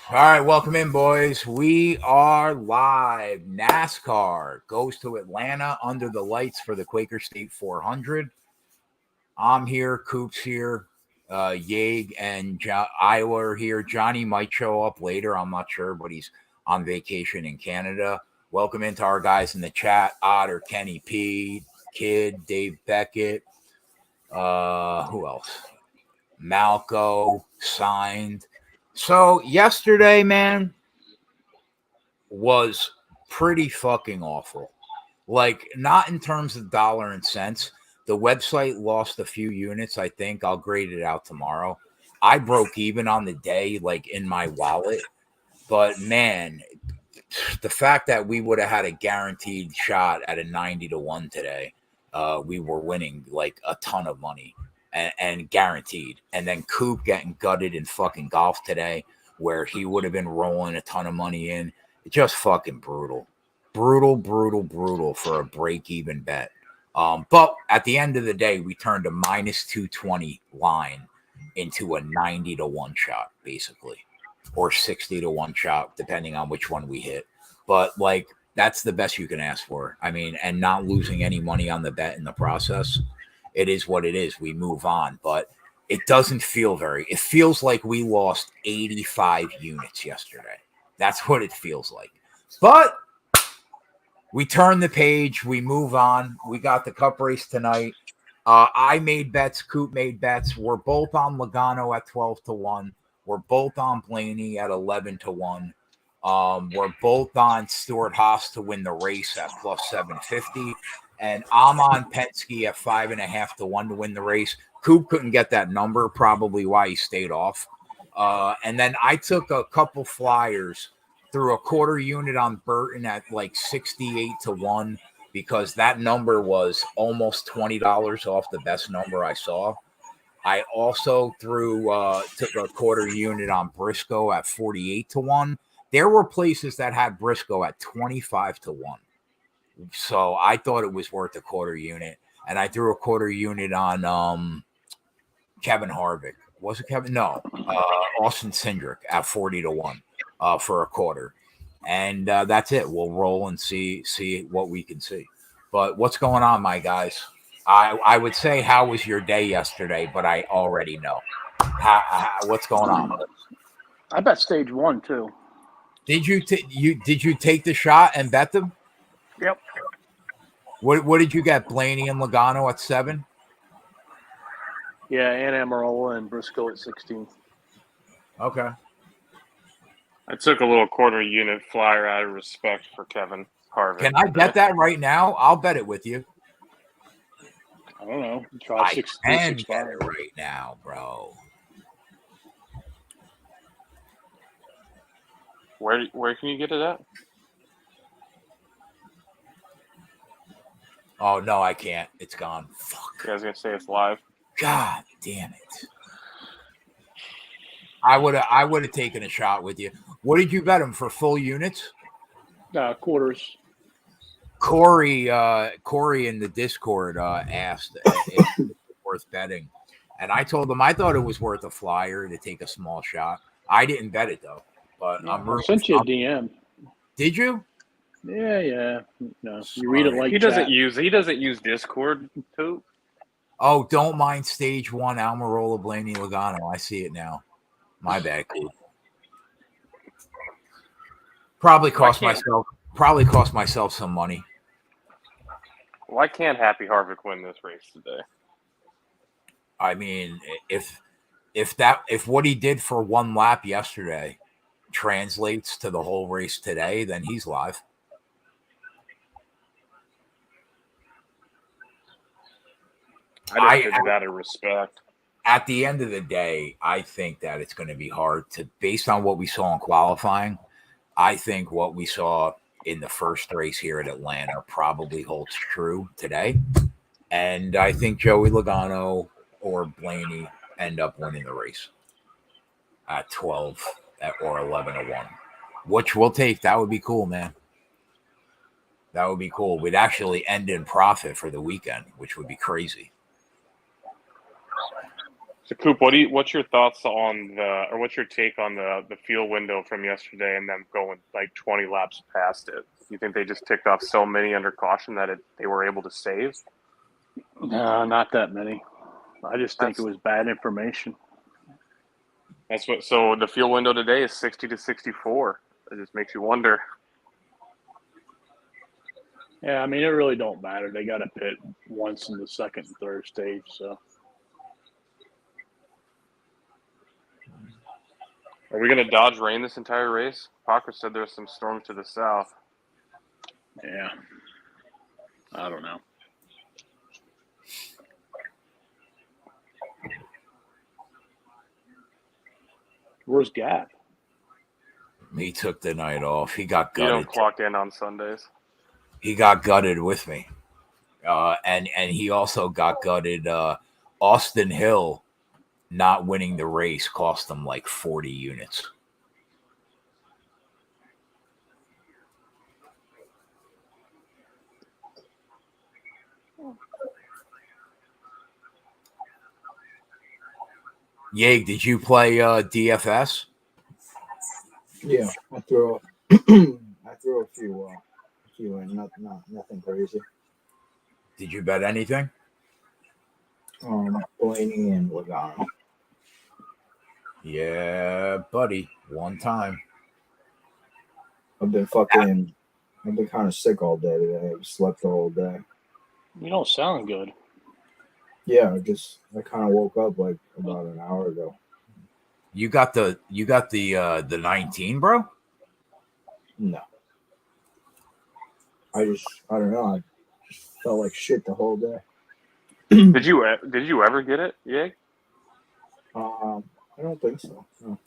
All right, welcome in, boys. We are live. NASCAR goes to Atlanta under the lights for the Quaker State 400. I'm here. Coop's here. Yeg and Iowa are here. Johnny might show up later. I'm not sure, but he's on vacation in Canada. Welcome into our guys in the chat. Otter, Kenny P, Kid, Dave Beckett. Who else? Malco signed. So yesterday, man, was pretty fucking awful. Like, not in terms of dollar and cents. The website lost a few units, I think. I'll grade it out tomorrow. I broke even on the day, like in my wallet. But man, the fact that we would have had a guaranteed shot at a 90-1 today, we were winning like a ton of money and guaranteed. And then Coop getting gutted in fucking golf today, where he would have been rolling a ton of money in. Just fucking brutal. Brutal for a break-even bet. But at the end of the day, we turned a minus 220 line into a 90-1 shot, basically, or 60-1 shot, depending on which one we hit. But like, that's the best you can ask for. I mean, and not losing any money on the bet in the process. It is what it is. We move on, but it doesn't feel it feels like we lost 85 units yesterday. That's what it feels like. But we turn the page. We move on. We got the cup race tonight. I made bets. Coop made bets. We're both on Logano at 12-1. We're both on Blaney at 11-1. We're both on Stuart Haas to win the race at plus 750. And I'm on Penske at 5.5-1 to win the race. Coop couldn't get that number, probably why he stayed off. And then I took a couple flyers through a quarter unit on Burton at like 68-1 because that number was almost $20 off the best number I saw. I also took a quarter unit on Briscoe at 48-1. There were places that had Briscoe at 25-1. So I thought it was worth a quarter unit. And I threw a quarter unit on Kevin Harvick. Was it Kevin? No. Austin Cindric at 40-1 for a quarter. And that's it. We'll roll and see what we can see. But what's going on, my guys? I would say, how was your day yesterday? But I already know. What's going on? I bet stage 1 too. Did you take the shot and bet them? Yep. What did you get? Blaney and Logano at 7? Yeah, and Amarola and Briscoe at 16. Okay. I took a little quarter unit flyer out of respect for Kevin Harvick. Can I bet that right now? I'll bet it with you. I don't know. Try I can bet it right now, bro. Where can you get it at? Oh no, I can't. It's gone. Fuck. I was gonna say it's live. God damn it. I would have taken a shot with you. What did you bet him for full units? Quarters. Corey in the Discord asked if it was worth betting. And I told him I thought it was worth a flyer to take a small shot. I didn't bet it though. But I sent you a DM. Did you? Yeah. No, you read it like he doesn't use Discord too. Oh, don't mind stage 1, Almirola, Blaney, Logano. I see it now. My bad, Coop. Probably cost myself some money. Why can't Happy Harvick win this race today? I mean, if what he did for one lap yesterday translates to the whole race today, then he's live. I just did that out of respect. At the end of the day, I think that it's going to be hard to, based on what we saw in qualifying, I think what we saw in the first race here at Atlanta probably holds true today. And I think Joey Logano or Blaney end up winning the race at 12 or 11-1, which we'll take. That would be cool, man. That would be cool. We'd actually end in profit for the weekend, which would be crazy. So, Coop, what's your thoughts on what's your take on the fuel window from yesterday and them going like 20 laps past it? You think they just ticked off so many under caution that they were able to save? No, not that many. I just think it was bad information. So the fuel window today is 60 to 64. It just makes you wonder. Yeah, I mean, it really don't matter. They got to pit once in the second and third stage, so. Are we going to dodge rain this entire race? Parker said there's some storms to the south. Yeah. I don't know. Where's Gap? He took the night off. He got You gutted. don't clock in on Sundays. He got gutted with me. And he also got gutted. Austin Hill not winning the race cost him like 40 units. Yeg, did you play DFS? Yeah, I threw a few in, nothing crazy. Did you bet anything? Blaney and Logano. Yeah, buddy. One time. I've been kind of sick all day today. I slept the whole day. You don't sound good. Yeah, I kind of woke up like about an hour ago. You got the 19, bro? No. I don't know. I just felt like shit the whole day. Did you ever get it? Yeah. I don't think so. No.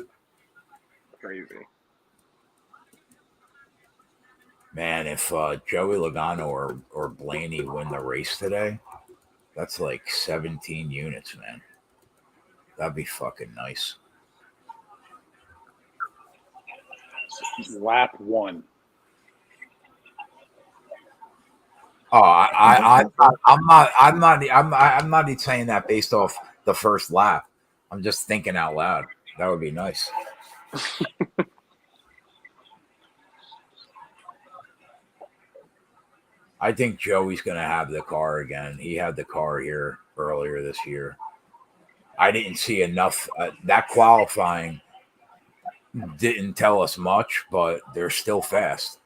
Crazy. Man, if Joey Logano or Blaney win the race today, that's like 17 units, man. That'd be fucking nice. Lap 1. Oh, I'm not even saying that based off the first lap. I'm just thinking out loud. That would be nice. I think Joey's going to have the car again. He had the car here earlier this year. I didn't see enough. That qualifying didn't tell us much, but they're still fast.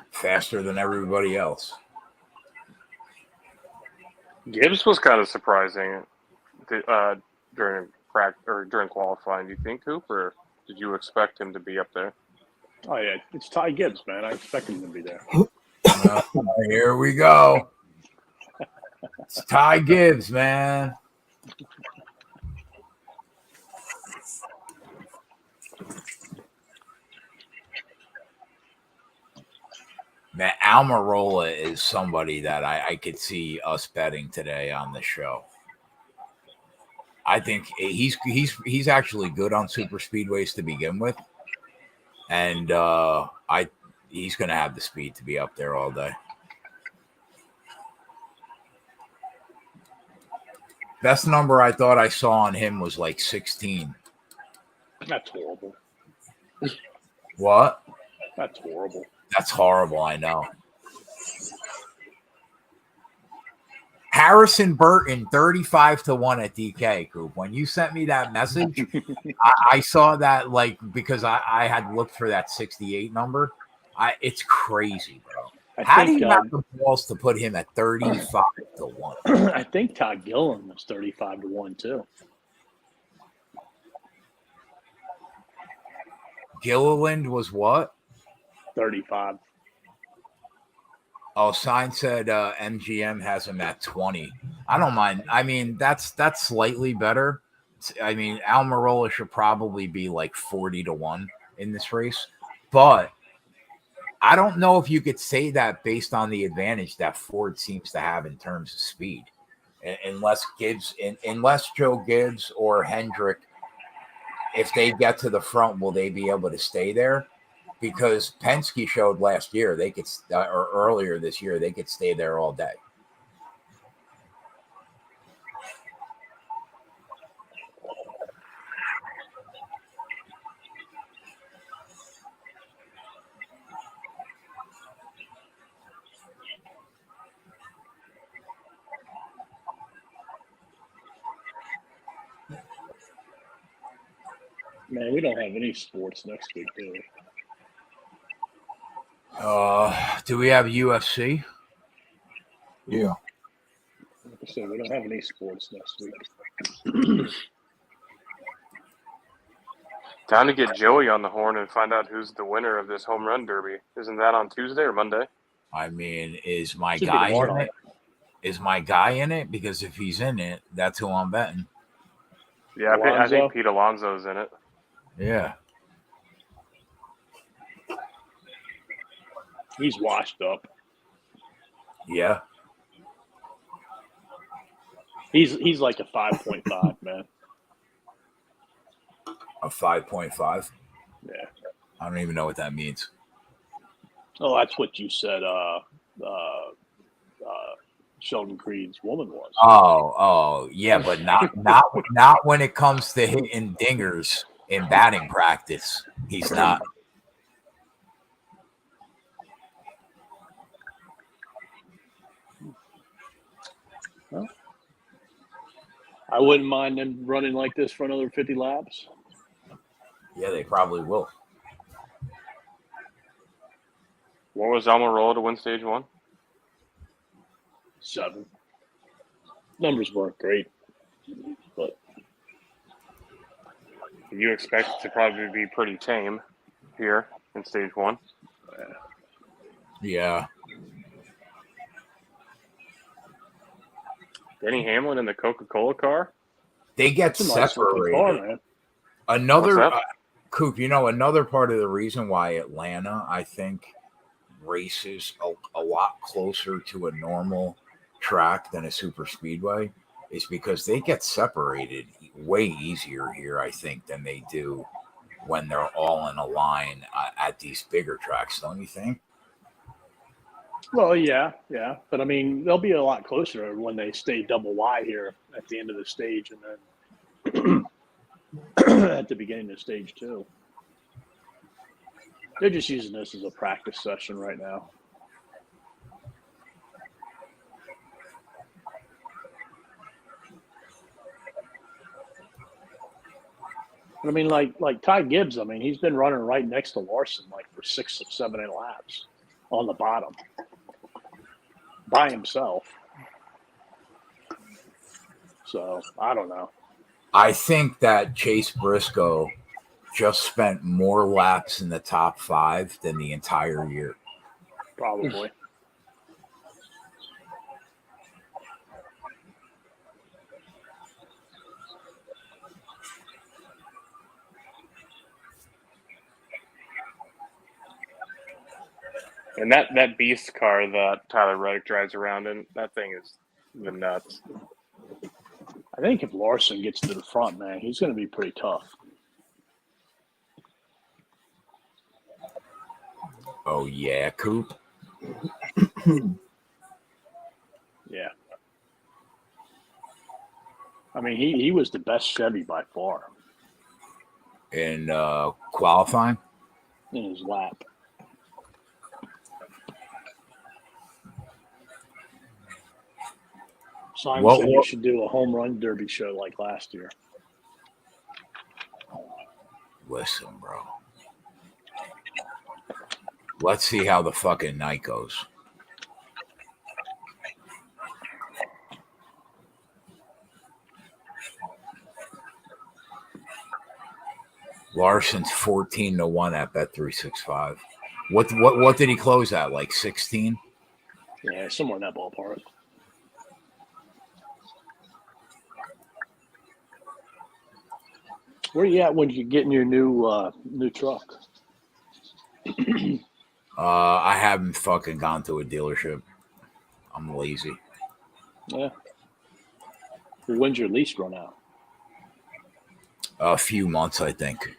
Faster than everybody else. Gibbs was kind of surprising during qualifying. Do you think, Coop, or did you expect him to be up there? Oh, yeah. It's Ty Gibbs, man. I expect him to be there. Here we go. It's Ty Gibbs, man. Man, Almirola is somebody that I could see us betting today on the show. I think he's actually good on super speedways to begin with, and he's going to have the speed to be up there all day. Best number I thought I saw on him was like 16. That's horrible. What? That's horrible. That's horrible, I know. Harrison Burton, 35-1 at DK, Coop. When you sent me that message, I saw that because I had looked for that 68 number. It's crazy, bro. How do you have the balls to put him at 35-1? I think Todd Gilliland was 35-1 too. Gilliland was what? 35. Oh, Sign said MGM has him at 20. I don't mind. I mean, that's slightly better. I mean, Almirola should probably be like 40-1 in this race, but I don't know if you could say that based on the advantage that Ford seems to have in terms of speed, unless Joe Gibbs or Hendrick, if they get to the front, will they be able to stay there? Because Penske showed last year or earlier this year they could stay there all day. Man, we don't have any sports next week, do we? Do we have UFC? Yeah. Like I said, we don't have any sports next week. Time to get Joey on the horn and find out who's the winner of this home run derby. Isn't that on Tuesday or Monday? I mean, is my Should be guy in tomorrow. it? Is my guy in it? Because if he's in it, that's who I'm betting. Yeah, I Alonso? think Pete Alonso's in it. Yeah. He's washed up. Yeah. He's like a 5.5, man. A 5.5. Yeah. I don't even know what that means. Oh, that's what you said. Sheldon Creed's woman was. Oh, yeah, but not when it comes to hitting dingers in batting practice. He's not. Well, I wouldn't mind them running like this for another 50 laps. Yeah, they probably will. What was Almirola to win stage 1? 7. Numbers weren't great, but You expect it to probably be pretty tame here in stage 1. Yeah. Denny Hamlin in the Coca-Cola car? They get it's a nice looking separated. car, man. Another What's that? Coop, another part of the reason why Atlanta, I think, races a lot closer to a normal track than a super speedway is because they get separated way easier here, I think, than they do when they're all in a line at these bigger tracks, don't you think? Well, yeah. But, I mean, they'll be a lot closer when they stay double wide here at the end of the stage and then at the beginning of stage 2. They're just using this as a practice session right now. I mean, like Ty Gibbs, I mean, he's been running right next to Larson like for 6 or 7 laps on the bottom by himself. So, I don't know. I think that Chase Briscoe just spent more laps in the top 5 than the entire year. Probably. And that beast car that Tyler Reddick drives around in, that thing is the nuts. I think if Larson gets to the front, man, he's going to be pretty tough. Oh, yeah, Coop. Yeah. I mean, he was the best Chevy by far In qualifying? in his lap. Simon said you should do a home run derby show like last year. Listen, bro. Let's see how the fucking night goes. Larson's 14-1 at Bet365. What did he close at? Like 16? Yeah, somewhere in that ballpark. Where you at when you get in your new truck? I haven't fucking gone to a dealership. I'm lazy. Yeah. When's your lease run out? A few months, I think.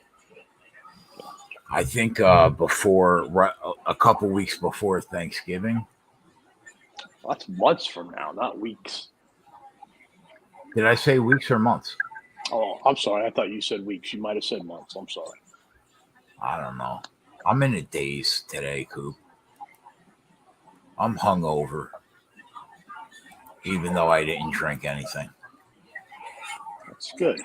I think before a couple weeks before Thanksgiving. Well, that's months from now, not weeks. Did I say weeks or months? Oh, I'm sorry. I thought you said weeks. You might have said months. I'm sorry. I don't know. I'm in a daze today, Coop. I'm hungover, even though I didn't drink anything. That's good.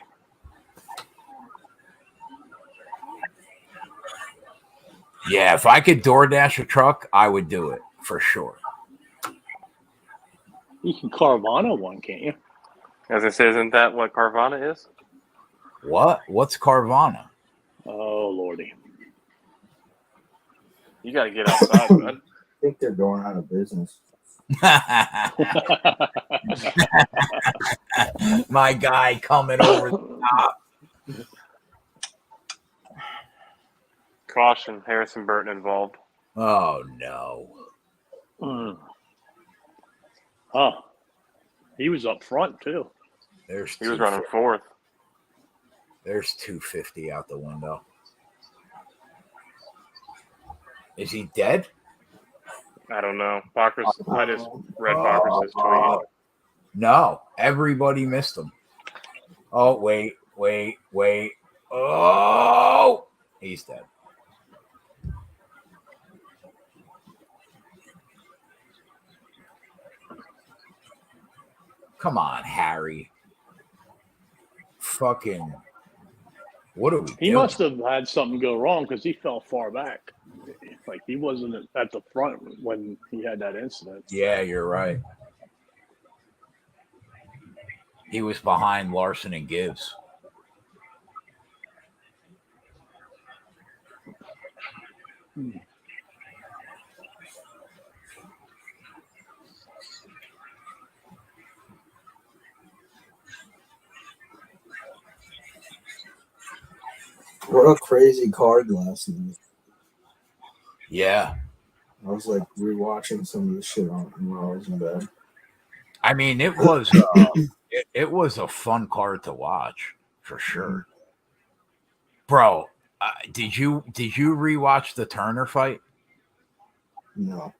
Yeah, if I could DoorDash a truck, I would do it for sure. You can Carvana one, can't you? As I say, isn't that what Carvana is? What? What's Carvana? Oh lordy. You got to get outside, bud. I think they're going out of business. My guy coming over the top. Caution, Harrison Burton involved. Oh no. Oh, he was up front too. He was running fourth. There's 250 out the window. Is he dead? I don't know. I just read Bacchus' tweet. No, everybody missed him. Oh, wait. Oh, he's dead. Come on, Harry. Fucking. What are we doing? He must have had something go wrong because he fell far back. Like he wasn't at the front when he had that incident. Yeah, you're right. He was behind Larson and Gibbs. What a crazy card last night. Yeah. I was like rewatching some of the shit on when I was in bed. I mean, it was it was a fun card to watch for sure, bro. Did you rewatch the Turner fight? No,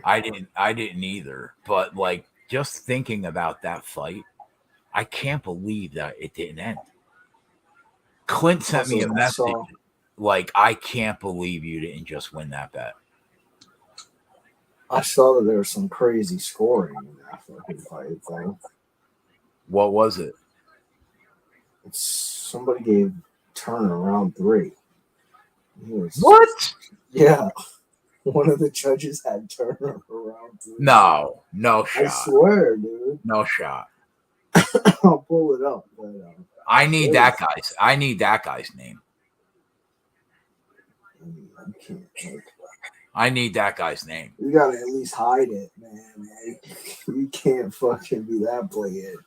I didn't either. But like, just thinking about that fight, I can't believe that it didn't end. Clint sent me a message like, I can't believe you didn't just win that bet. I saw that there was some crazy scoring in that fucking fight thing. What was it? Somebody gave Turner round 3. What? Yeah. One of the judges had Turner around 3. No shot. I swear, dude. No shot. I'll pull it up. But, I need that guy's name. I can't. I need that guy's name. You gotta at least hide it, man. Like, you can't fucking be that blatant.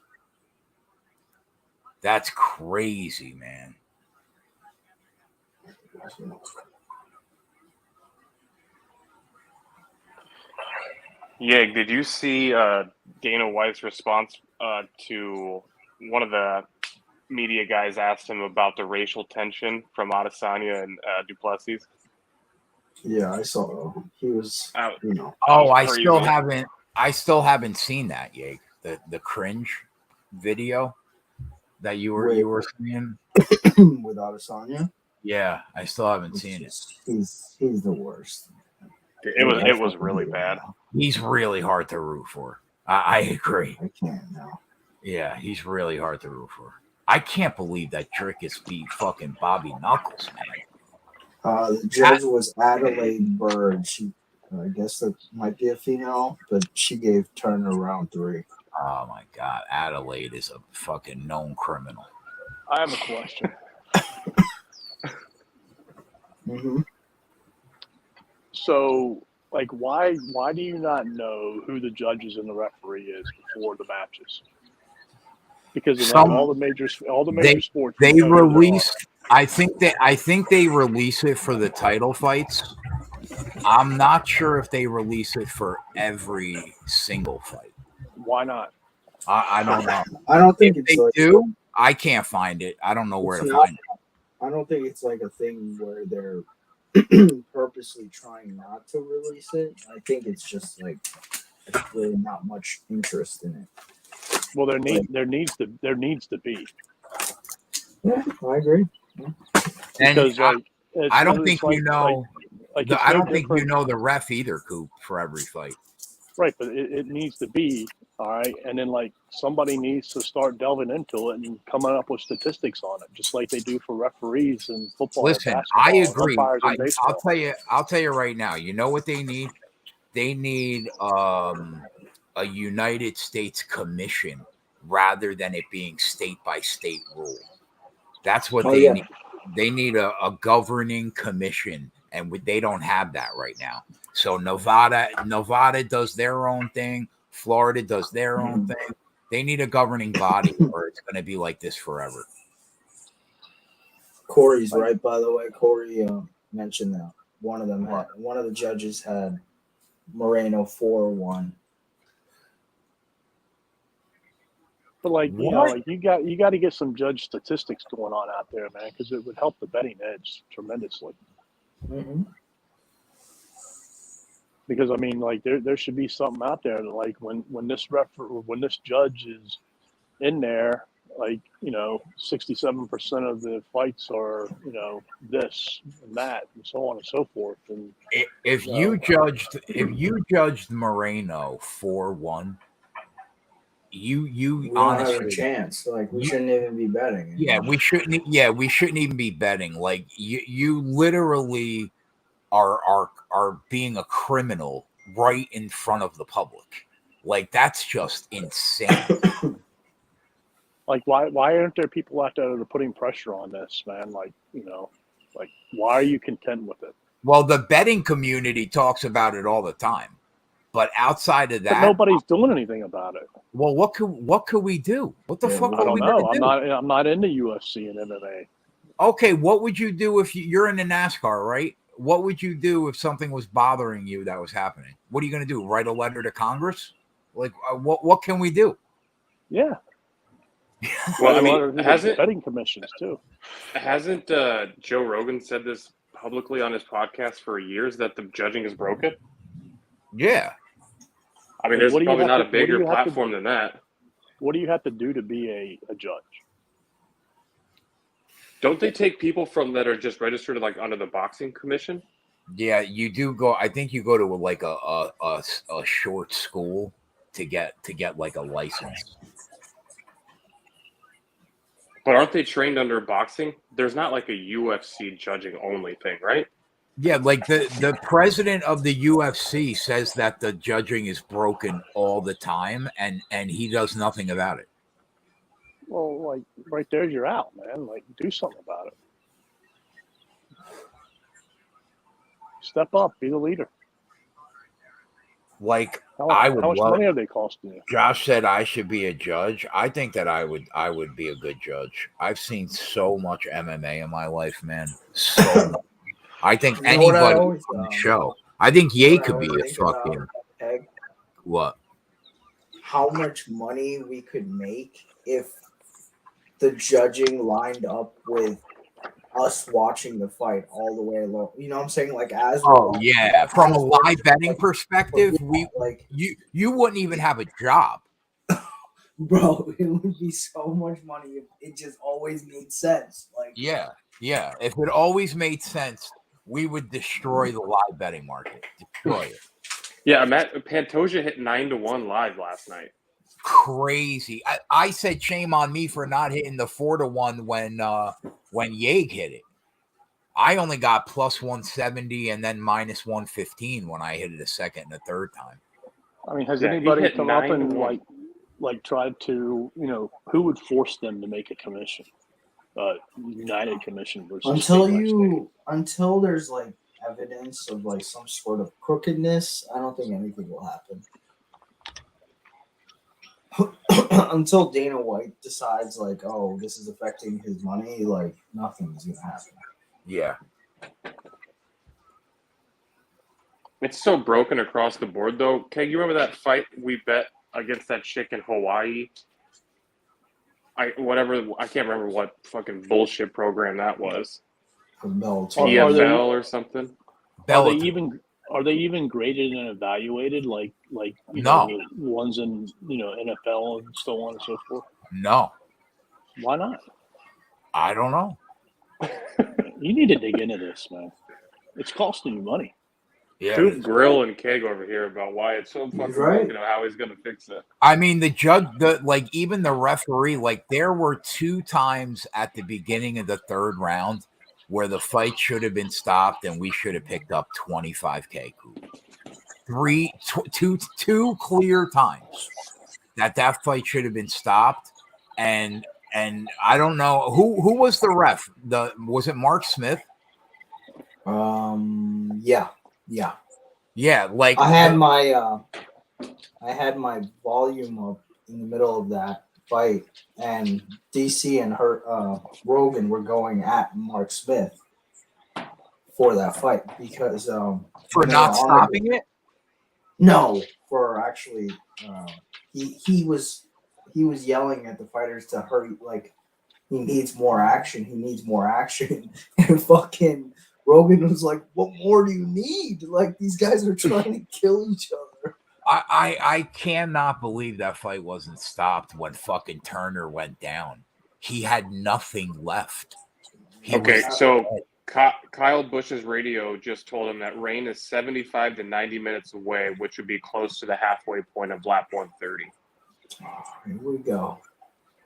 That's crazy, man. Yeg, did you see Dana White's response to one of the media guys asked him about the racial tension from Adesanya and Duplessis? Yeah, I saw. He was, Oh, I still haven't seen that, Yeg. The cringe video that you were seeing with Adesanya. Yeah, I still haven't seen it. He's the worst. It was really bad. He's really hard to root for. I agree. I can't now. Yeah, he's really hard to root for. I can't believe that Drickus beat fucking Bobby Knuckles, man. The judge was Adelaide Bird. She, I guess that might be a female, but she gave Turner round 3. Oh my God, Adelaide is a fucking known criminal. I have a question. Mm-hmm. So, like, why do you not know who the judges and the referee is before the matches? Because all the major sports they release. I think they release it for the title fights. I'm not sure if they release it for every single fight. Why not? I don't know. I don't think if it's they like, do. I can't find it. I don't know where to find it. I don't think it's like a thing where they're purposely trying not to release it. I think it's just like there's really not much interest in it. Well, there needs to be. Yeah, I agree. Because I don't think you know. Like I don't think you know the ref either, Coop, for every fight. Right, but it needs to be, all right, and then like somebody needs to start delving into it and coming up with statistics on it, just like they do for referees in football, Listen, basketball, I agree. umpires in I'll baseball. tell you right now. You know what they need? They need a United States Commission rather than it being state by state rule. That's what they need. They need a governing commission, and they don't have that right now. So Nevada does their own thing. Florida does their own thing. They need a governing body, or it's going to be like this forever. Corey's right, by the way. Corey mentioned that one of the judges had Moreno 4-1. But like you know, like you got to get some judge statistics going on out there, man, because it would help the betting edge tremendously. Mm-hmm. Because I mean, like there should be something out there that like when this judge is in there, like 67% of the fights are this and that and so on and so forth. And if you judged Moreno 4-1. You we honestly don't have a chance. Like we shouldn't even be betting. Yeah, we shouldn't. Yeah, we shouldn't even be betting. Like you literally are being a criminal right in front of the public. Like that's just insane. like why aren't there people out there that are putting pressure on this, man? Like like why are you content with it? Well, the betting community talks about it all the time. But outside of that, but nobody's doing anything about it. Well, what could we do? What the fuck? I don't know. I'm not into UFC and MMA. Okay, what would you do if you're into NASCAR, right? What would you do if something was bothering you that was happening? What are you going to do? Write a letter to Congress? Like, what can we do? Yeah. Well, I mean, betting commissions too. Hasn't Joe Rogan said this publicly on his podcast for years that the judging is broken? Yeah. I mean, there's probably not a bigger platform than that. What do you have to do to be a judge? Don't they take people from that are just registered like under the boxing commission? Yeah, you do go. I think you go to like a short school to get like a license. But aren't they trained under boxing? There's not like a UFC judging only thing, right? Yeah, like the president of the UFC says that the judging is broken all the time, and he does nothing about it. Well, like right there, you're out, man. Like, do something about it. Step up, be the leader. Like how much money are they costing you? Josh said I should be a judge. I think that I would be a good judge. I've seen so much MMA in my life, man. So much. I think anybody on the show. I think Ye could be a fucking what? How much money we could make if the judging lined up with us watching the fight all the way along. You know what I'm saying? Like yeah. From a live betting perspective, you wouldn't even have a job. Bro, it would be so much money if it just always made sense. Like yeah. If it always made sense, we would destroy the live betting market. Destroy it. Yeah, Pantoja hit 9-1 live last night. Crazy. I said shame on me for not hitting the 4-1 when Yeg hit it. I only got plus 170 and then minus 115 when I hit it a second and a third time. I mean, has anybody come up and like tried to, who would force them to make a commission? United Commission versus until there's like evidence of like some sort of crookedness, I don't think anything will happen. Until Dana White decides like, oh, this is affecting his money, like nothing's gonna happen. Yeah. It's so broken across the board though. Keg, you remember that fight we bet against that chick in Hawaii? I can't remember what fucking bullshit program that was. PFL or something. Are they even graded and evaluated like no ones in NFL and so on and so forth? No. Why not? I don't know. You need to dig into this, man. It's costing you money. Yeah. Shoot grill and keg over here about why it's so fucking right. broken and how he's gonna fix it. I mean, the judge, even the referee, there were 2 times at the beginning of the 3rd round where the fight should have been stopped and we should have picked up 25K. Two clear times that fight should have been stopped, and I don't know who was the ref. Was it Mark Smith? Yeah. Yeah, like I had my volume up in the middle of that fight, and DC and Rogan were going at Mark Smith for that fight because for not stopping it. No, for actually, he was yelling at the fighters to hurry, like he needs more action. He needs more action, and fucking Rogan was like, "What more do you need? Like these guys are trying to kill each other." I cannot believe that fight wasn't stopped when fucking Turner went down. He had nothing left. So Kyle Busch's radio just told him that rain is 75 to 90 minutes away, which would be close to the halfway point of lap 130. Here we go.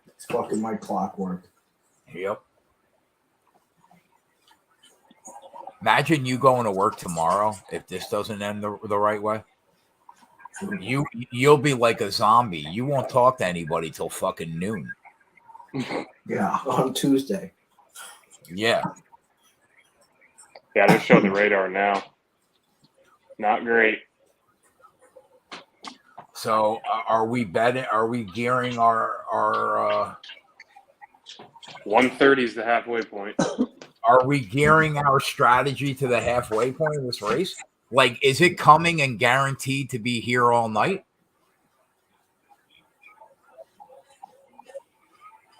It's fucking my clockwork. Yep. Imagine you going to work tomorrow if this doesn't end the right way. You'll be like a zombie. You won't talk to anybody till fucking noon. Yeah, on Tuesday. Yeah. Yeah, they're showing the radar now. Not great. So are we betting? Are we gearing our 130 is the halfway point. Are we gearing our strategy to the halfway point of this race? Like, is it coming and guaranteed to be here all night?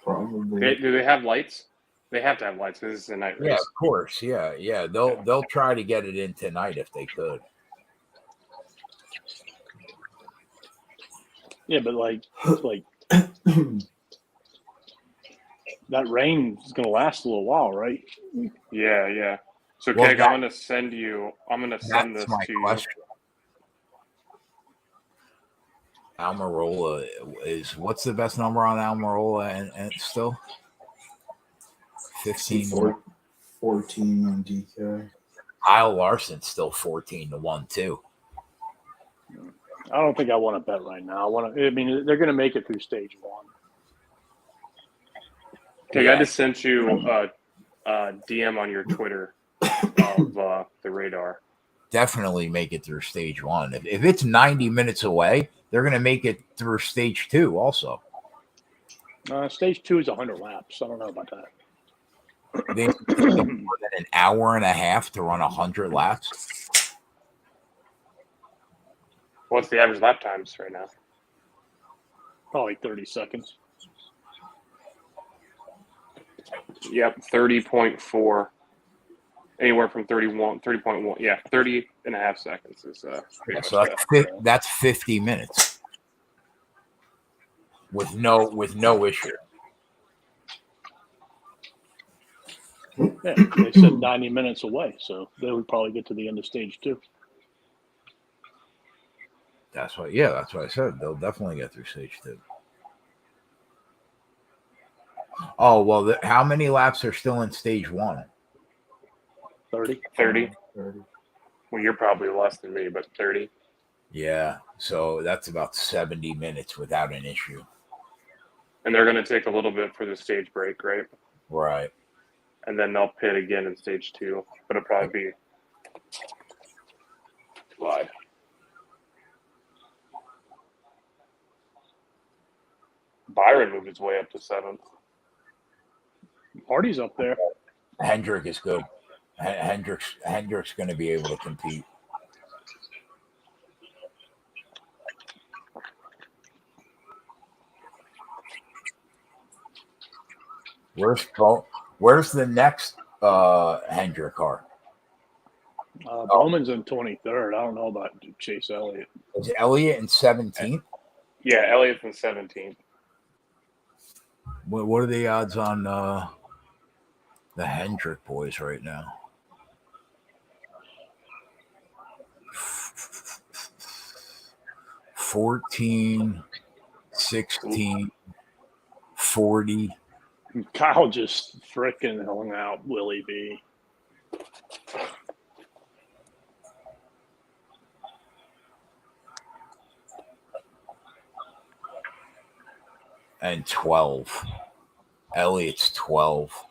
Probably. Do they have lights? They have to have lights because this is a night race. Yeah, of course. Yeah. They'll try to get it in tonight if they could. Yeah, but like that rain is going to last a little while, right? Yeah. So, Well, Keg, I'm going to send this my to question. Almirola what's the best number on Almirola and still 15 14 on DK. Kyle Larson's still 14-1 too. I don't think I want to bet right now. I mean, they're going to make it through stage 1. Keg, I just sent you a DM on your Twitter of the radar. Definitely make it through stage 1. If it's 90 minutes away, they're going to make it through stage 2 also. Stage 2 is 100 laps. I don't know about that. They more than an hour and a half to run 100 laps. What's the average lap times right now? Probably 30 seconds. Yep, 30.4. Anywhere from 30.1. Yeah, 30 and a half seconds is pretty So much that's 50 minutes with no issue. Yeah, they said 90 minutes away, so they would probably get to the end of stage 2. That's what I said. They'll definitely get through stage 2. Oh, well, how many laps are still in stage 1? 30. 30. Well, you're probably less than me, but 30. Yeah, so that's about 70 minutes without an issue. And they're going to take a little bit for the stage break, right? Right. And then they'll pit again in stage 2, but it'll probably be live. Byron moved his way up to 7th. Hardy's up there. Hendrick is good. Hendrick's going to be able to compete. Where's the next Hendrick car? Bowman's in 23rd. I don't know about Chase Elliott. Is Elliott in 17th? Yeah, Elliott's in 17th. What are the odds on the Hendrick boys right now? 14, 16, 40. Kyle just fricking hung out Willie B. And 12. Elliott's 12.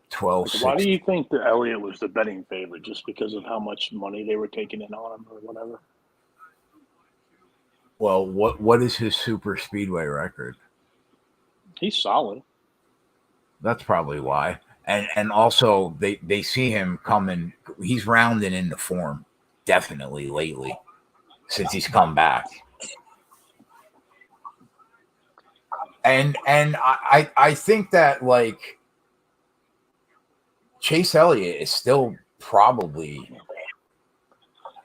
12, Why do 16. you think that Elliott was the betting favorite? Just because of how much money they were taking in on him or whatever? Well, what is his super speedway record? He's solid. That's probably why. And also they see him coming. He's rounding into form, definitely lately, since he's come back. And I think that like Chase Elliott is still probably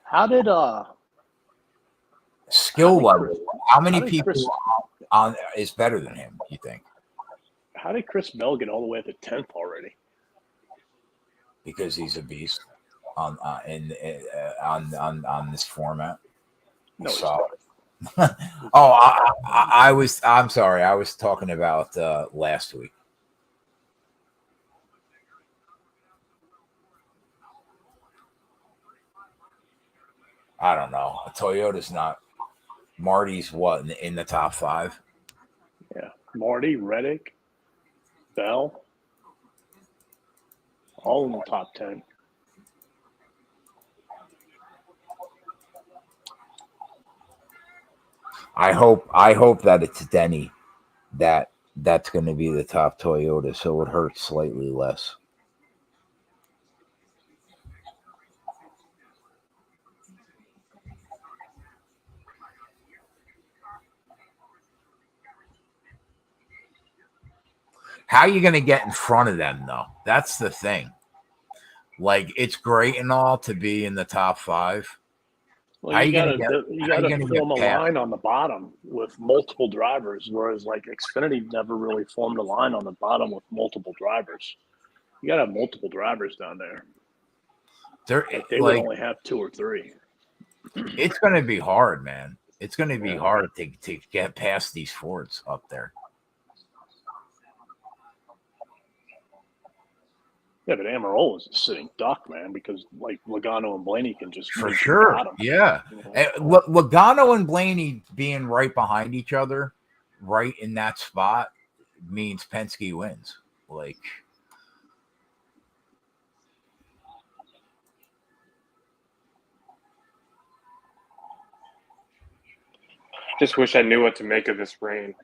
How did skill level. How many how did people Chris- on is better than him? You think? how did Chris Bell get all the way up to 10th already? Because he's a beast on this format. No, he's So, not. I'm sorry. I was talking about last week. I don't know. Toyota's not. Marty's what in the top 5? Yeah, Marty, Reddick, Bell, all in the top 10. I hope that it's Denny that's going to be the top Toyota, so it hurts slightly less. How are you going to get in front of them, though? That's the thing. Like, it's great and all to be in the top 5. Well, you got to film a line on the bottom with multiple drivers, whereas like Xfinity never really formed a line on the bottom with multiple drivers. You got to have multiple drivers down there. They would only have 2 or 3. It's going to be hard, man. It's going to be hard to get past these Fords up there. Yeah, but Amarola's a sitting duck, man, because like Logano and Blaney can just for sure. Yeah, Logano and Blaney being right behind each other, right in that spot, means Penske wins. Like, just wish I knew what to make of this rain.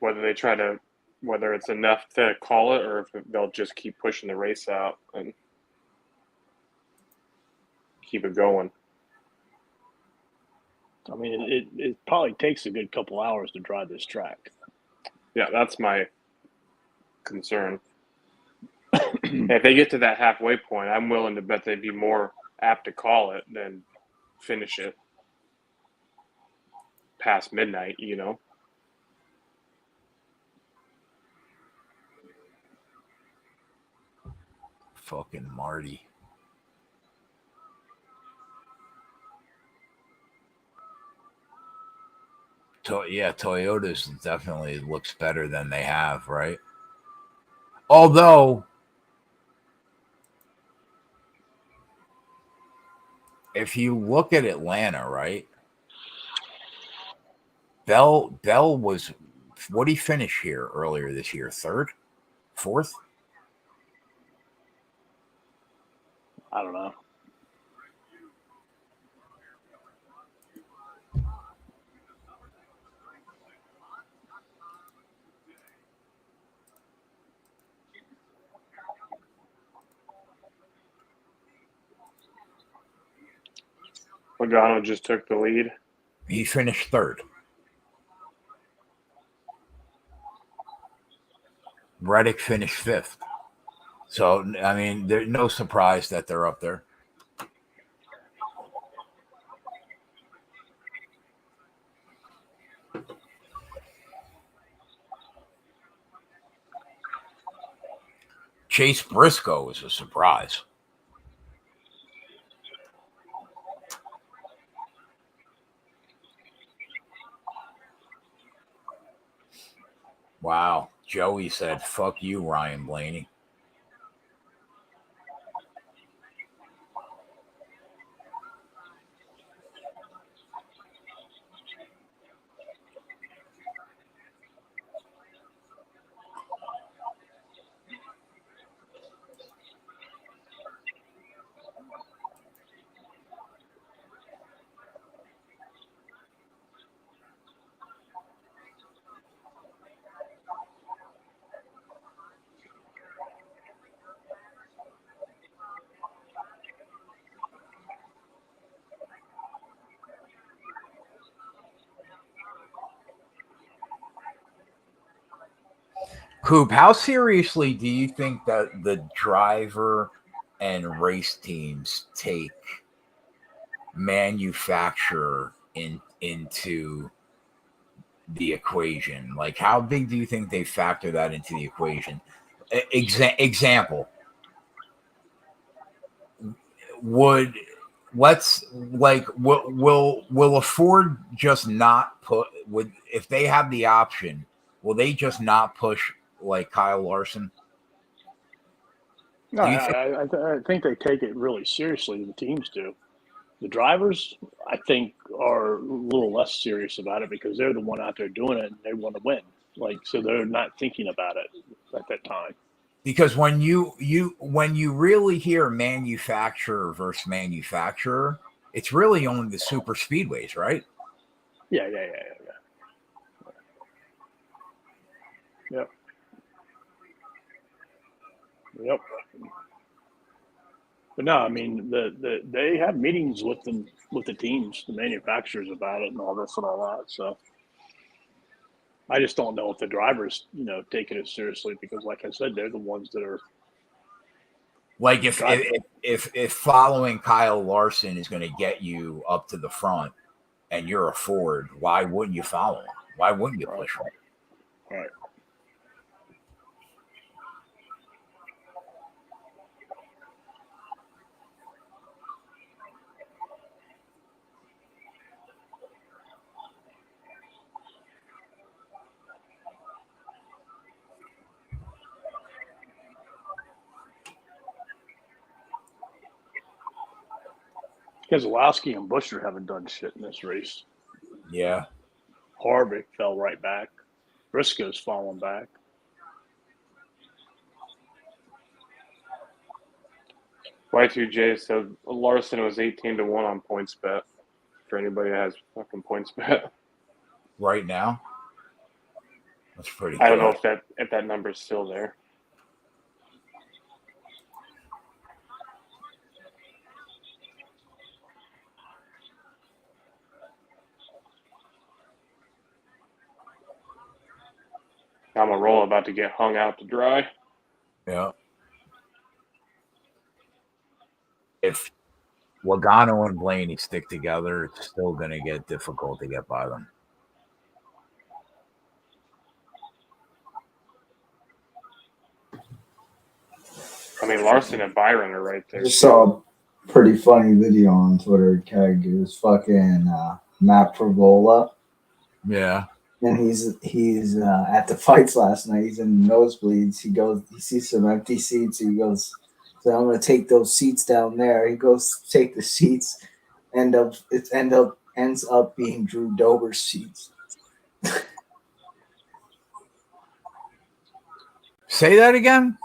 Whether it's enough to call it, or if they'll just keep pushing the race out and keep it going. I mean, it probably takes a good couple hours to drive this track. Yeah, that's my concern. If they get to that halfway point, I'm willing to bet they'd be more apt to call it than finish it past midnight, you know? fucking Marty. Toyota's definitely looks better than they have, right? Although, if you look at Atlanta, right? Bell was, what did he finish here earlier this year? 3rd? 4th? I don't know. Logano just took the lead. He finished 3rd. Reddick finished 5th. So, I mean, there's no surprise that they're up there. Chase Briscoe is a surprise. Wow. Joey said, fuck you, Ryan Blaney. Coop, how seriously do you think that the driver and race teams take manufacturer into the equation? Like, how big do you think they factor that into the equation? Example, would let's like will a Ford just not put would if they have the option, will they just not push like Kyle Larson? No, Do you think I think they take it really seriously. The teams do. The drivers, I think, are a little less serious about it because they're the one out there doing it and they want to win. Like, so they're not thinking about it at that time. because when you really hear manufacturer versus manufacturer, it's really only the super speedways, right? Yeah. Yep. But no, I mean, they have meetings with them, with the teams, the manufacturers about it and all this and all that. So I just don't know if the drivers, take it as seriously because, like I said, they're the ones that are Like driving. if following Kyle Larson is going to get you up to the front and you're a Ford, why wouldn't you follow him? Why wouldn't you push him? Right. Keselowski and Busher haven't done shit in this race. Yeah. Harvick fell right back. Briscoe's fallen back. Y2J said Larson was 18-1 on points bet. For anybody that has fucking points bet. Right now? That's pretty I don't know good. if that number's still there. I'm a roll about to get hung out to dry. Yeah. If Logano and Blaney stick together, it's still going to get difficult to get by them. I mean, Larson and Byron are right there. Just saw a pretty funny video on Twitter, Keg. It was fucking Matt Pravola. Yeah. And he's at the fights last night. He's in the nosebleeds. He sees some empty seats. He goes, so I'm gonna take those seats down there. He goes to take the seats. Ends up being Drew Dober's seats. Say that again?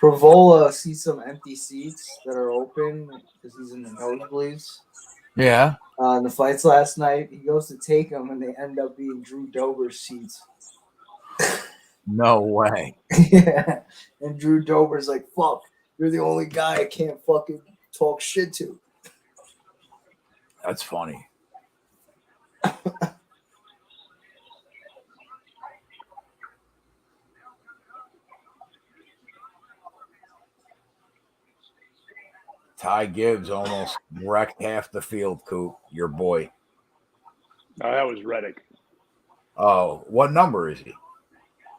Pravola sees some empty seats that are open because he's in the nosebleeds. Yeah. In the fights last night, he goes to take them, and they end up being Drew Dober's seats. No way. Yeah, and Drew Dober's like, "Fuck, you're the only guy I can't fucking talk shit to." That's funny. Ty Gibbs almost wrecked half the field, Coop. Your boy. No, that was Reddick. Oh, what number is he?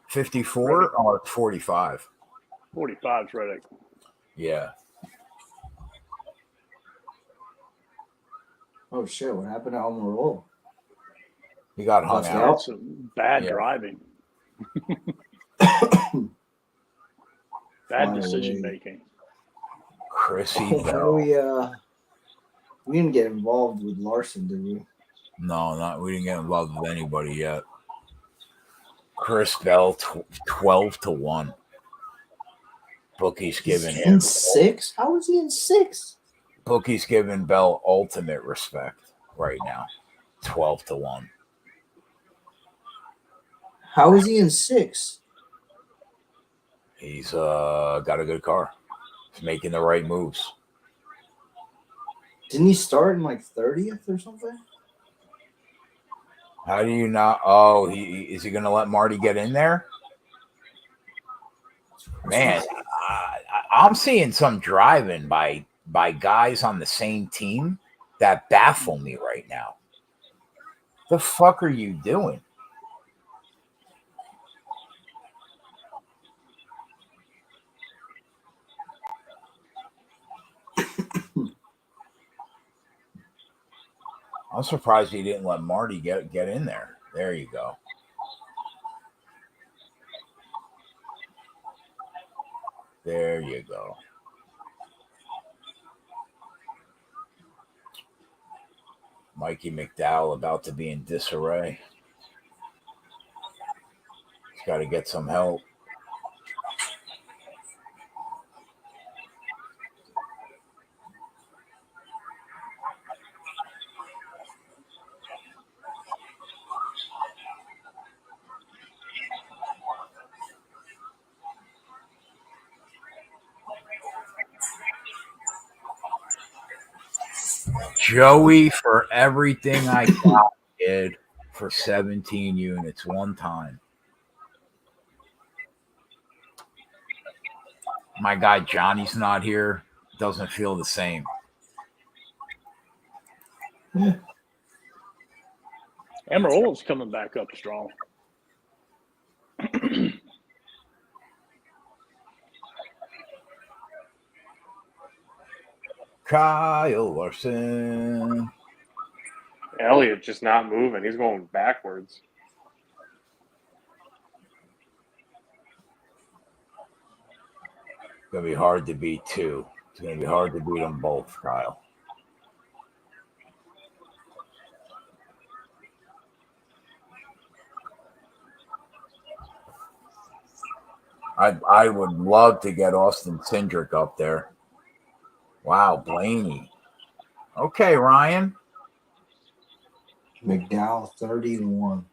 54 Reddick. or 45? 45's Reddick. Yeah. Oh shit! What happened to Almirola? He got hung Left out. That's some bad driving. Bad decision making. Chrissy Oh, Bell. we didn't get involved with Larson, did we? No, we didn't get involved with anybody yet. Chris Bell, 12-1. Bookies giving He's him in 6? How is he in 6? Bookies giving Bell ultimate respect right now. 12-1. How is he in 6? He's got a good car. He's making the right moves. Didn't he start in like 30th or something? How do you not? Oh, is he going to let Marty get in there? Man, I'm seeing some driving by guys on the same team that baffle me right now. The fuck are you doing? I'm surprised he didn't let Marty get in there. There you go. There you go. Mikey McDowell about to be in disarray. He's got to get some help. Joey for everything I got, kid, for 17 units one time. My guy Johnny's not here. Doesn't feel the same. Amarolla's coming back up strong. Kyle Larson. Elliott just not moving. He's going backwards. It's going to be hard to beat two. It's going to be hard to beat them both, Kyle. I would love to get Austin Cindric up there. Wow, Blaney. Okay, Ryan. McDowell 30-1.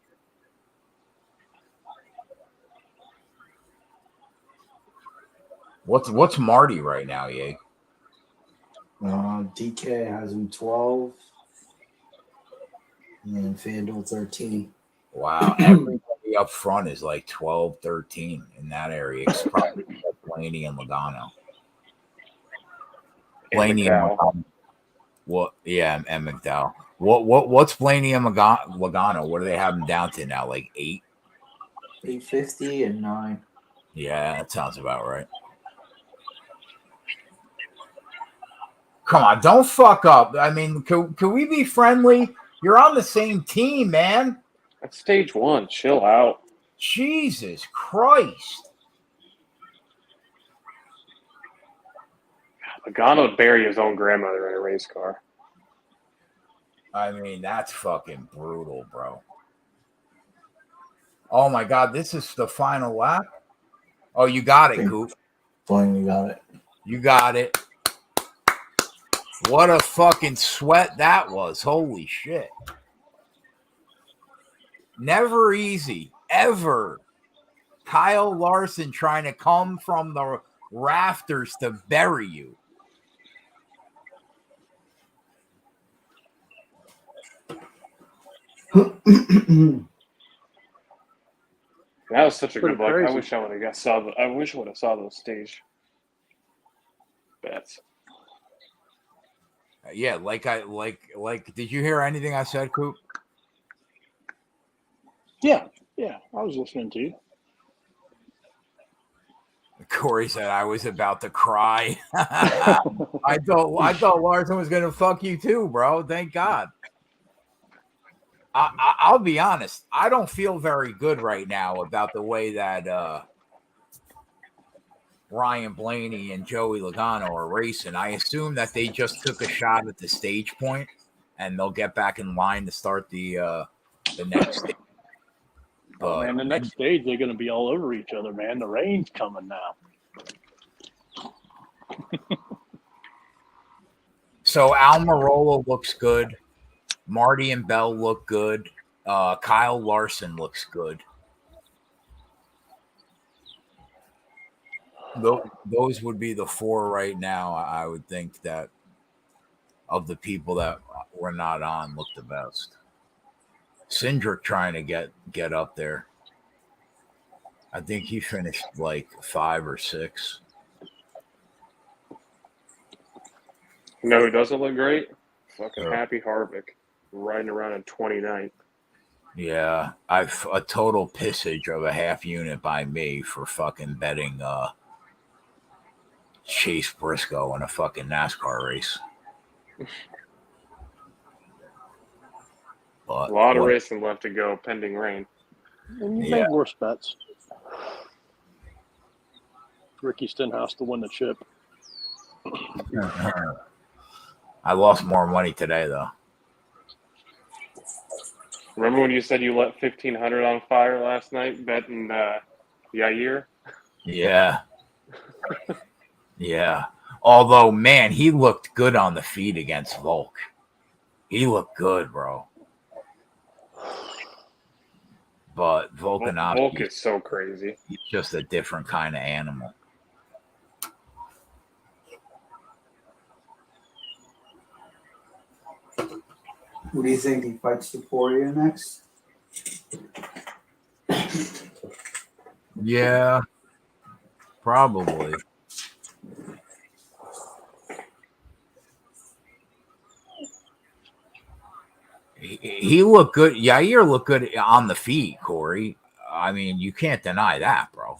What's Marty right now, Ye? DK has him 12. And then FanDuel 13. Wow. Everybody up front is like 12, 13 in that area. It's probably Blaney and Logano. Blaney and McDowell. What? Yeah, and McDowell. What's Blaney and Logano? What do they have them down to now? Like 8? 850 and 9. Yeah, that sounds about right. Come on, don't fuck up. I mean, can we be friendly? You're on the same team, man. That's stage 1. Chill out. Jesus Christ. Logano would bury his own grandmother in a race car. I mean, that's fucking brutal, bro. Oh, my God. This is the final lap? Oh, you got it, Coop. Blaney got it. You got it. What a fucking sweat that was. Holy shit. Never easy. Ever. Kyle Larson trying to come from the rafters to bury you. That was such a good luck. Crazy. I wish I would have saw those stage bets. Yeah, like did you hear anything I said, Coop? Yeah, I was listening to you. Corey said I was about to cry. I thought Larson was gonna fuck you too, bro. Thank God. I'll be honest. I don't feel very good right now about the way that Ryan Blaney and Joey Logano are racing. I assume that they just took a shot at the stage point, and they'll get back in line to start the next stage. Oh, man, the next stage, they're going to be all over each other, man. The rain's coming now. So Almirola looks good. Marty and Bell look good. Kyle Larson looks good. Those would be the four right now. I would think that of the people that were not on look the best. Cindric trying to get up there. I think he finished like 5 or 6. You know who doesn't look great? Fucking Happy Harvick, riding around in 29th. Yeah, I've a total pissage of a half unit by me for fucking betting Chase Briscoe in a fucking NASCAR race. But a lot of racing left to go, pending rain. And you made worse bets. Ricky Stenhouse to win the chip. I lost more money today, though. Remember when you said you let 1,500 on fire last night, betting Yair? Yeah. Yeah. Although, man, he looked good on the feet against Volk. He looked good, bro. But Volkanovski, Volk is so crazy. He's just a different kind of animal. Who do you think he fights Taporia next? Yeah, probably. He looked good. Yair looked good on the feet, Corey. I mean, you can't deny that, bro.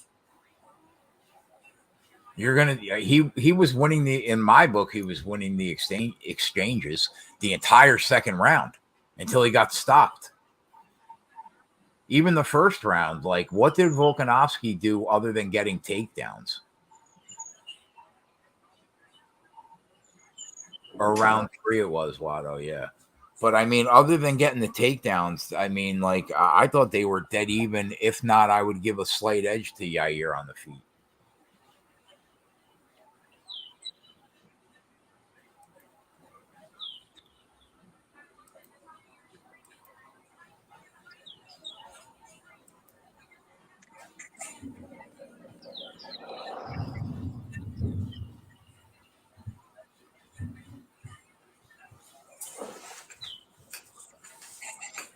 He was winning in my book, he was winning the exchanges the entire second round until he got stopped. Even the first round, like, what did Volkanovski do other than getting takedowns? Or round 3 it was, Watto, yeah. But, I mean, other than getting the takedowns, I mean, like, I thought they were dead even. If not, I would give a slight edge to Yair on the feet.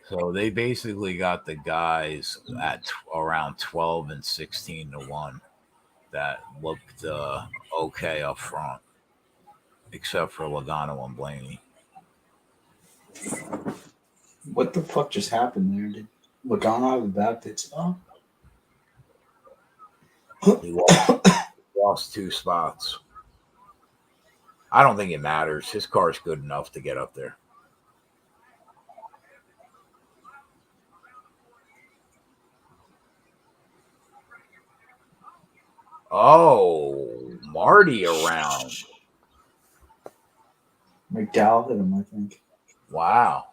So they basically got the guys at around 12 and 16 to 1 that looked okay up front, except for Logano and Blaney. What the fuck just happened there? Did Logano have a bad pit stop? He lost 2 spots. I don't think it matters. His car's good enough to get up there. Oh, Marty around. McDowell hit him, I think. Wow.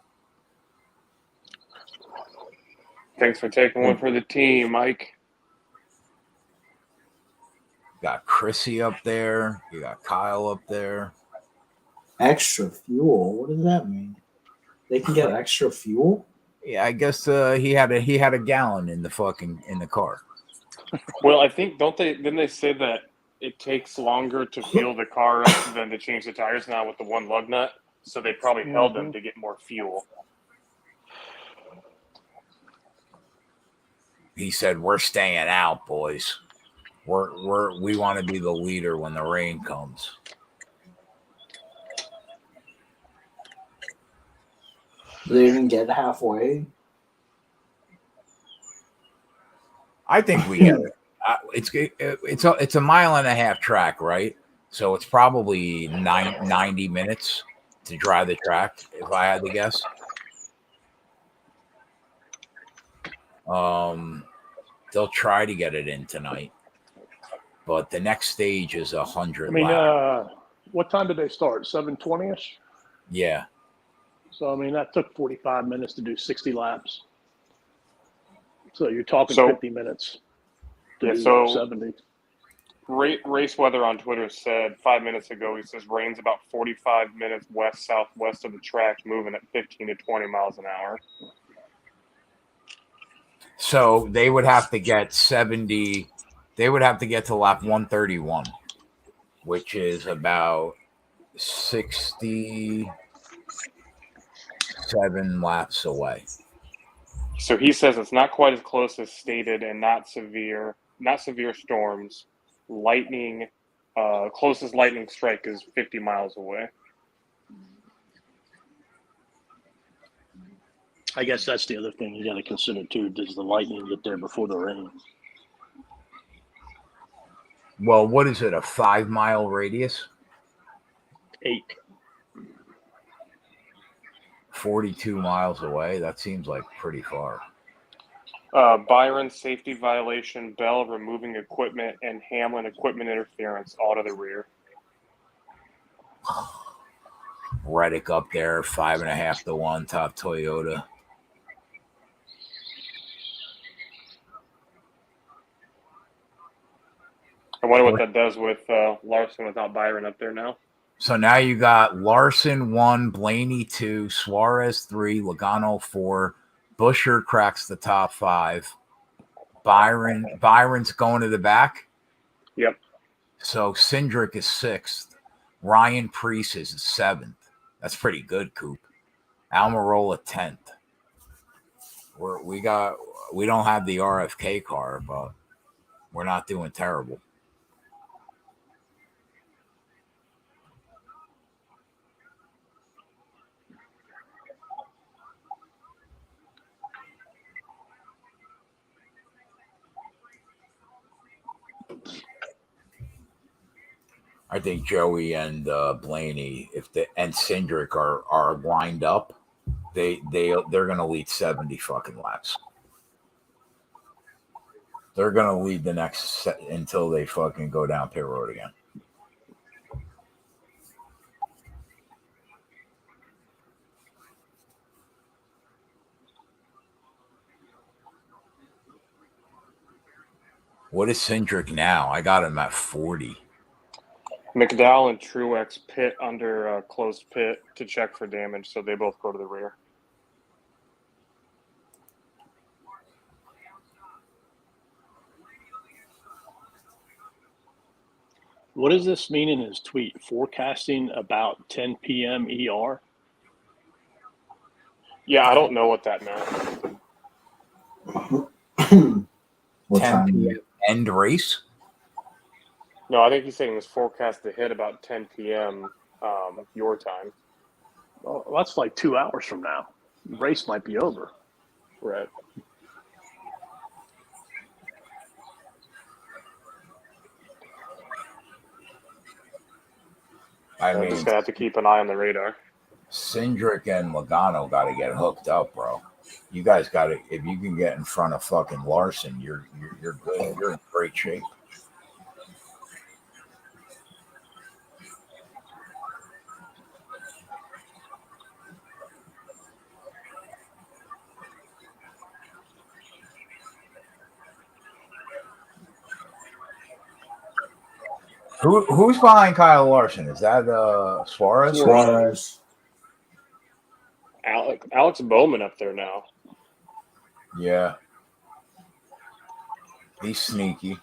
Thanks for taking one for the team, Mike. Got Chrissy up there. You got Kyle up there. Extra fuel? What does that mean? They can get extra fuel? Yeah, I guess he had a gallon in the car. Well, I think didn't they say that it takes longer to fuel the car up than to change the tires now with the one lug nut? So they probably held them to get more fuel. He said, "We're staying out, boys. We want to be the leader when the rain comes." Do they even get halfway? I think we get it. It's a mile and a half track, right? So it's probably 90 minutes to drive the track, if I had to guess. They'll try to get it in tonight, but the next stage is 100 I mean, laps. what time did they start? 7:20ish. Yeah. So I mean, that took 45 minutes to do 60 laps. So you're talking So- 50 minutes to Yeah, do so- 70. Race Weather on Twitter said 5 minutes ago, he says rain's about 45 minutes west-southwest of the track, moving at 15 to 20 miles an hour. So they would have to get 70. They would have to get to lap 131, which is about 67 laps away. So he says it's not quite as close as stated, and not severe storms. Lightning, closest lightning strike is 50 miles away. I guess that's the other thing you got to consider too. Does the lightning get there before the rain? Well, what is it? A 5-mile radius? 8. 42 miles away. That seems like pretty far. Byron safety violation, Bell removing equipment, and Hamlin equipment interference, all to the rear. Reddick up there, 5.5 to 1, top Toyota. I wonder what that does with Larson without Byron up there now. So now you got Larson 1, Blaney 2, Suarez 3, Logano 4. Busher cracks the top 5. Byron's going to the back. Yep. So Cindric is 6th. Ryan Preece is 7th. That's pretty good, Coop. Almirola 10th. We don't have the RFK car, but we're not doing terrible. I think Joey and Blaney, and Cindric are lined up, they're gonna lead 70 fucking laps. They're gonna lead the next set until they fucking go down pit road again. What is Cindric now? I got him at 40. McDowell and Truex pit under closed pit to check for damage, so they both go to the rear. What does this mean in his tweet? Forecasting about 10 p.m. ER? Yeah, I don't know what that meant. What 10 time? p.m. end race? No, I think he's saying it's forecast to hit about 10 p.m. Your time. Well, that's like 2 hours from now. The race might be over. Right. I Just gonna have to keep an eye on the radar. Cindric and Logano got to get hooked up, bro. You guys got to. If you can get in front of fucking Larson, you're good. You're in great shape. Who's behind Kyle Larson? Is that Suarez? Suarez. Alex Bowman up there now. Yeah. He's sneaky.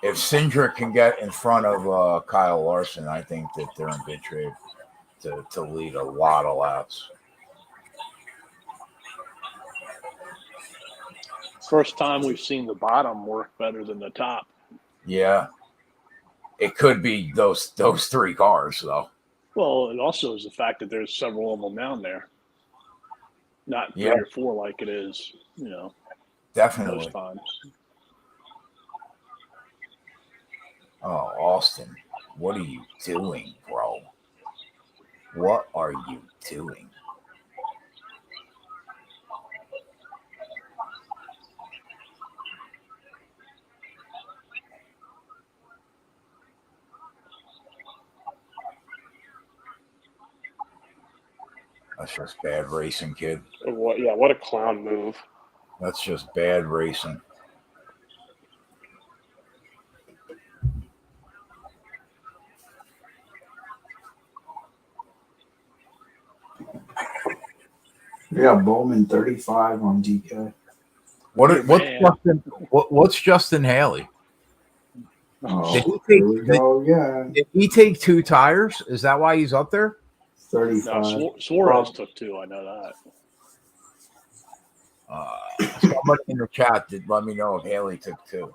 If Cindric can get in front of Kyle Larson, I think that they're in good shape to lead a lot of laps. First time we've seen the bottom work better than the top. Yeah. It could be those 3 cars, though. Well, it also is the fact that there's several of them down there. Not 3 or 4 like it is, Definitely. most times. Oh, Austin, what are you doing, bro? What are you doing? That's just bad racing, kid. What? Yeah, what a clown move. That's just bad racing. We got Bowman 35 on DK. What's Justin Haley? Oh, Did here we go again. Did he take 2 tires? Is that why he's up there? 35. No, Suarez took 2. I know that. Somebody in the chat did let me know if Haley took 2.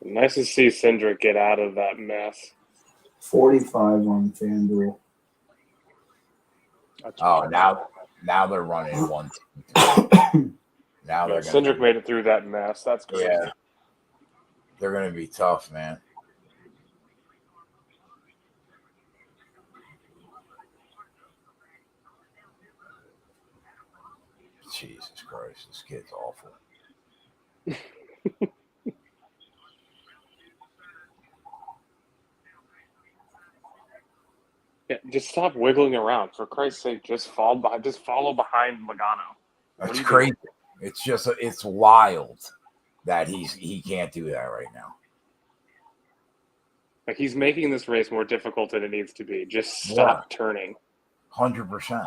Nice to see Cindric get out of that mess. 45 on FanDuel. That's now they're running 1. Now they're Cindric made it through that mess. That's crazy. Yeah. They're gonna be tough, man. Jesus Christ, this kid's awful. Yeah, just stop wiggling around. For Christ's sake, just follow behind Logano. That's crazy. It's wild that he can't do that right now. Like, he's making this race more difficult than it needs to be. Just stop turning. 100%.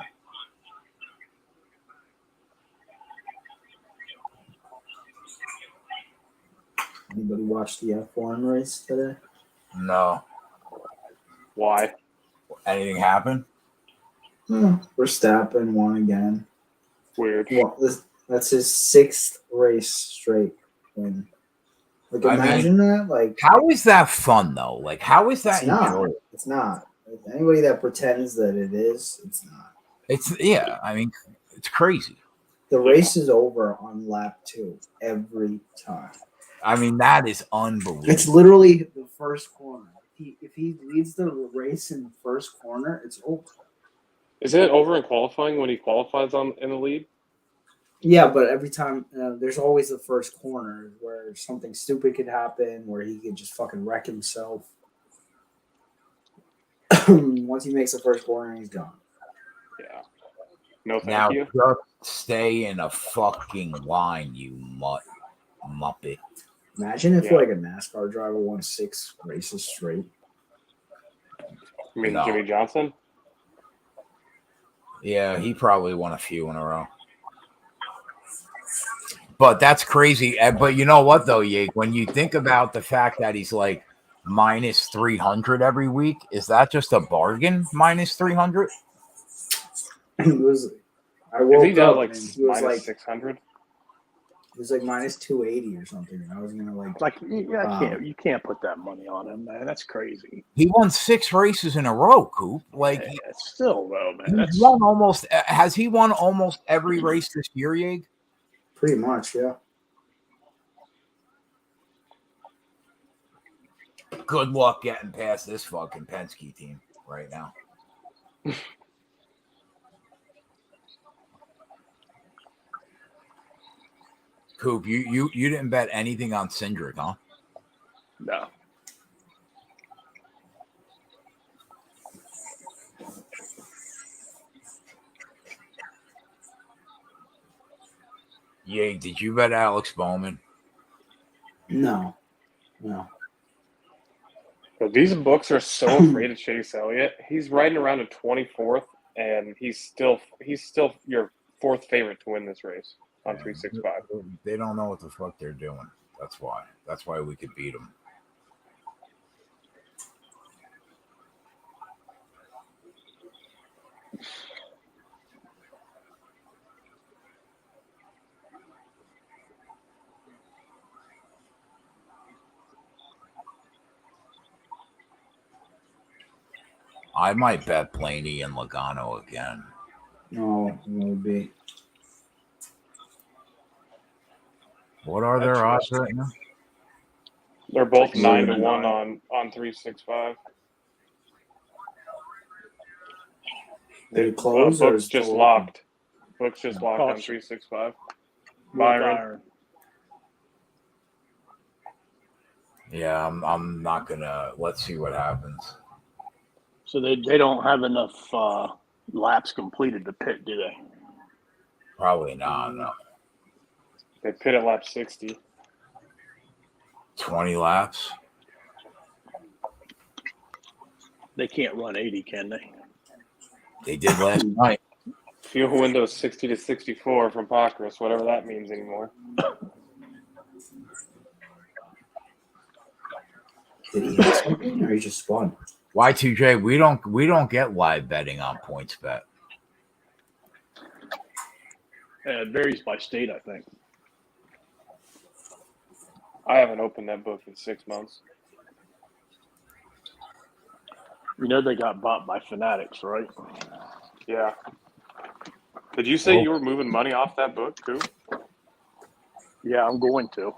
Anybody watch the F1 race today? No. Why? Anything happen? Verstappen won again. Weird. Well, that's his 6th race straight win. Like, imagine that. Like, how is that fun though? Like, how is that enjoyable? It's not. Like, anybody that pretends that it is, it's not. I mean, it's crazy. The race is over on lap 2 every time. I mean, that is unbelievable. It's literally the first corner. If he leads the race in the first corner, it's over. Isn't it over in qualifying when he qualifies in the lead? Yeah, but every time there's always the first corner where something stupid could happen, where he could just fucking wreck himself. Once he makes the first corner, he's gone. Yeah. No, thank you. Just stay in a fucking line, you muppet. Imagine if like a NASCAR driver won 6 races straight. You mean Jimmy Johnson? Yeah, he probably won a few in a row. But that's crazy. But you know what, though, Yake? When you think about the fact that he's like minus 300 every week, is that just a bargain, minus 300? It was. I woke up like and he was like 600. It was like minus 280 or something. And I was gonna you can't put that money on him, man. That's crazy. He won 6 races in a row, Coop. Like, still though, man. Has he won almost every race this year, Yeg? Pretty much, yeah. Good luck getting past this fucking Penske team right now. Coop, you didn't bet anything on Cindric, huh? No. Yay, did you bet Alex Bowman? No. But these books are so afraid of Chase Elliott. He's riding around in 24th, and he's still your 4th favorite to win this race on 365. They don't know what the fuck they're doing. That's why. That's why we could beat them. I might bet Blaney and Logano again. No, it would be. What are their odds right now? They're both 9-1 on 365. Did it close? Book's just locked. Book's just locked on 365. Byron. Yeah, I'm not gonna. Let's see what happens. So they don't have enough laps completed to pit, do they? Probably not. No. They pit at lap 60. 20 laps. They can't run 80, can they? They did last night. Fuel window 60 to 64 from Pockrass, whatever that means anymore. Did he hit something or he just spun? Y2J, we don't get live betting on points bet. It varies by state, I think. I haven't opened that book in 6 months. You know they got bought by Fanatics, right? Yeah. Did you say you were moving money off that book too? Yeah, I'm going to.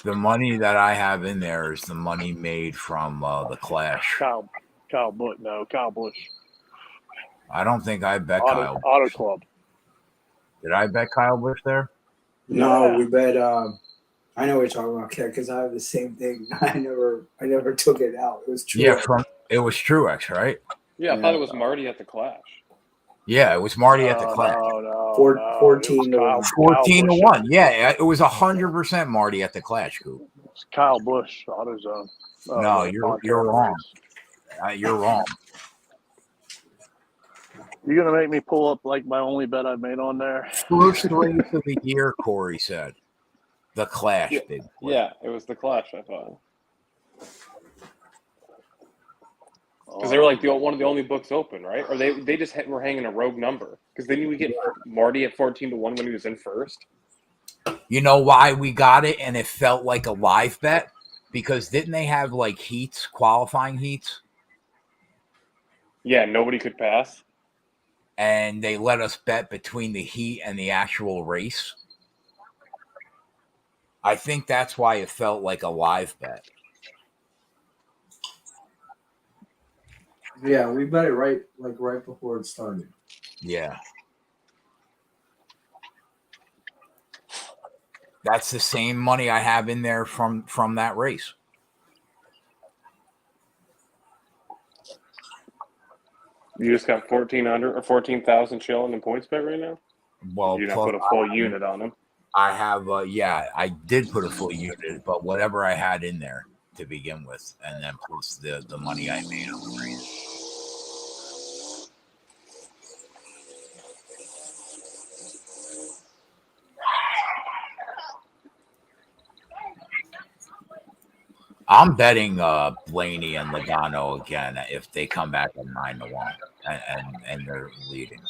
The money that I have in there is the money made from the Clash. Kyle Busch. I don't think I bet Kyle Busch. Auto Club. Did I bet Kyle Busch there? No, Yeah. we bet. I know what you're talking about, because I have the same thing. I never took it out. It was true. Yeah, it was Truex, right? Yeah, I thought it was Marty at the Clash. Yeah, it was Marty at the Clash. No, 14 to 1. 14 to 1. Yeah, it was 100% Marty at the Clash, Coop. It's Kyle Busch, AutoZone. No, you're wrong. You're wrong. You're gonna make me pull up like my only bet I made on there. First race of the year, Corey said. The Clash, Yeah, big. yeah, it was the Clash, I thought. Because they were like one of the only books open, right? Or they just were hanging a rogue number. Because then we get Marty at 14 to 1 when he was in first. You know why we got it and it felt like a live bet? Because didn't they have like heats, qualifying heats? Yeah, nobody could pass. And they let us bet between the heat and the actual race. I think that's why it felt like a live bet. Yeah, we bet it right before it started. Yeah. That's the same money I have in there from that race. You just got 1,400 or 14,000 chilling in points bet right now? Well, You not put a full unit on them. I have, I did put a full unit, but whatever I had in there to begin with, and then plus the money I made on the race. I'm betting Blaney and Logano again if they come back at 9-1 and they're leading.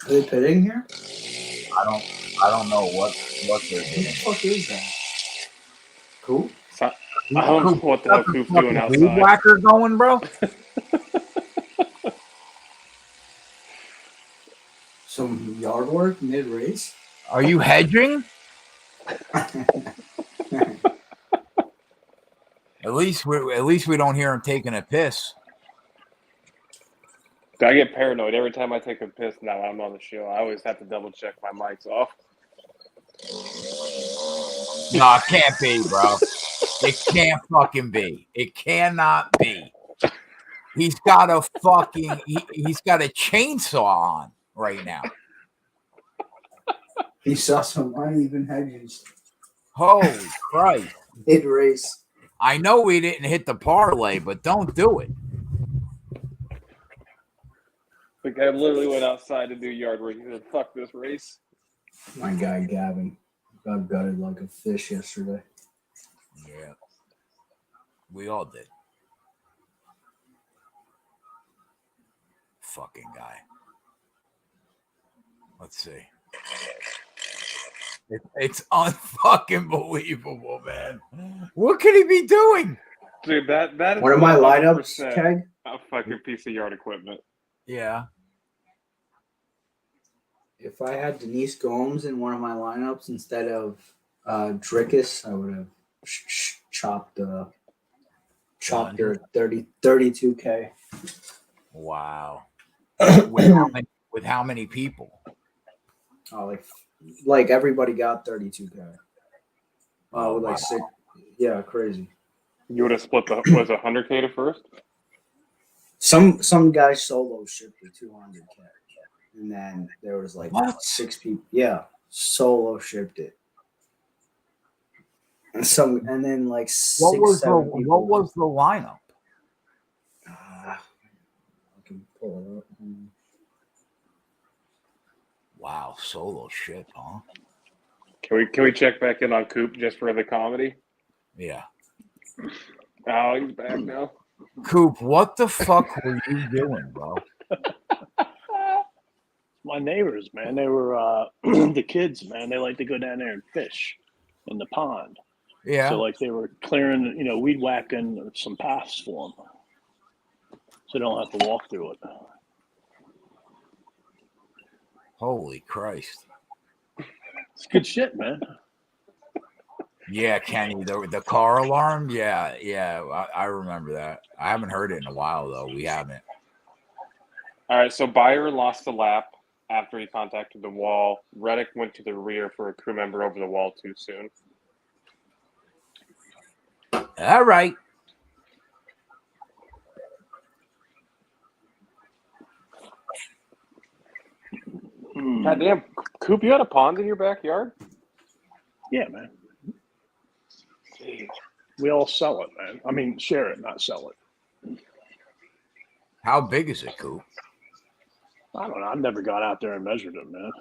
Are they pitting here? I don't know what they're What doing. the fuck is that? Cool. I don't know what the hell Coop's doing outside. Weed whacker going, bro? Some yard work mid race. Are you hedging? At least we don't hear him taking a piss. I get paranoid every time I take a piss now when I'm on the show. I always have to double check my mic's off. No, it can't be, bro. It can't fucking be. It cannot be. He's got a fucking he's got a chainsaw on right now. He saw some uneven hedges. Holy Christ. Mid race. I know we didn't hit the parlay, but don't do it. The guy literally went outside to do yard work. He said, fuck this race. My guy Gavin got gutted like a fish yesterday. Yeah. We all did. Fucking guy. Let's see. It's unfucking believable, man. What could he be doing? Dude, that is One of my lineups, Keg. a fucking piece of yard equipment. Yeah. If I had Denise Gomes in one of my lineups instead of Drickus, I would have chopped her 32K. Wow. With how many people? Oh, like everybody got 32K. With like wow. six. Yeah, crazy. You would have split the was 100K to first. Some guy solo shipped the 200K, and then there was like What? 6 people. Yeah, solo shipped it, and then like What 6, was 7 the people. what was the lineup? I can pull it up. Wow, solo ship, huh? Can we check back in on Coop just for the comedy? Yeah. Oh, he's back now. Coop, what the fuck were you doing, bro? My neighbors, man, they were the kids, man. They like to go down there and fish in the pond. Yeah. So like they were clearing, weed whacking some paths for them, so they don't have to walk through it. Holy Christ. It's good shit, man. Yeah, Kenny, the car alarm. Yeah, I remember that. I haven't heard it in a while though. We haven't. All right, so Bayer lost the lap after he contacted the wall. Reddick went to the rear for a crew member over the wall too soon. All right. God damn, Coop, you had a pond in your backyard? Yeah, man. We all sell it, man. I mean, share it, not sell it. How big is it, Coop? I don't know. I've never got out there and measured it, man.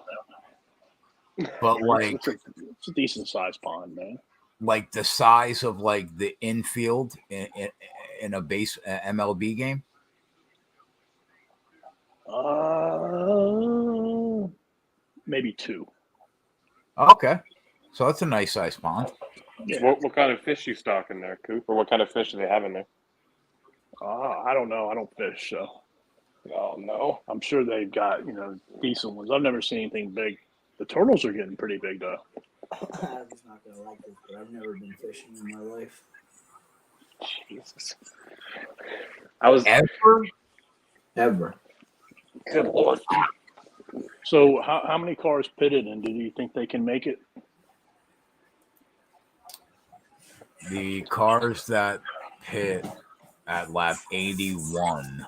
But like, it's a decent sized pond, man. Like the size of like the infield in a base MLB game. Maybe 2. Okay, so that's a nice size pond. Yeah. What kind of fish you stock in there, Coop? Or what kind of fish do they have in there? I don't know. I don't fish, so. Oh, no. I'm sure they've got, decent ones. I've never seen anything big. The turtles are getting pretty big, though. I'm just not gonna like this, but I've never been fishing in my life. Jesus. I was Ever. Good Lord. So how many cars pitted, and do you think they can make it? The cars that pit at lap 81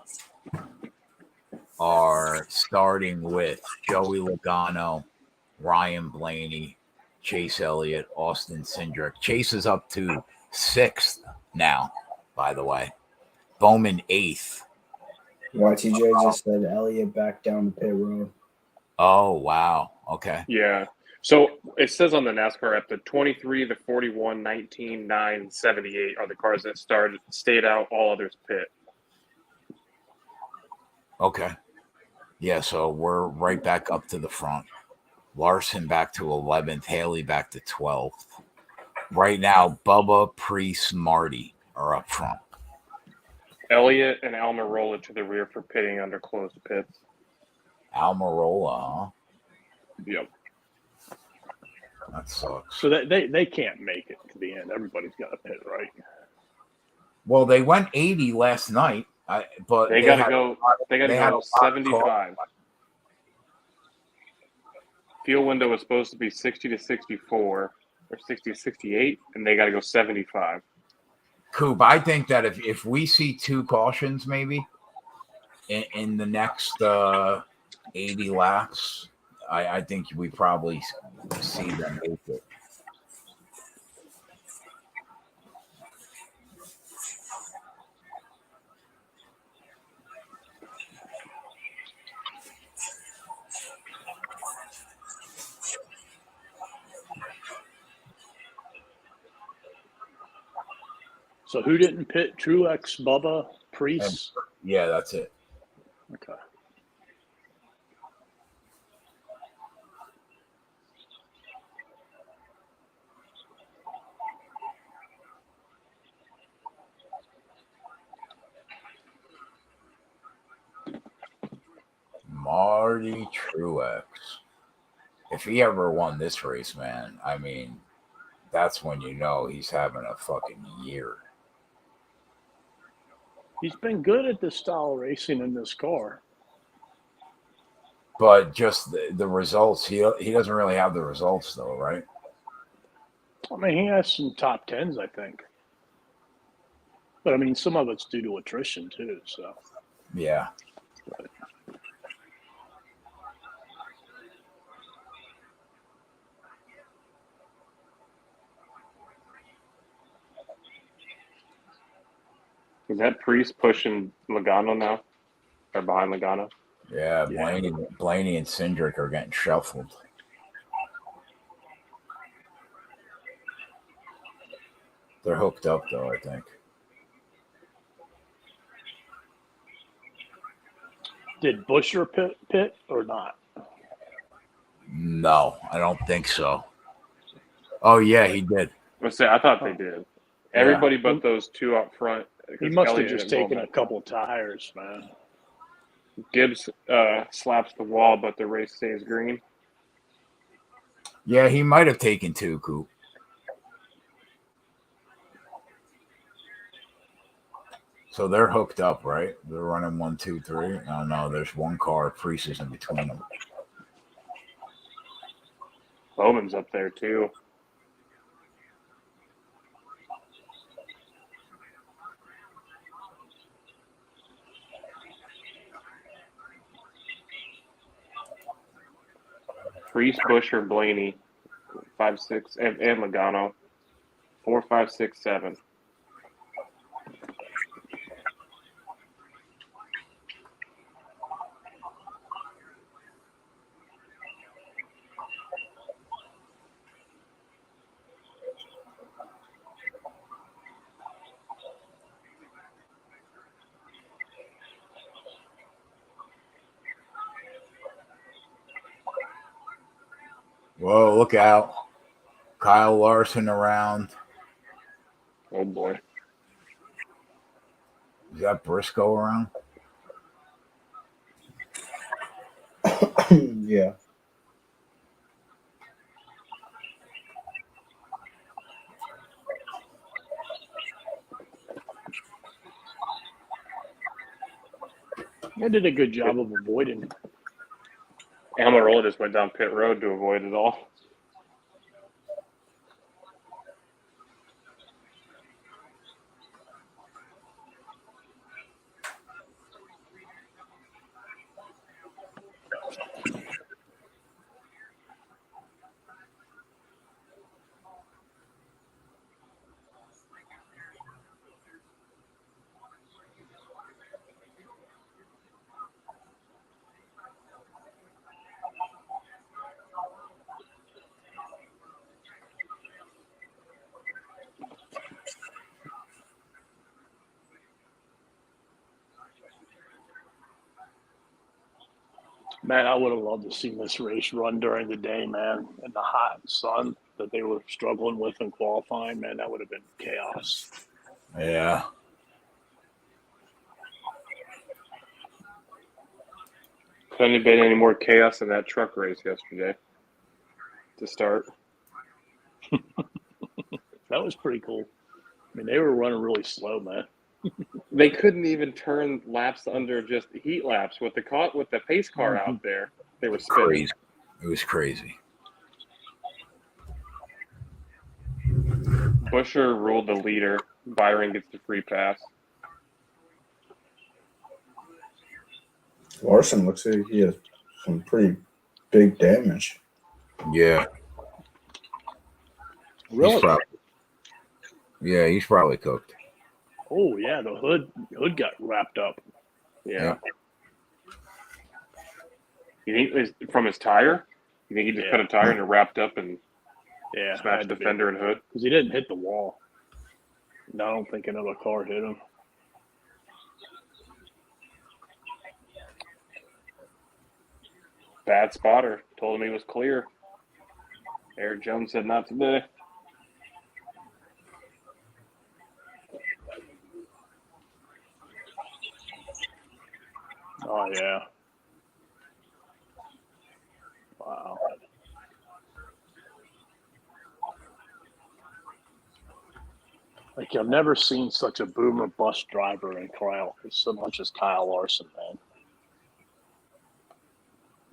are starting with Joey Logano, Ryan Blaney, Chase Elliott, Austin Cindric. Chase is up to 6th now, by the way. Bowman 8th. YTJ just said Elliott back down the pit road. Oh, wow. Okay. Yeah. So it says on the NASCAR app that 23, the 41, 19, 9, 78 are the cars that stayed out. All others pit. Okay. Yeah, so we're right back up to the front. Larson back to 11th. Haley back to 12th. Right now, Bubba, Priest, Marty are up front. Elliott and Almirola to the rear for pitting under closed pits. Almirola, huh? Yep. That sucks. So they can't make it to the end. Everybody's got to pit, right? Well, they went 80 last night, but they got to go. They got to go 75. Fuel window was supposed to be 60 to 64 or 60 to 68, and they got to go 75. Coop, I think that if we see 2 cautions maybe in the next 80 laps, I think we probably see them make it. So who didn't pit? Truex, Bubba, Priest? Yeah, that's it. Okay. Marty Truex. If he ever won this race, man, I mean, that's when you know he's having a fucking year. He's been good at this style racing in this car. But just the results, he doesn't really have the results though, right? I mean, he has some top tens, I think. But I mean, some of it's due to attrition too. So Yeah. Is that Priest pushing Logano now? Or behind Logano? Yeah, Yeah. Blaney and Cindric are getting shuffled. They're hooked up though, I think. Did Busher pit or not? No, I don't think so. Oh yeah, he did. I thought they did. Yeah. Everybody but those two up front. He because must Kelly have just didn't go taken a back. couple tires, man. Gibbs slaps the wall, but the race stays green. Yeah, he might have taken 2, Coop. So they're hooked up, right? They're running 1, 2, 3. Oh no, there's one car. Priest is in between them. Bowman's up there too. Priest, Busher, Blaney, 5, 6, and Logano, 4, 5, 6, 7. Whoa, look out. Kyle Larson around. Oh boy. Is that Briscoe around? Yeah. They did a good job of avoiding. Amarola just went down pit road to avoid it all. Man, I would have loved to see this race run during the day, man, in the hot sun that they were struggling with in qualifying. Man, that would have been chaos. Yeah. Couldn't have been any more chaos in that truck race yesterday to start. That was pretty cool. I mean, they were running really slow, man. They couldn't even turn laps under just heat laps with the pace car out there. They were spinning. Crazy. It was crazy. Busher ruled the leader. Byron gets the free pass. Larson looks like he has some pretty big damage. Yeah. Really? He's probably cooked. Oh yeah, the hood got wrapped up. Yeah. You think it's from his tire? You think he just cut a tire and it wrapped up and smashed the fender and hood? Because he didn't hit the wall. No, I don't think another car hit him. Bad spotter. Told him he was clear. Eric Jones said not today. Oh yeah. Wow. Like I've never seen such a boomer bus driver in Kyle so much as Kyle Larson, man.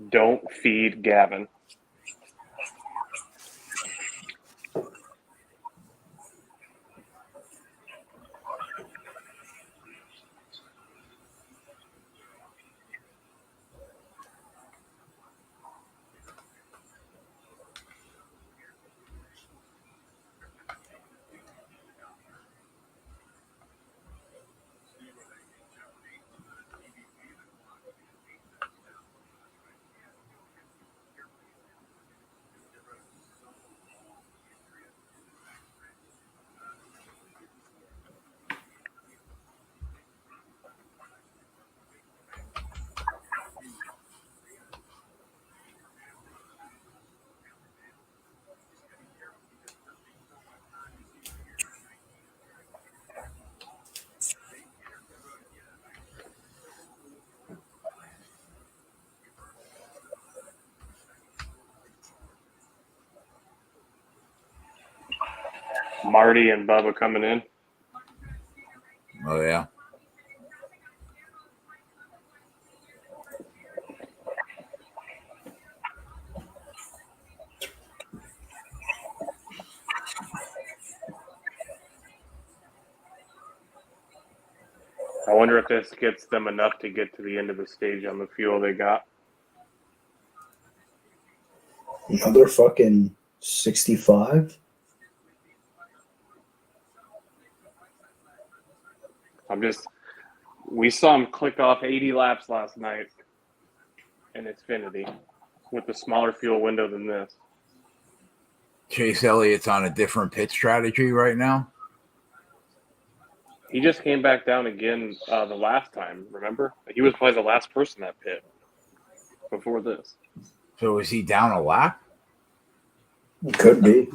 Don't feed Gavin. Marty and Bubba coming in. Oh yeah. I wonder if this gets them enough to get to the end of the stage on the fuel they got. Another fucking 65. We saw him click off 80 laps last night in Xfinity with a smaller fuel window than this. Chase Elliott's on a different pit strategy right now. He just came back down again the last time, remember? He was probably the last person that pit before this. So is he down a lap? Could be.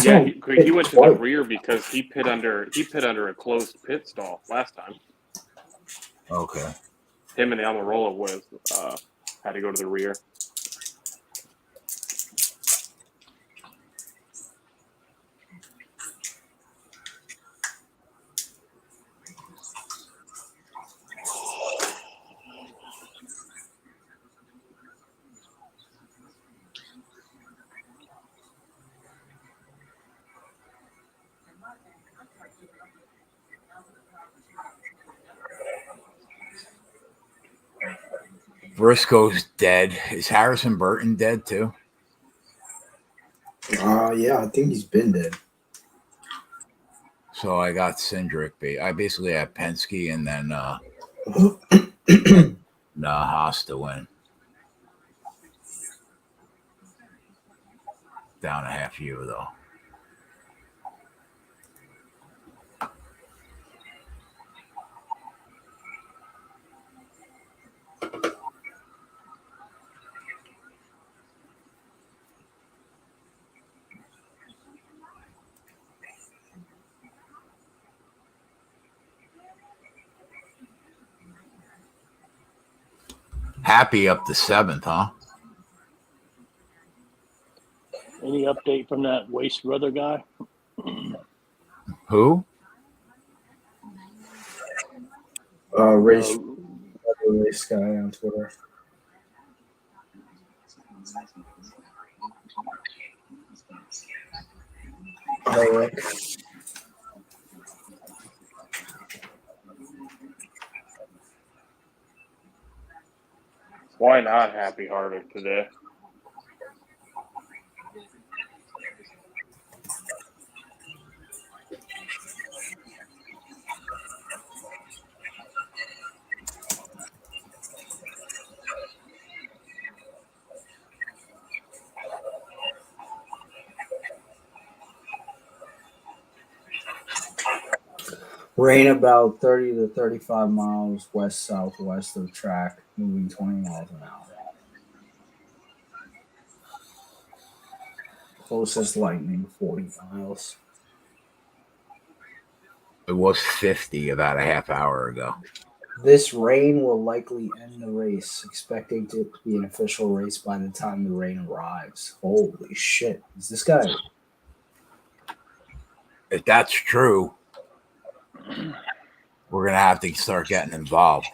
Yeah, he went to the rear because he pit under a closed pit stall last time. Okay. Him and Almirola had to go to the rear. Briscoe's dead. Is Harrison Burton dead too? Yeah, I think he's been dead. So I got Cindric. I basically have Penske and then Haas to win. Down a half U though. Happy up to 7th, huh? Any update from that Waste Brother guy? Who? Race guy on Twitter. Rick. Why not Happy Harvick today? Rain about 30 to 35 miles west-southwest of track, moving 20 miles an hour. Closest lightning, 40 miles. It was 50 about a half hour ago. This rain will likely end the race, expecting it to be an official race by the time the rain arrives. Holy shit. Is this guy? If that's true, we're going to have to start getting involved.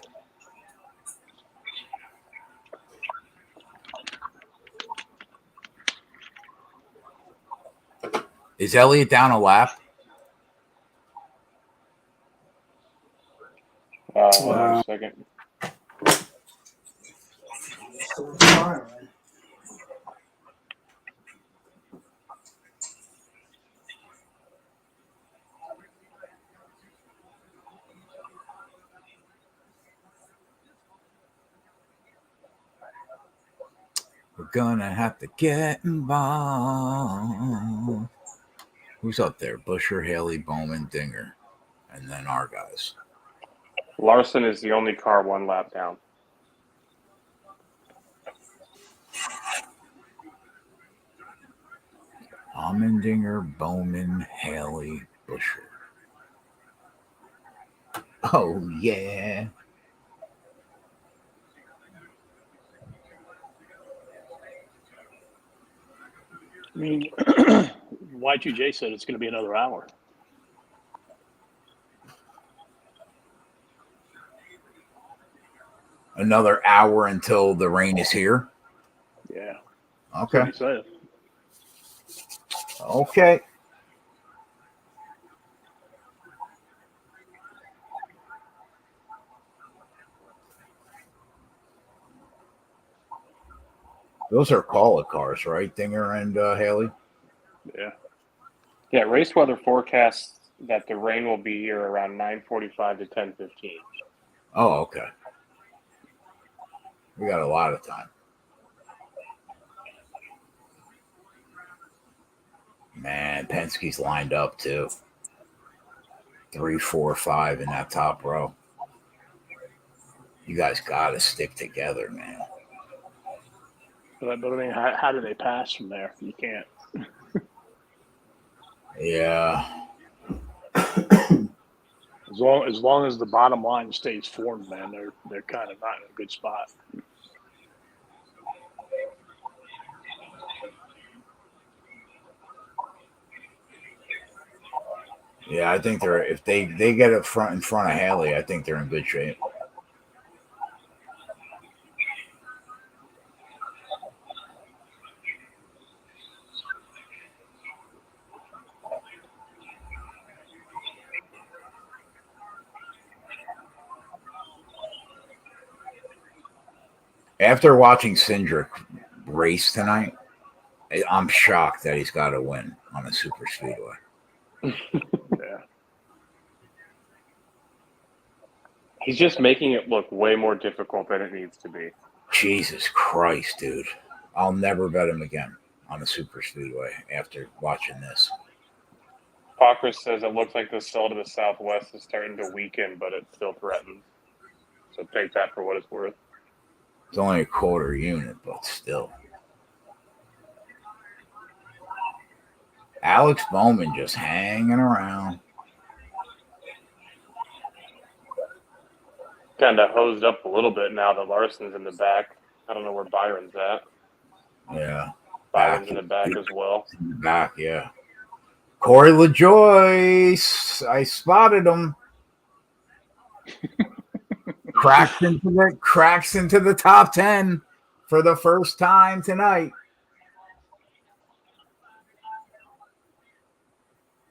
Is Elliott down a lap? Hold on a second. We're going to have to get involved. Who's up there? Busher, Haley, Bowman, Dinger, and then our guys. Larson is the only car one lap down. Allmendinger, Bowman, Haley, Busher. Oh, yeah. I mean, Y2J said it's going to be another hour. Another hour until the rain is here. Yeah. Okay. That's what he said. Okay. Those are call-it cars, right? Dinger and Haley? Yeah. Yeah, race weather forecasts that the rain will be here around 9:45 to 10:15. Oh, okay. We got a lot of time. Man, Penske's lined up too. 3, 4, 5 in that top row. You guys got to stick together, man. But I mean, how do they pass from there? You can't. Yeah. As long as the bottom line stays formed, man, they're kind of not in a good spot. Yeah, I think they're if they get it in front of Haley, I think they're in good shape. After watching Cindric race tonight, I'm shocked that he's got to win on a super speedway. Yeah. He's just making it look way more difficult than it needs to be. Jesus Christ, dude. I'll never bet him again on a super speedway after watching this. Pockris says it looks like the cell to the southwest is starting to weaken, but it still threatens. So take that for what it's worth. It's only a quarter unit, but still. Alex Bowman just hanging around. Kind of hosed up a little bit now that Larson's in the back. I don't know where Byron's at. Yeah. Byron's in the back as well. In the back, yeah. Corey LaJoyce. I spotted him. cracks into the top 10 for the first time tonight.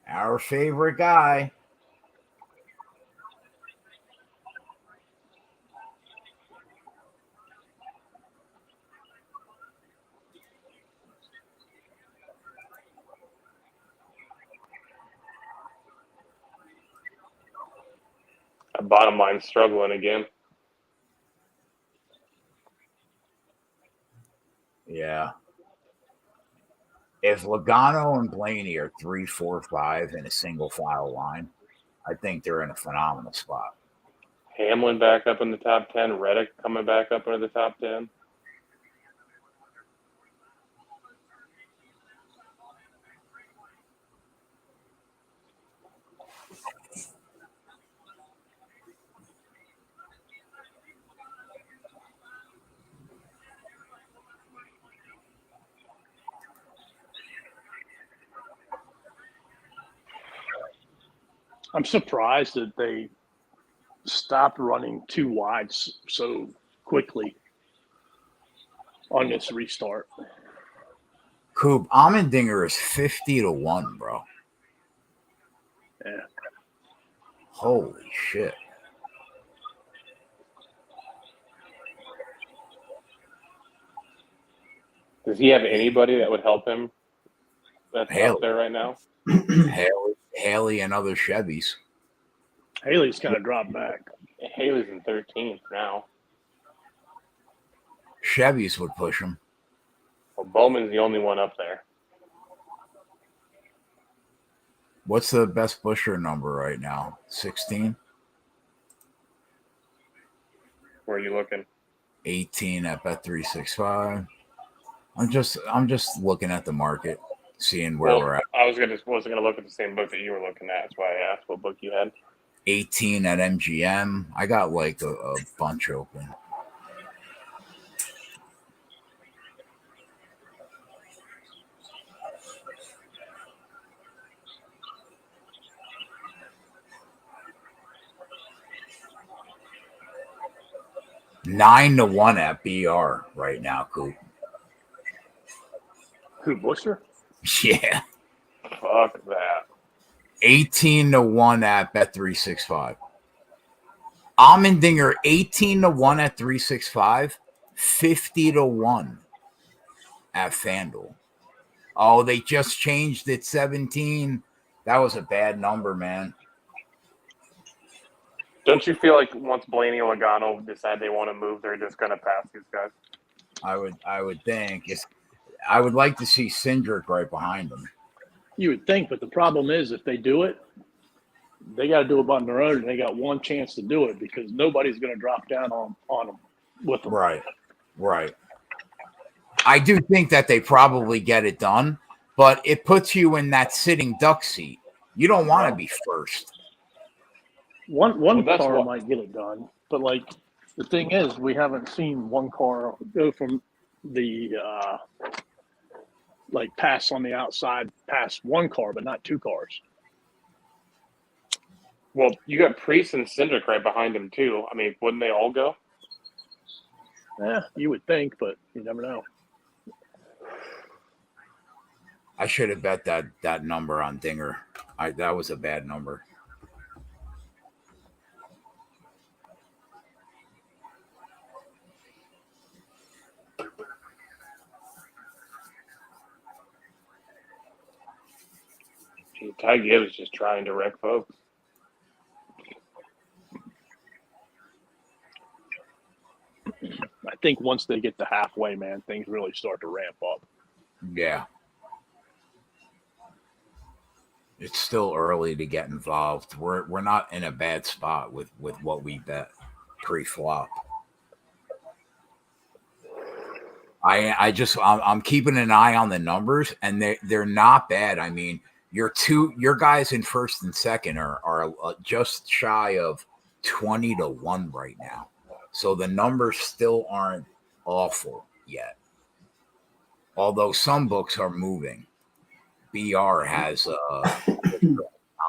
Our favorite guy. Bottom line struggling again. Yeah. If Logano and Blaney are 3, 4, 5 in a single file line, I think they're in a phenomenal spot. Hamlin back up in the top 10. Reddick coming back up into the top 10. I'm surprised that they stopped running too wide so quickly on this restart. Coop, Allmendinger is 50 to 1, bro. Yeah. Holy shit. Does he have anybody that would help him that's Haley. up there right now? Haley and other Chevys. Haley's kind of dropped back. Haley's in 13th now. Chevys would push him. Well, Bowman's the only one up there. What's the best Busher number right now? 16? Where are you looking? 18 at Bet365. I'm just looking at the market, seeing where we're at. I wasn't gonna look at the same book that you were looking at. That's why I asked what book you had. 18 at MGM. I got like a bunch open. 9-1 at BR right now, Coop. Who, Buster? Yeah. Fuck that. 18-1 at Bet365. Almendinger 18-1 at 365, 50-1 at FanDuel. Oh, they just changed it 17. That was a bad number, man. Don't you feel like once Blaney and Logano decide they want to move, they're just going to pass these guys? I would think. I would like to see Cindric right behind them. You would think, but the problem is if they do it, they got to do it on their own, and they got one chance to do it because nobody's going to drop down on them with them. Right. I do think that they probably get it done, but it puts you in that sitting duck seat. You don't want to be first. One car might get it done, but like the thing is, we haven't seen one car go from the like pass on the outside past one car, but not two cars. Well, you got Priest and Cindric right behind him, too. I mean, wouldn't they all go? Yeah, you would think, but you never know. I should have bet that number on Dinger. That was a bad number. Gee, Ty Gibbs is just trying to wreck folks. I think once they get to halfway, man, things really start to ramp up. Yeah. It's still early to get involved. We're not in a bad spot with what we pre-flop. I'm keeping an eye on the numbers, and they're not bad. I mean, your guys in first and second are just shy of 20-1 right now. So the numbers still aren't awful yet. Although some books are moving. BR has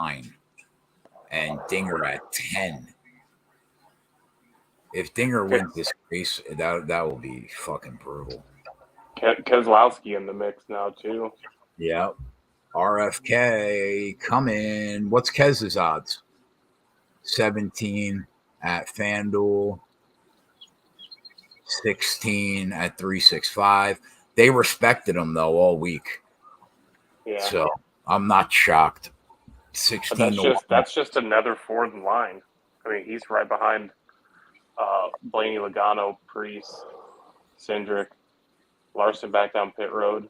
9 and Dinger at 10. If Dinger wins this race, that will be fucking brutal. Keselowski in the mix now too. Yeah. RFK coming. What's Kez's odds? 17 at FanDuel. 16 at 365. They respected him though all week. Yeah. So I'm not shocked. 16 that's just another Ford in line. I mean, he's right behind Blaney, Logano, Priest, Cindric, Larson back down pit road.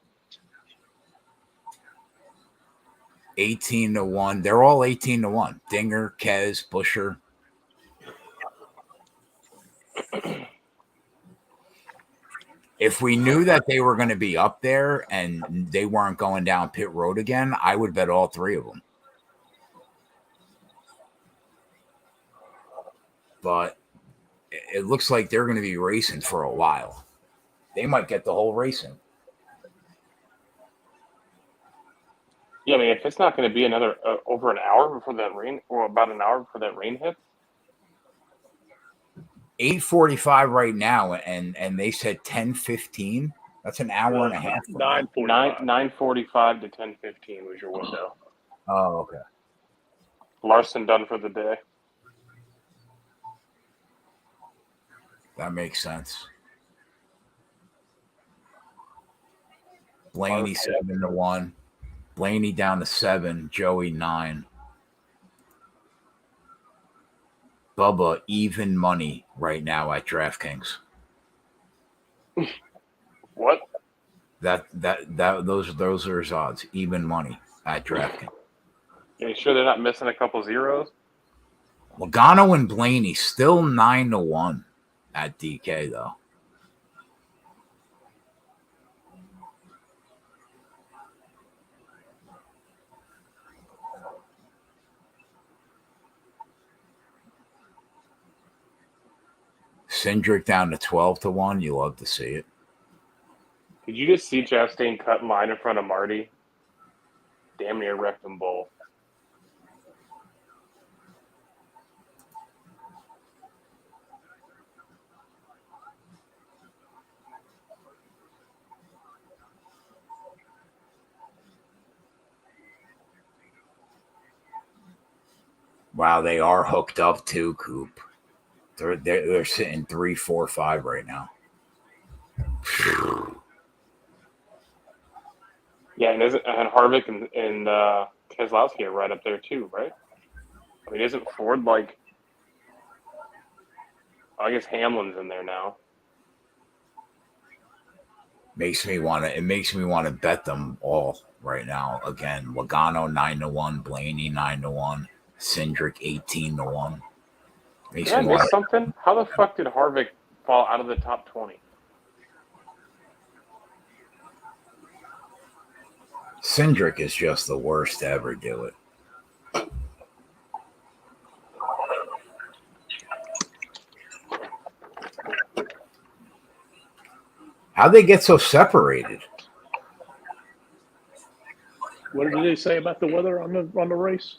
18-1. They're all 18-1. Dinger, Kez, Busher. If we knew that they were going to be up there and they weren't going down pit road again, I would bet all three of them. But it looks like they're going to be racing for a while. They might get the whole racing. Yeah, I mean, if it's not going to be another over an hour before that rain, or about an hour before that rain hits. 8:45 right now, and they said 10:15. That's an hour and a half. 9:45 to 10:15 was your window. Oh, okay. Larson done for the day. That makes sense. Blaney 7-1. Blaney down to 7. Joey 9. Bubba even money right now at DraftKings. What? Those are his odds. Even money at DraftKings. Are you sure they're not missing a couple zeros? Logano and Blaney still 9-1 at DK though. Cindric down to 12-1. You love to see it. Did you just see Chastain cut line in front of Marty? Damn near wrecked them both. Wow, they are hooked up too, Coop. They're sitting 3, 4, 5 right now. Yeah, and Harvick and Keselowski are right up there too, right? I mean, isn't Ford like? I guess Hamlin's in there now. It makes me want to bet them all right now. Again, Logano 9-1, Blaney 9-1, Cindric 18-1. Makes Did I me miss want. something? How the fuck did Harvick fall out of the top 20? Cindric is just the worst to ever do it. How'd they get so separated? What did they say about the weather on the race?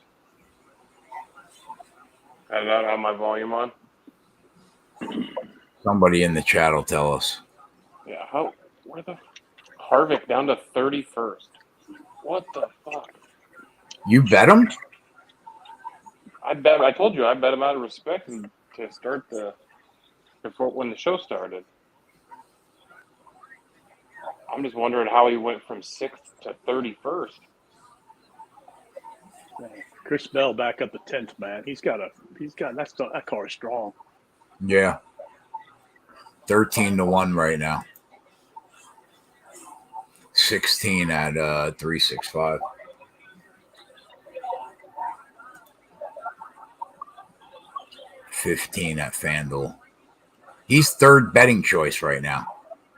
I don't have my volume on. Somebody in the chat will tell us. Yeah, where the Harvick down to 31st? What the fuck? You bet him? I told you I bet him out of respect to start before when the show started. I'm just wondering how he went from 6th to 31st. Chris Bell back up to 10th, man. That car is strong. Yeah. 13-1 right now. 16 at 365. $15 at FanDuel. He's third betting choice right now.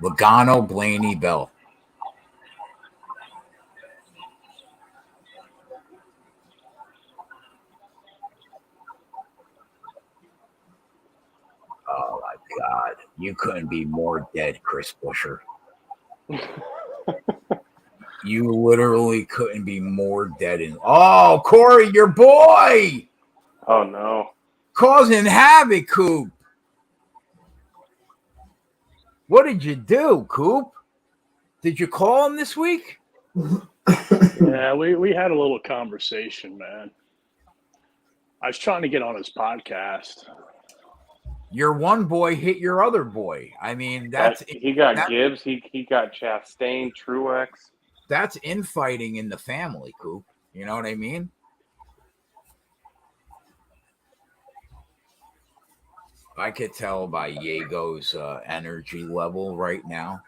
Logano, Blaney, Bell. Oh my God. You couldn't be more dead, Chris Buescher. You literally couldn't be more dead. Oh, Corey, your boy! Oh no. Causing havoc, Coop. What did you do, Coop? Did you call him this week? Yeah, we had a little conversation, man. I was trying to get on his podcast. Your one boy hit your other boy. I mean, He got Gibbs. He got Chastain, Truex. That's infighting in the family, Coop. You know what I mean? I could tell by Diego's energy level right now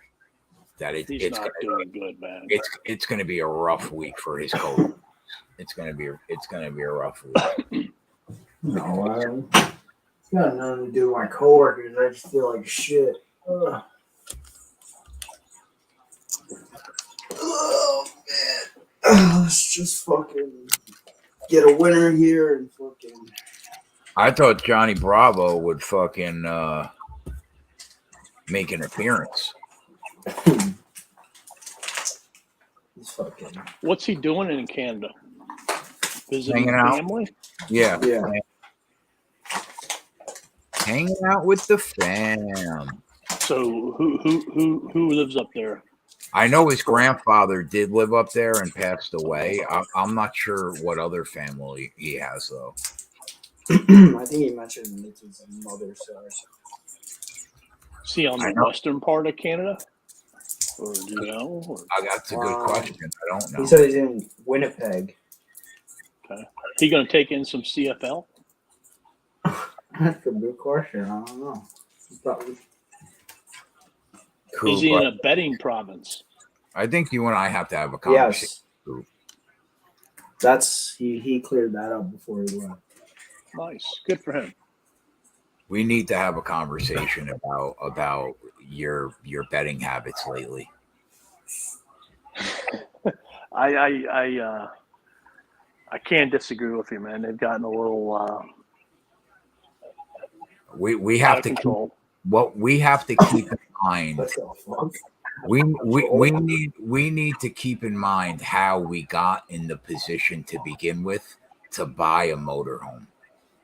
that it's not doing good, man. It's going to be a rough week for his coach. It's going to be a rough week. No, it's got nothing to do with my coworkers. I just feel like shit. Ugh. Oh man, let's just fucking get a winner here and fucking. I thought Johnny Bravo would fucking make an appearance. He's fucking. What's he doing in Canada? Visiting Hanging out. family? Yeah. Hanging out with the fam. So who lives up there? I know his grandfather did live up there and passed away. I'm not sure what other family he has, though. I think he mentioned it's his mother's side. Is he on the western part of Canada? Or do you know? Or? That's a good question. I don't know. He said he's in Winnipeg. Okay. He going to take in some CFL? That's a good question. I don't know. Cool, is he in a betting province? I think you and I have to have a conversation. Yes. That's he cleared that up before he left. Nice. Good for him. We need to have a conversation about your betting habits lately. I can't disagree with you, man. They've gotten a little we have to control. We have to keep in mind. We need to keep in mind how we got in the position to begin with to buy a motorhome.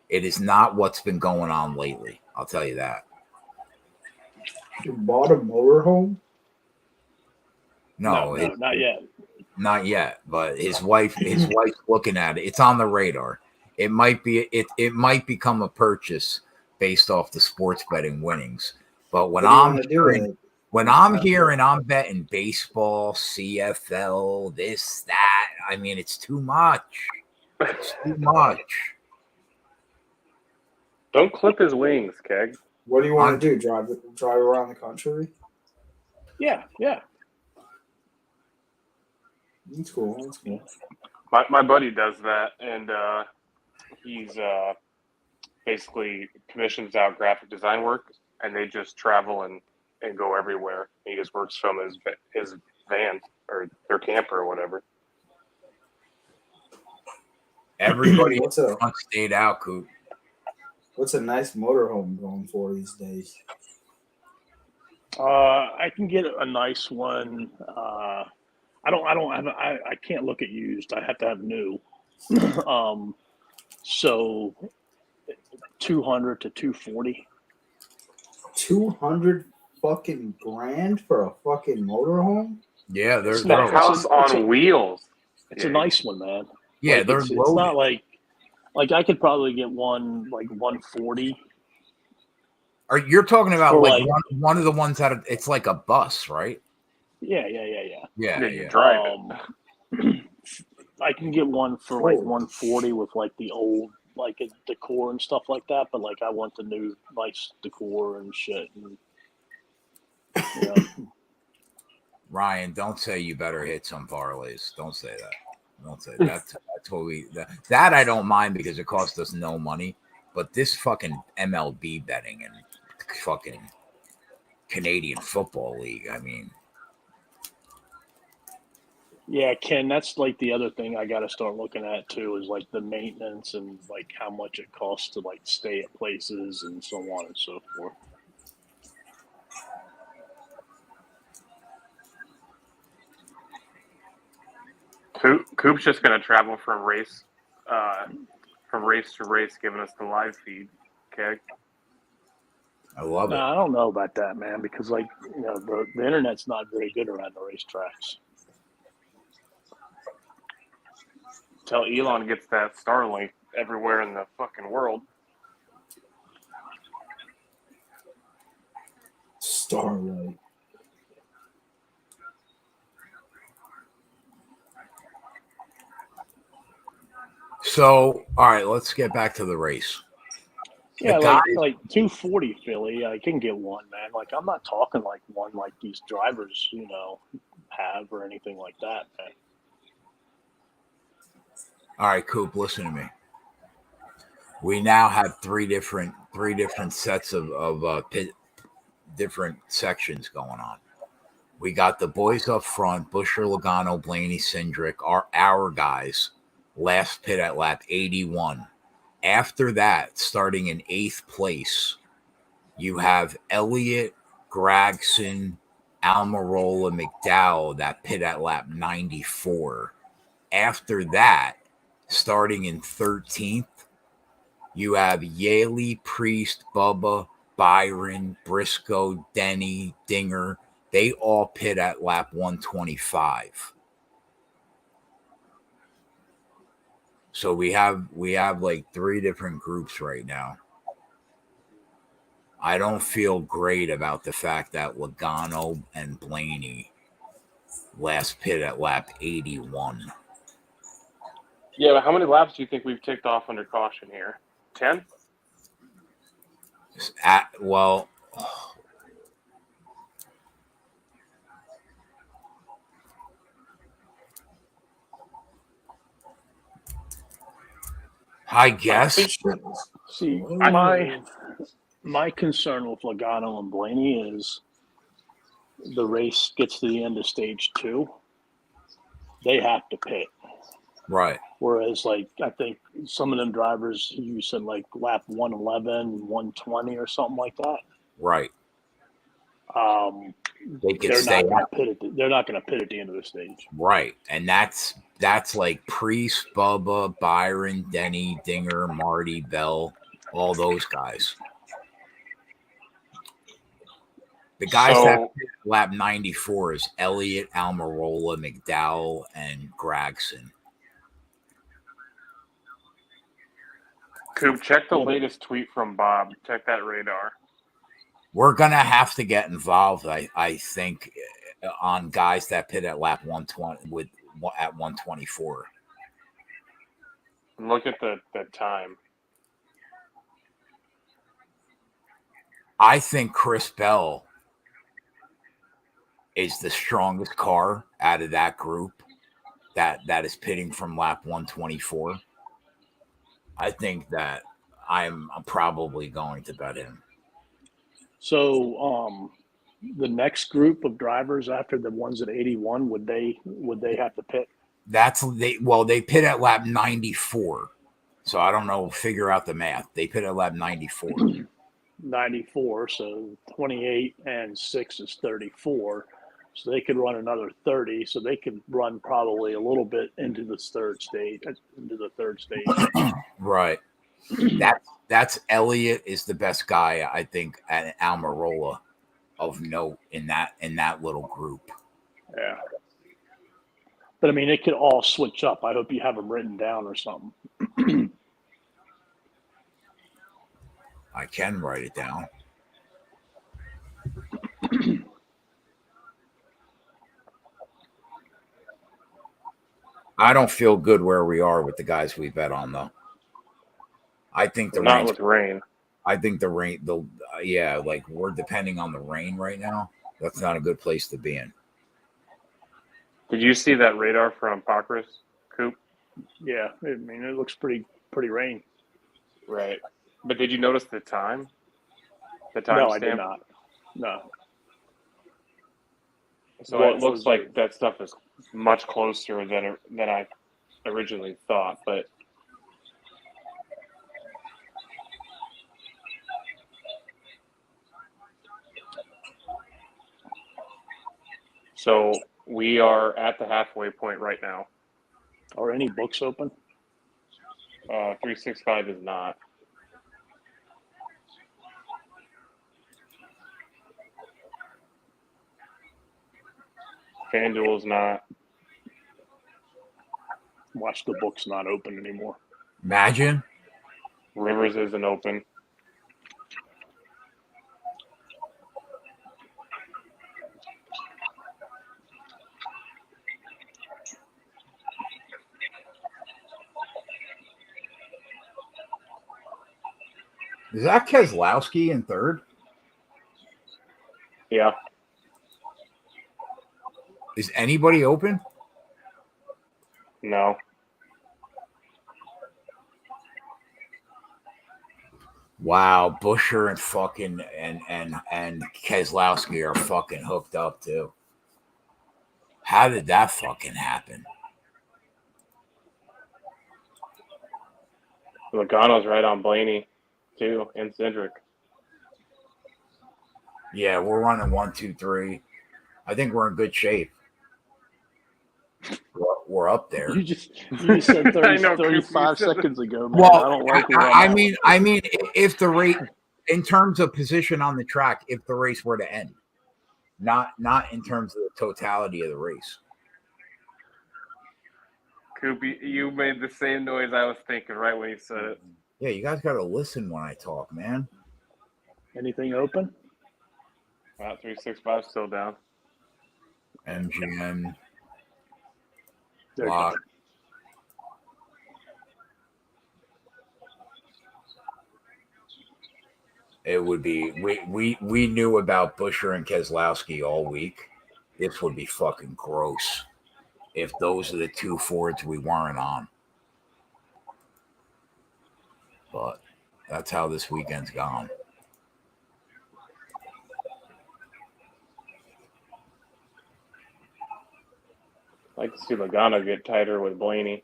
It is not what's been going on lately. I'll tell you that. You bought a motorhome? No, not yet. Not yet. But his wife's looking at it. It's on the radar. it might be it might become a purchase based off the sports betting winnings. But when I'm hearing I'm betting baseball, CFL, this, that, I mean, it's too much. It's too much. Don't clip his wings, Keg. What do you want to do? Drive around the country? Yeah. That's cool. My buddy does that, and he's basically commissions out graphic design work, and they just travel and go everywhere. He just works from his van or their camper or whatever. Everybody stayed out, Coop. What's a nice motorhome going for these days? I can get a nice one. I can't look at used. I have to have new. So 200 to 240. 200 fucking grand for a fucking motorhome? Yeah, there's a house on wheels. It's a nice one, man. Yeah, like, it's not like I could probably get one like 140. You're talking about like one of the ones that it's like a bus, right? Yeah. You drive it. I can get one for like 140 with like the old like a decor and stuff like that, but like I want the new nice decor and shit. And, Ryan, don't say you better hit some parlays. Don't say that. Don't say that. That I don't mind because it costs us no money. But this fucking MLB betting and fucking Canadian Football League, I mean. Yeah, Ken, that's like the other thing I got to start looking at too is like the maintenance and like how much it costs to like stay at places and so on and so forth. Coop's just going to travel from race to race, giving us the live feed. Okay. I love it. I don't know about that, man, because like the internet's not very good around the racetracks. Until Elon gets that Starlink everywhere in the fucking world. Starlink. So, all right, let's get back to the race. Yeah, like 240 Philly, I can get one, man. Like I'm not talking like one like these drivers, have or anything like that, man. All right, Coop, listen to me. We now have three different sets of different sections going on. We got the boys up front, Busher, Logano, Blaney, Cindric, our guys. Last pit at lap 81. After that, starting in 8th place, you have Elliott, Gragson, Almirola, McDowell that pit at lap 94. After that, starting in 13th, you have Yaley, Priest, Bubba, Byron, Briscoe, Denny, Dinger. They all pit at lap 125. So we have like 3 different groups right now. I don't feel great about the fact that Logano and Blaney last pit at lap 81. Yeah, but how many laps do you think we've ticked off under caution here? 10? I guess. See, my concern with Logano and Blaney is the race gets to the end of stage 2, they have to pit. Right. Whereas, like, I think some of them drivers, you said like lap 111, 120 or something like that. Right. They're not going to pit at the end of the stage. Right. And that's like Priest, Bubba, Byron, Denny, Dinger, Marty, Bell, all those guys. The guys that pit lap 94 is Elliott, Almirola, McDowell, and Gragson. Coop, check the latest tweet from Bob. Check that radar. We're gonna have to get involved, I think, on guys that pit at lap 120 at 124. Look at the time. I think Chris Bell is the strongest car out of that group that is pitting from lap 124. I think that I'm probably going to bet him. So the next group of drivers after the ones at 81, would they have to pit? They pit at lap 94. So I don't know, figure out the math. They pit at lap 94. 94, so 28 and 6 is 34. So they could run another 30. So they could run probably a little bit into the third stage. Right. That's Elliott is the best guy, I think, at Almirola of note in that little group. Yeah. But I mean, it could all switch up. I hope you have them written down or something. I can write it down. I don't feel good where we are with the guys we bet on, though. I think not with rain. I think the rain, like we're depending on the rain right now. That's not a good place to be in. Did you see that radar from Pacris, Coop? Yeah, I mean, it looks pretty rain. Right. But did you notice the time? No, I did not. No. So it looks like that stuff is much closer than I originally thought. But so we are at the halfway point right now. Are any books open? 365 is not. FanDuel's not. Watch the book's not open anymore. Imagine. Rivers isn't open. Is that Keselowski in third? Yeah. Is anybody open? No. Wow, Busher and fucking and Keselowski are fucking hooked up too. How did that fucking happen? Logano's right on Blaney too, and Cindric. Yeah, we're running 1, 2, 3. I think we're in good shape. We're up there. You just said 30, know, 35 seconds ago, man. Well, I don't like where I I'm mean, if the race, in terms of position on the track, if the race were to end, not in terms of the totality of the race. Coop, you made the same noise I was thinking right when you said it. Yeah, you guys got to listen when I talk, man. Anything open? 365 still down. MGM. There Lock. It would be we knew about Busher and Keselowski all week. This would be fucking gross if those are the two Fords we weren't on. But that's how this weekend's gone. I'd like to see Logano get tighter with Blaney.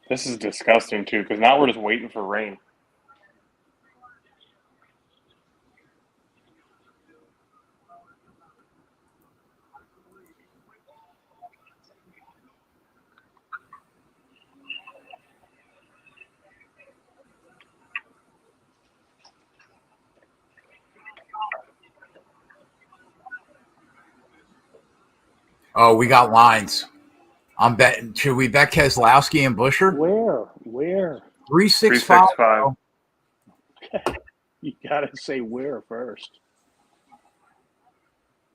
This is disgusting too, because now we're just waiting for rain. Oh, we got lines. I'm betting. Should we bet Keselowski and Busher? Where? 365. 365. You gotta say where first.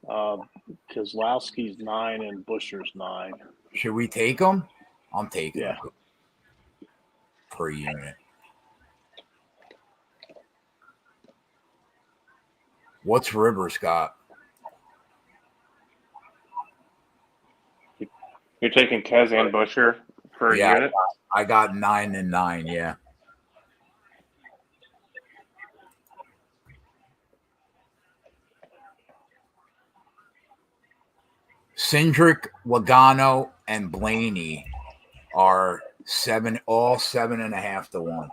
Kozlowski's 9 and Busher's 9. Should we take them? I'm taking Yeah. them per unit. What's Rivers got? You're taking Kez and Busher per unit? I got 9 and 9, yeah. Cindric, Logano, and Blaney are all 7.5 to 1.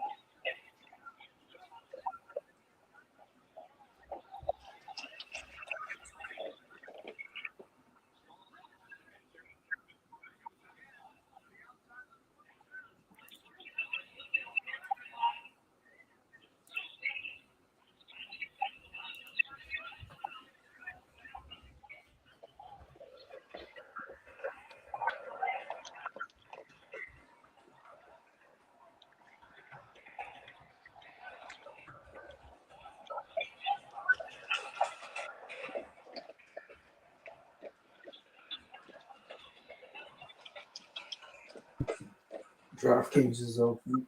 DraftKings is open.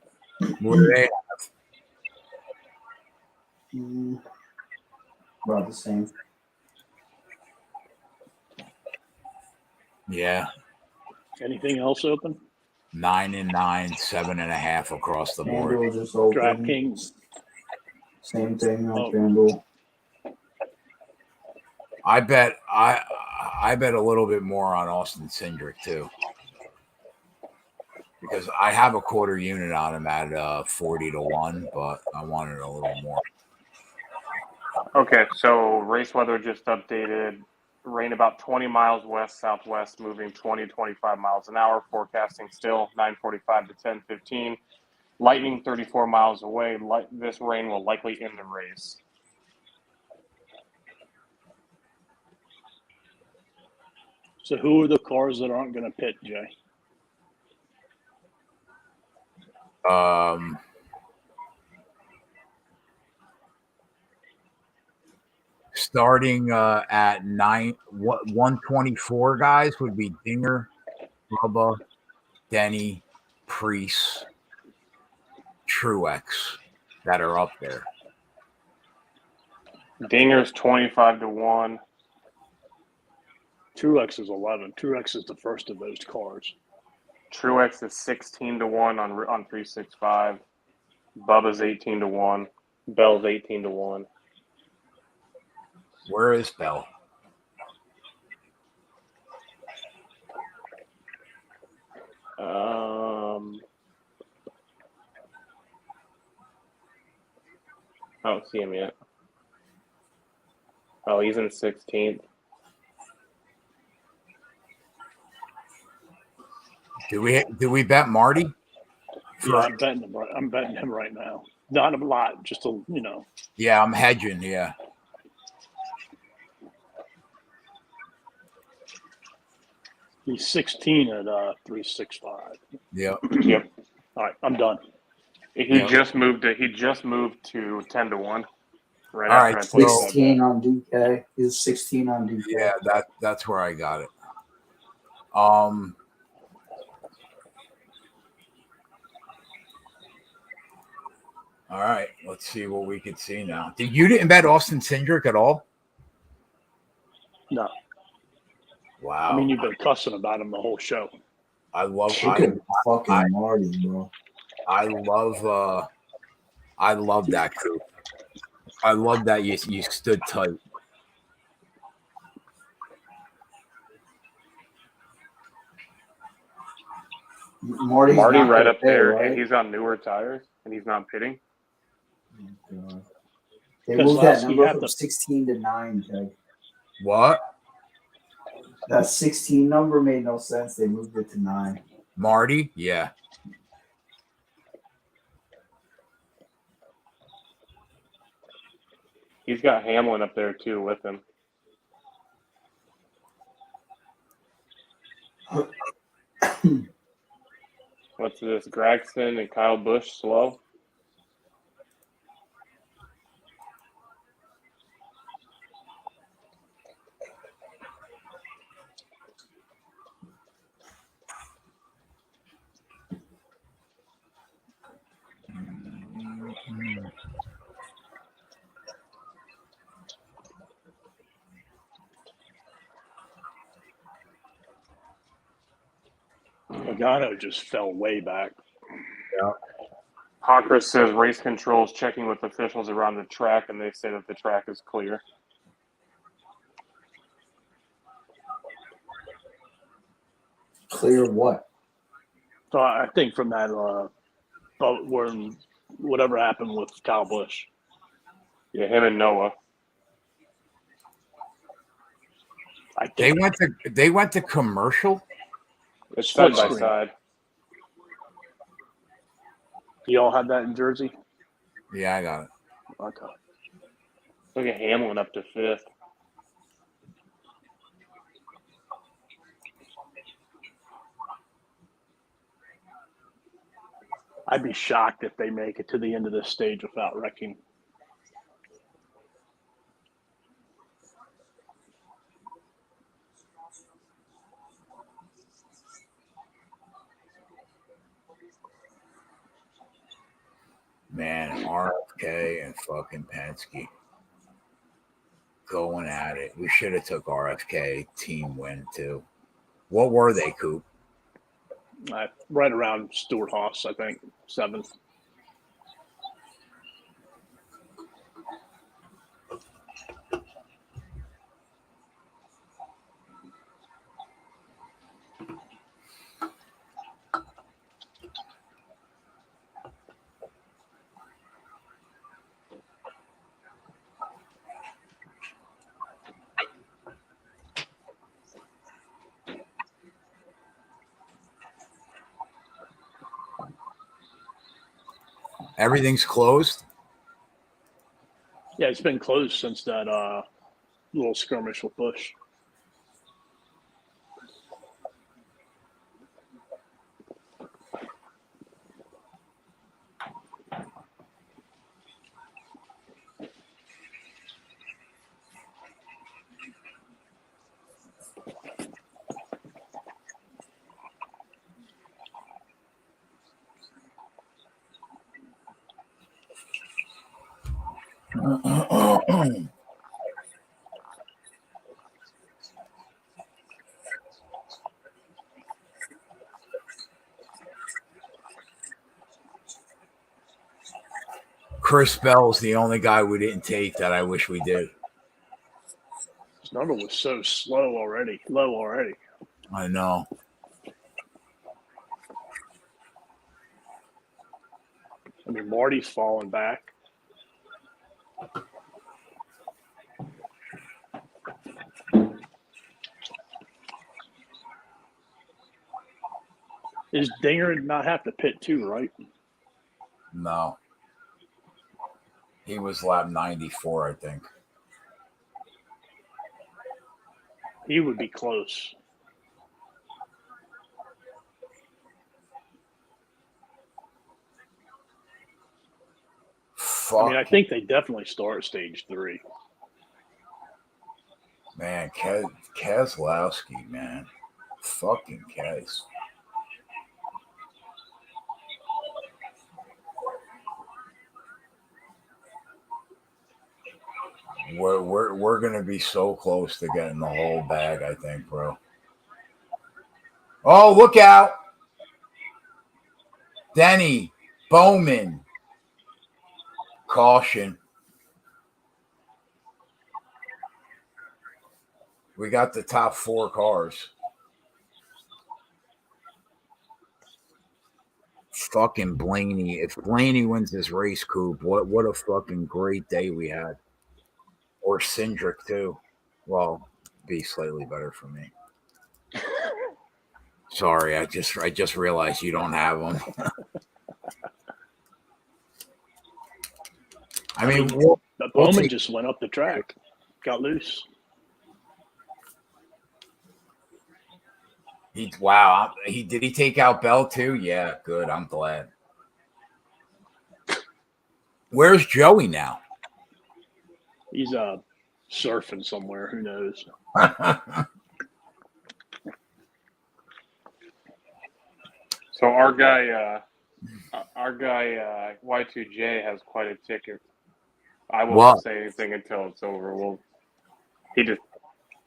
What are they? About the same. Yeah. Anything else open? 9 and 9, 7.5 across the board. FanDuel just open. DraftKings. Same thing on Oh. FanDuel. I bet a little bit more on Austin Cindric too, because I have a quarter unit on him at 40 to 1, but I wanted a little more. Okay, so race weather just updated. Rain about 20 miles west southwest, moving 20 25 miles an hour. Forecasting still 9:45 to 10:15. Lightning 34 miles away. This rain will likely end the race. So who are the cars that aren't going to pit, Jay? Starting at 124 guys would be Dinger, Bubba, Denny, Priest, Truex that are up there. Dinger's 25 to 1. Truex is 11. Truex is the first of those cars. Truex is 16 to 1 on 365. Bubba's 18 to 1. Bell's 18 to 1. Where is Bell? I don't see him yet. Oh, he's in 16th. Do we bet Marty? Yeah, I'm betting him. I'm betting him right now. Not a lot, just a Yeah, I'm hedging. Yeah. He's 16 at 365. Yep. Yep. All right, I'm done. He just moved to 10 to 1. Right All after right, I put so- 16 on DK. He's 16 on DK. Yeah, that's where I got it. All right, let's see what we could see now. You didn't bet Austin Cindric at all? No. Wow. I mean, you've been cussing about him the whole show. I love Fucking Marty, bro. I love that crew. I love that you stood tight. Marty right up there, right? and he's on newer tires, and he's not pitting. Oh, they moved that number from to- 16 to 9, Jake. What? That 16 number made no sense. They moved it to 9. Marty? Yeah. He's got Hamlin up there too with him. What's this? Gregson and Kyle Busch slow? Logano just fell way back. Yeah. Hawker says race control is checking with officials around the track, and they say that the track is clear. Clear what? So I think from that when whatever happened with Kyle Busch. Yeah, him and Noah. I think They went to commercial. It's Split side by screen. side. You all have that in Jersey? Yeah, I got it. Okay. Look at Hamlin up to 5th. I'd be shocked if they make it to the end of this stage without wrecking. Man, RFK and fucking Penske going at it. We should have took RFK team win too. What were they, Coop? Right around Stuart Haas, I think, 7th. Everything's closed. Yeah, it's been closed since that little skirmish with Bush. Chris Bell's the only guy we didn't take that I wish we did. His number was so low already. I know. I mean, Marty's falling back. Is Dinger not have to pit too, right? No. He was lap 94, I think. He would be close. Fuck. I mean, I think they definitely start stage 3. Man, Keselowski, man. Fucking Kes. We're gonna be so close to getting the whole bag, I think, bro. Oh, look out. Denny, Bowman. Caution. We got the top 4 cars. Fucking Blaney. If Blaney wins this race, Coop, what a fucking great day we had. Or Cindric too. Well, be slightly better for me. Sorry, I just realized you don't have them. I mean, the Bowman just went up the track, got loose. Did he take out Bell too? Yeah, good. I'm glad. Where's Joey now? He's surfing somewhere. Who knows? So our guy Y2J has quite a ticket. I won't What? say anything until it's over. He just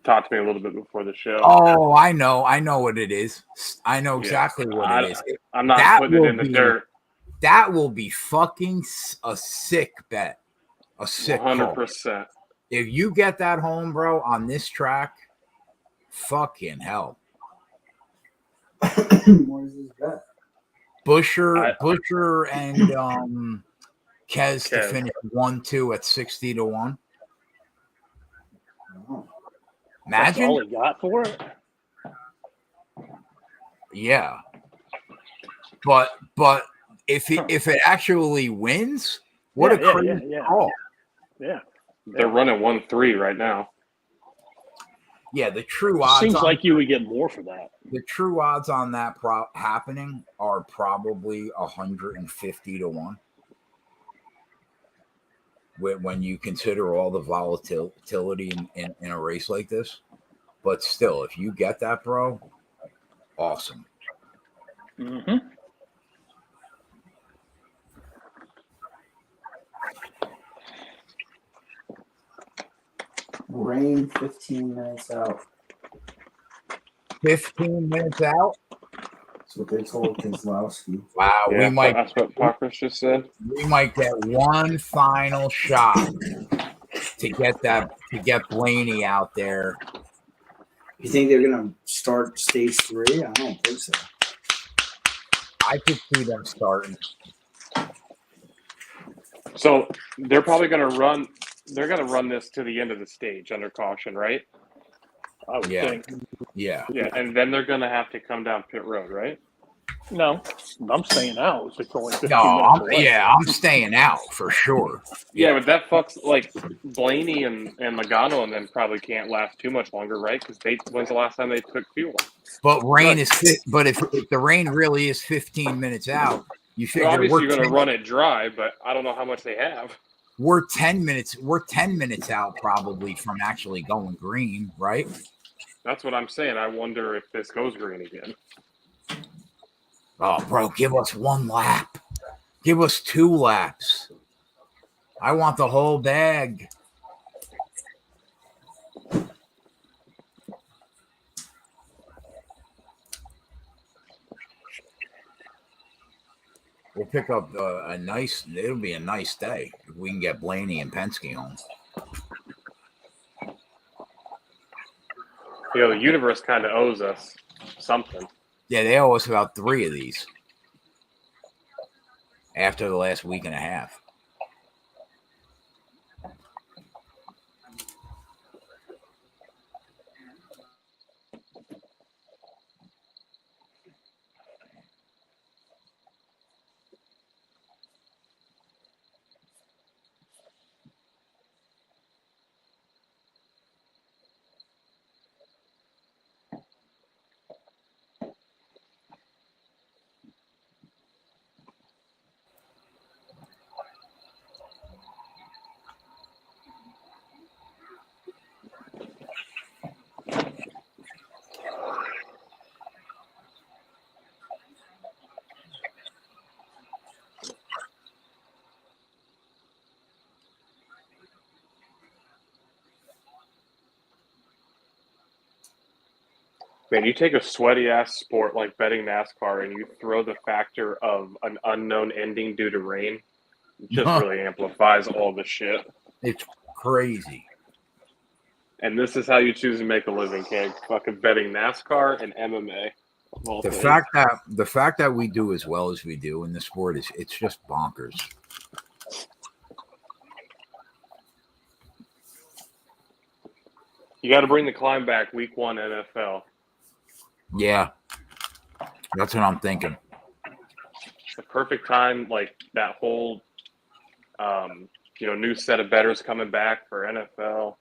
talked to me a little bit before the show. Oh, I know what it is. I know exactly what it is. I'm not That putting it will in the be- dirt. That will be fucking a sick bet. A sick call. 100%. If you get that home, bro, on this track, fucking hell. What is this bet? Busher and Kez to Kev. finish 1-2 at 60-1. Oh. That's Imagine. all he got for it. Yeah. But if it actually wins, what a crazy call. Yeah. They're running 1-3 right now. Yeah, the true odds Seems like you would get more for that. The true odds on that happening are probably 150-1. When you consider all the volatility in a race like this. But still, if you get that, bro, awesome. Mm-hmm. Rain 15 minutes out. 15 minutes out? That's what they told Keselowski. Wow, Yeah, that's what Parker's just said. We might get one final shot to get Blaney out there. You think they're gonna start stage 3? I don't think so. I could see them starting. So they're probably going to run. They're going to run this to the end of the stage under caution, right? I would think. Yeah. Yeah, and then they're going to have to come down pit road, right? No, I'm staying out. It's only 15 No, minutes away. I'm staying out for sure. Yeah, but that fucks like Blaney and Logano and them probably can't last too much longer, right? Because when's the last time they took fuel? But if the rain really is 15 minutes out, you figure obviously you're going to run it dry, but I don't know how much they have. We're 10 minutes out probably from actually going green, right? That's what I'm saying. I wonder if this goes green again. Oh, bro, give us one lap. Give us 2 laps. I want the whole bag. We'll pick up it'll be a nice day if we can get Blaney and Penske home. You know, the universe kind of owes us something. Yeah, they owe us about 3 of these after the last week and a half. Man, you take a sweaty ass sport like betting NASCAR and you throw the factor of an unknown ending due to rain, it just really amplifies all the shit. It's crazy. And this is how you choose to make a living, kid. Fucking betting NASCAR and MMA. The fact that we do as well as we do in the sport it's just bonkers. You got to bring the climb back week 1 NFL. Yeah, that's what I'm thinking. The perfect time, like that whole, new set of bettors coming back for NFL.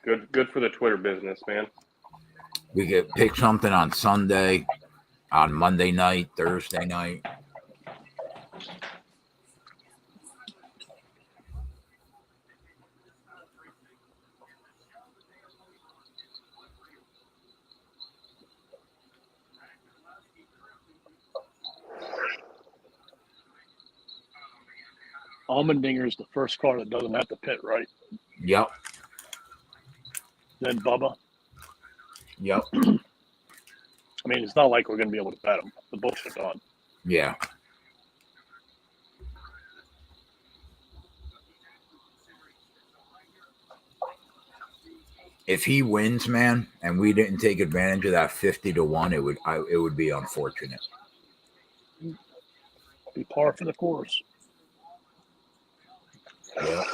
Good for the Twitter business, man. We could pick something on Sunday, on Monday night, Thursday night. Almendinger is the first car that doesn't have to pit, right? Yep. Then Bubba. Yep. I mean, it's not like we're going to be able to bet them. The books are done. Yeah. If he wins, man, and we didn't take advantage of that 50-1, it would be unfortunate. Be par for the course. Yeah.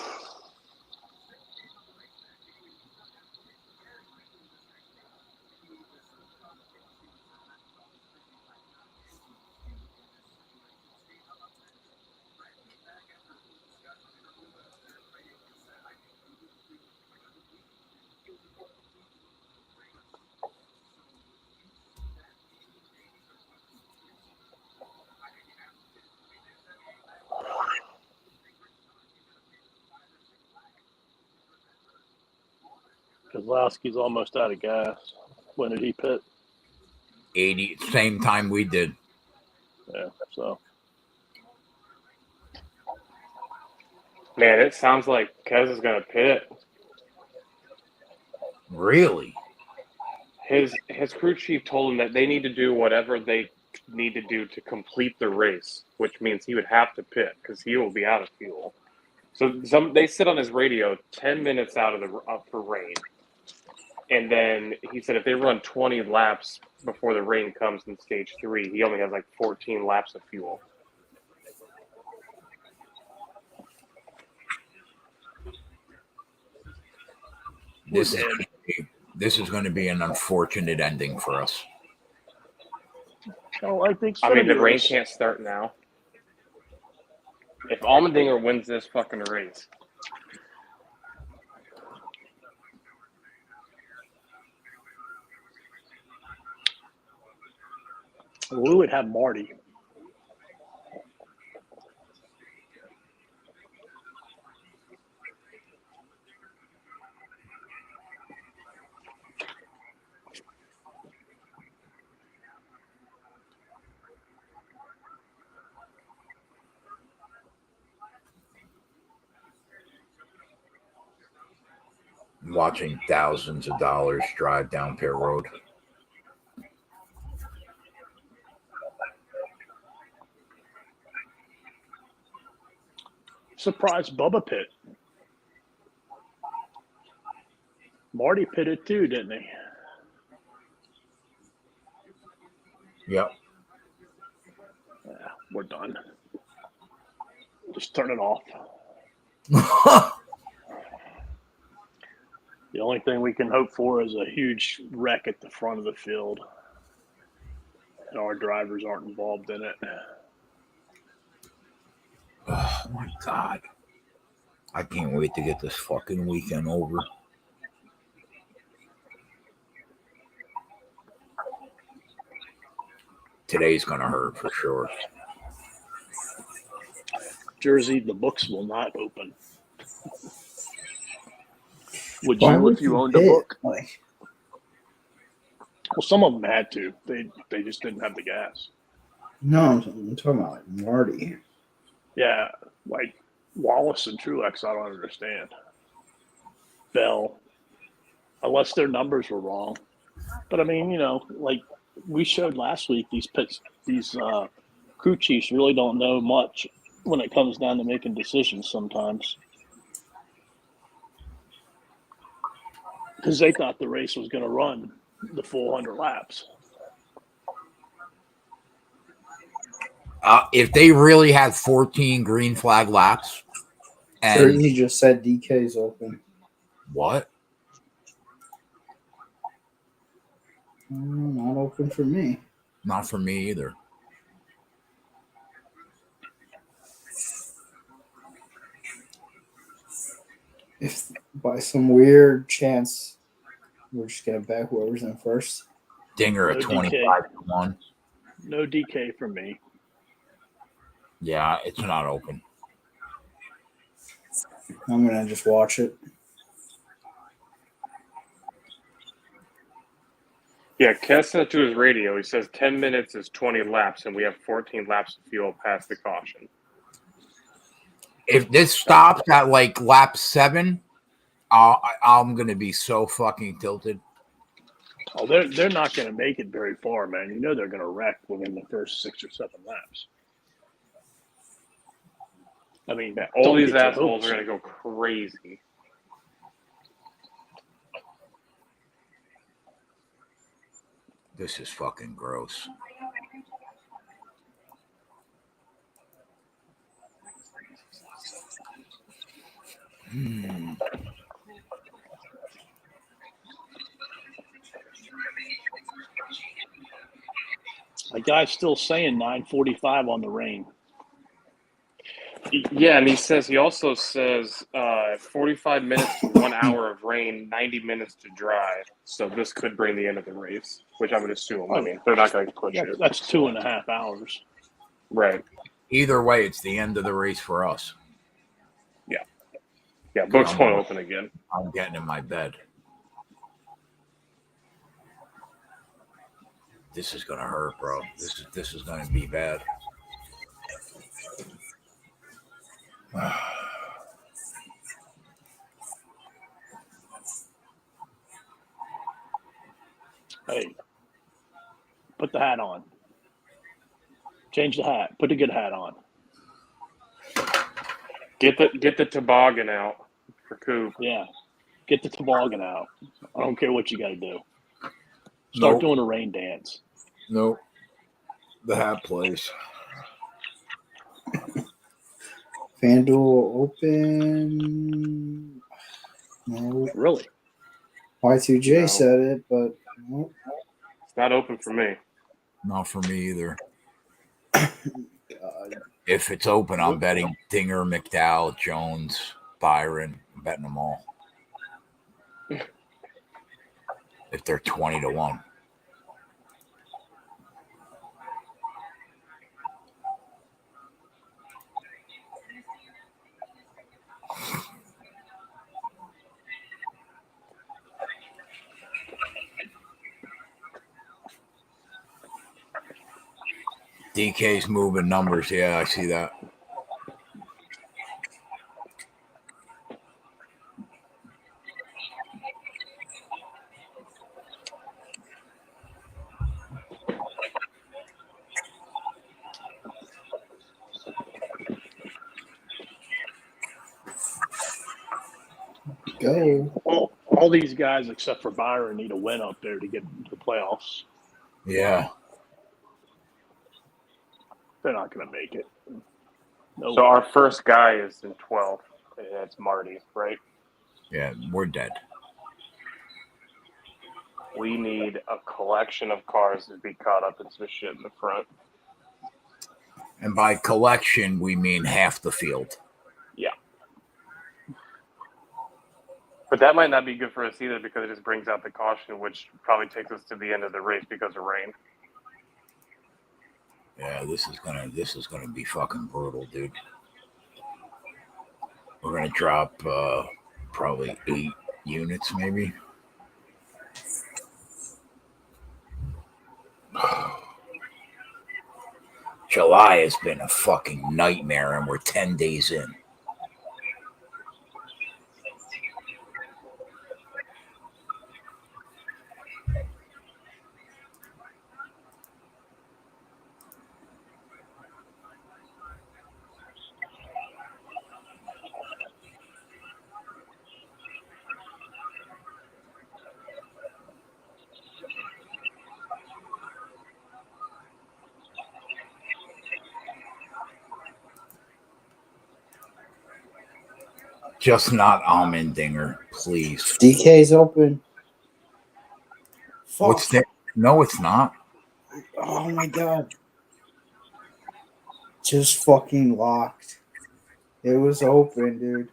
Kozlowski's almost out of gas. When did he pit? 80, same time we did. Yeah, so. Man, it sounds like Kez is going to pit. Really? His crew chief told him that they need to do whatever they need to do to complete the race, which means he would have to pit because he will be out of fuel. So they sit on his radio 10 minutes out for rain. And then he said if they run 20 laps before the rain comes in stage 3, he only has like 14 laps of fuel. This is going to be an unfortunate ending for us. Oh, I think. I mean, the rain can't start now. If Allmendinger wins this fucking race, we would have Marty. Watching thousands of dollars drive down pit road. Surprised Bubba pit. Marty pitted too, didn't he? Yep. Yeah, we're done. Just turn it off. The only thing we can hope for is a huge wreck at the front of the field. And our drivers aren't involved in it. Oh my God. I can't wait to get this fucking weekend over. Today's going to hurt for sure. Jersey, the books will not open. Would you if you owned a book? Like, well, some of them had to. They just didn't have the gas. no, I'm talking about like Marty. Yeah, like Wallace and Truex, I don't understand. Bell, unless their numbers were wrong. But I mean, like we showed last week, these crew chiefs really don't know much when it comes down to making decisions sometimes. Because they thought the race was going to run the full 100 laps. If they really had 14 green flag laps, and He just said DK's open. what? Not open for me. Not for me either. If by some weird chance We're just gonna bet whoever's in first. Dinger No at DK. 25-1. No DK from me. Yeah, it's not open. I'm gonna just watch it. Yeah, Kes said to his radio, he says 10 minutes is 20 laps, and we have 14 laps of fuel past the caution. If this stops at like lap 7, I'm gonna be so fucking tilted. Oh, they're not going to make it very far, man. You know they're going to wreck within the first 6 or 7 laps. I mean, All don't these get your assholes hopes. are going to go crazy. This is fucking gross. A guy's still saying 9:45 on the rain. Yeah, and he also says 45 minutes to 1 hour of rain, 90 minutes to dry. So this could bring the end of the race, which I would assume. I mean, they're not going to push it. That's 2.5 hours. Right. Either way, it's the end of the race for us. Yeah, books won't open again. I'm getting in my bed. This is gonna hurt, bro. This is gonna be bad. Hey, put the hat on. Change the hat. Put a good hat on. Get the toboggan out for Coop. Yeah. Get the toboggan out. I don't care what you got to do. Start doing a rain dance. Nope. The hat plays. FanDuel open. No. Really? Y2J No. said it, but no. It's not open for me. Not for me either. God. If it's open, I'm betting Dinger, McDowell, Jones, Byron. I'm betting them all. If they're 20-1. DK's moving numbers. Yeah, I see that. Go. All these guys, except for Byron, need a win up there to get into the playoffs. Yeah. They're not going to make it. No So way. our first guy is in 12th. And it's Marty, right? Yeah, we're dead. We need a collection of cars to be caught up in some shit in the front. And by collection, we mean half the field. Yeah. But that might not be good for us either because it just brings out the caution, which probably takes us to the end of the race because of rain. Yeah, this is gonna be fucking brutal, dude. We're gonna drop probably 8 units, maybe. July has been a fucking nightmare, and we're 10 days in. Just not Almendinger, please. DK's open. Fuck. What's that? No, it's not. Oh my god. Just fucking locked. It was open, dude.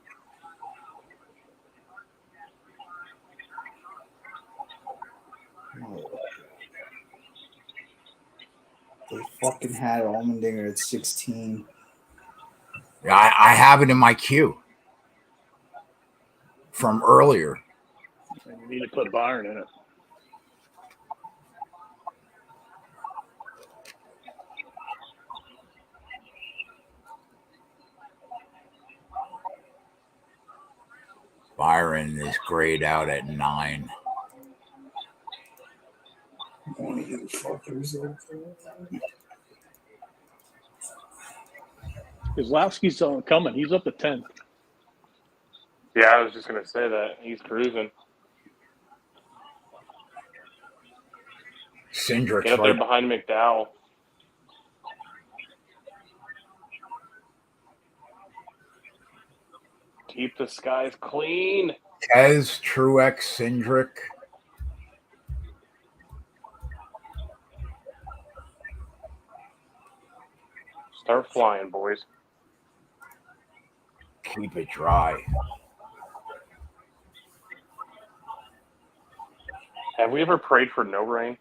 They fucking had Allmendinger at 16. I have it in my queue from earlier. And you need to put Byron in it. Byron is grayed out at 9. Kozlowski's coming. He's up to 10th. Yeah, I was just gonna say that he's cruising. Cindric's Get up there right. behind McDowell. Keep the skies clean. Tez, Truex, Cindric. Start flying, boys. Keep it dry. Have we ever prayed for no rain?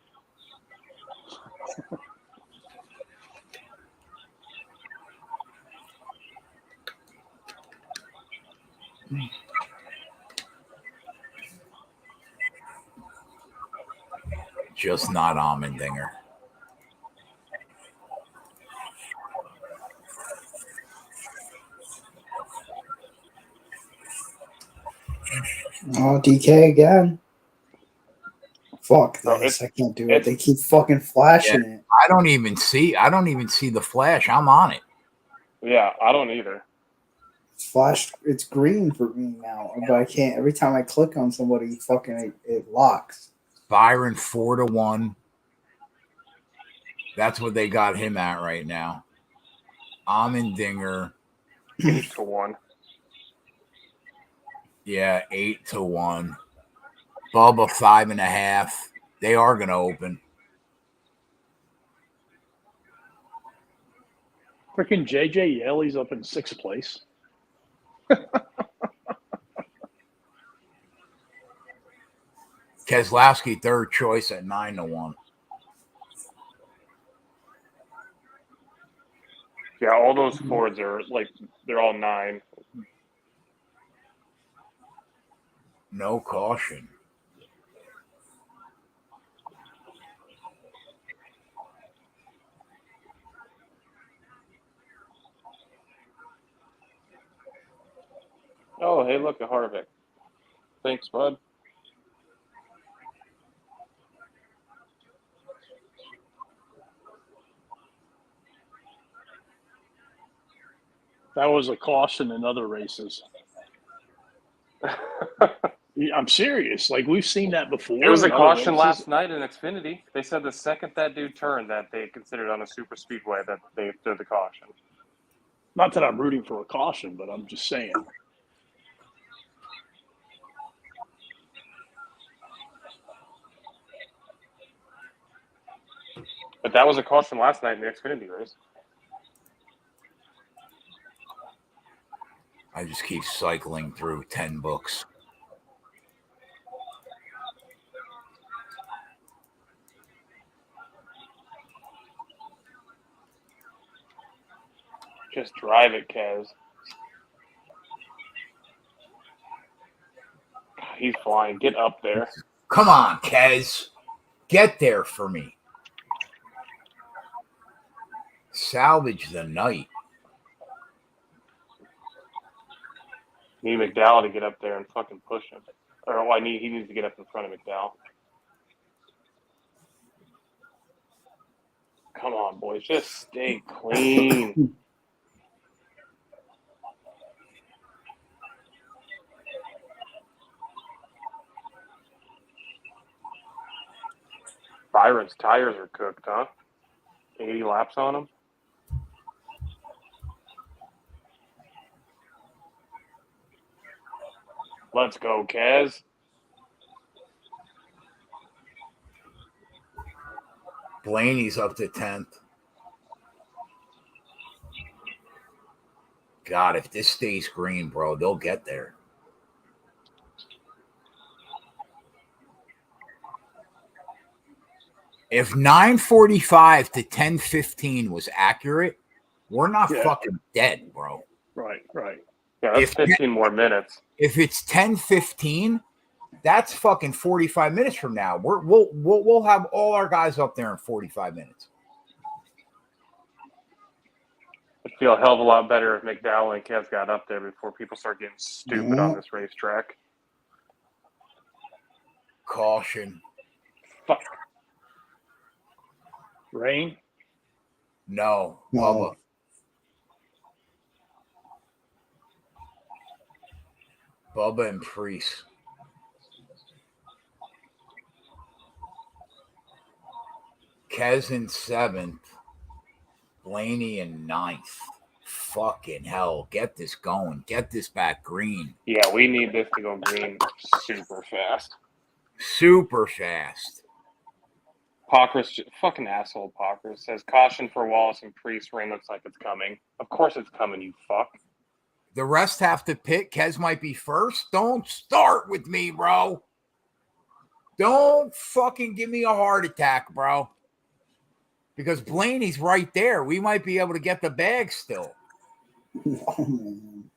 Just not Allmendinger. Oh, DK again. Fuck Oh, this. I can't do it. They keep fucking flashing it. I don't even see the flash. I'm on it. Yeah, I don't either. It's flashed. It's green for me now, but I can't. Every time I click on somebody, fucking it locks. Byron 4-1. That's what they got him at right now. Allmendinger 8-1. Yeah, 8-1. Bubba 5.5. They are going to open. Freaking JJ Yeley's up in 6th place. Keselowski third choice at 9-1. Yeah, all those Fords are they're all 9. No caution. Oh, hey, look at Harvick. Thanks, bud. That was a caution in other races. I'm serious. Like, we've seen that before. It was a in other caution races. last night in Xfinity. They said the second that dude turned that they considered on a super speedway that they threw the caution. Not that I'm rooting for a caution, but I'm just saying. But that was a caution last night in the Xfinity race. I just keep cycling through 10 books. Just drive it, Kez. He's flying. Get up there. Come on, Kez. Get there for me. Salvage the night. Need McDowell to get up there and fucking push him. Or he needs to get up in front of McDowell. Come on, boys. Just stay clean. Byron's tires are cooked, huh? 80 laps on him. Let's go, Kez. Blaney's up to 10th. God, if this stays green, bro, they'll get there. If 9:45 to 10:15 was accurate, we're not fucking dead, bro. Right. Yeah, that's 15 more minutes. If it's 10:15, that's fucking 45 minutes from now. We'll have all our guys up there in 45 minutes. I'd feel a hell of a lot better if McDowell and Kev got up there before people start getting stupid on this racetrack. Caution. Fuck. Rain? No. No. Bubba and Priest. Kez in 7th. Blaney in 9th. Fucking hell. Get this going. Get this back green. Yeah, we need this to go green super fast. Super fast. Pockers, fucking asshole Pockers, says caution for Wallace and Priest. Rain looks like it's coming. Of course it's coming, you fuck. The rest have to pick. Kez might be first. Don't start with me, bro. Don't fucking give me a heart attack, bro. Because Blaney's right there. We might be able to get the bag still. Oh, man.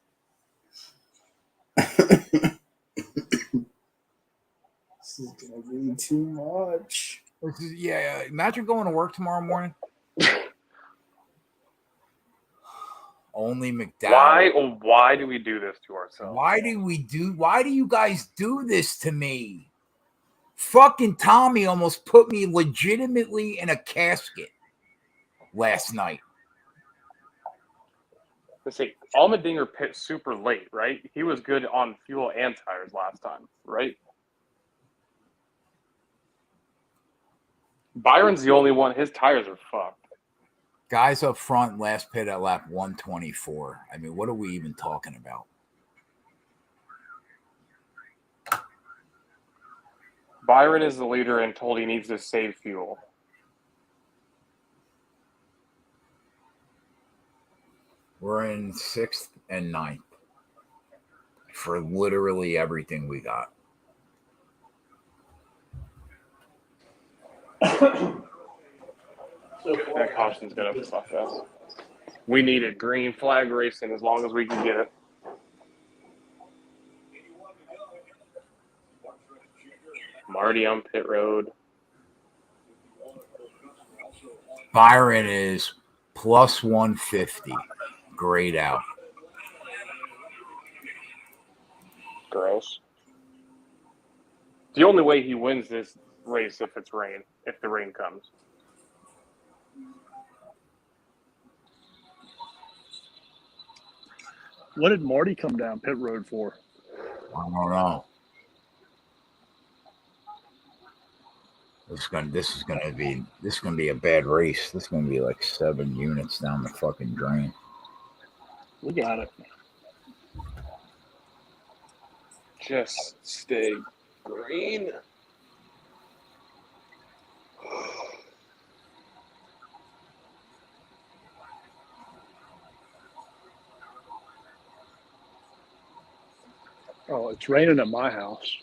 This is gonna be too much. Yeah, imagine going to work tomorrow morning. Only McDowell. Why do we do this to ourselves? Why do you guys do this to me? Fucking Tommy almost put me legitimately in a casket last night. Let's see. Allmendinger pit super late, right? He was good on fuel and tires last time, right? Byron's the only one. His tires are fucked. Guys up front, last pit at lap 124. I mean, what are we even talking about? Byron is the leader and told he needs to save fuel. We're in 6th and 9th for literally everything we got. That caution's gonna fuck us. We need a green flag racing as long as we can get it. I'm already on pit road. Byron is plus 150. Grayed out. Gross. The only way he wins this race if the rain comes. What did Marty come down pit road for? I don't know. This is gonna be a bad race. This is gonna be like 7 units down the fucking drain. We got it. Just stay green. Oh, it's raining at my house.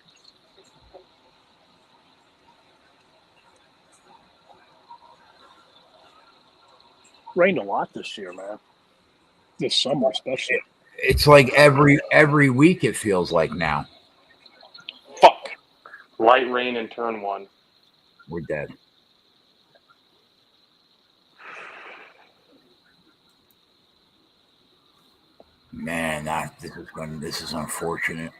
Rained a lot this year, man. This summer, especially. It's like every week it feels like now. Fuck. Light rain in turn 1. We're dead. Man, this is unfortunate.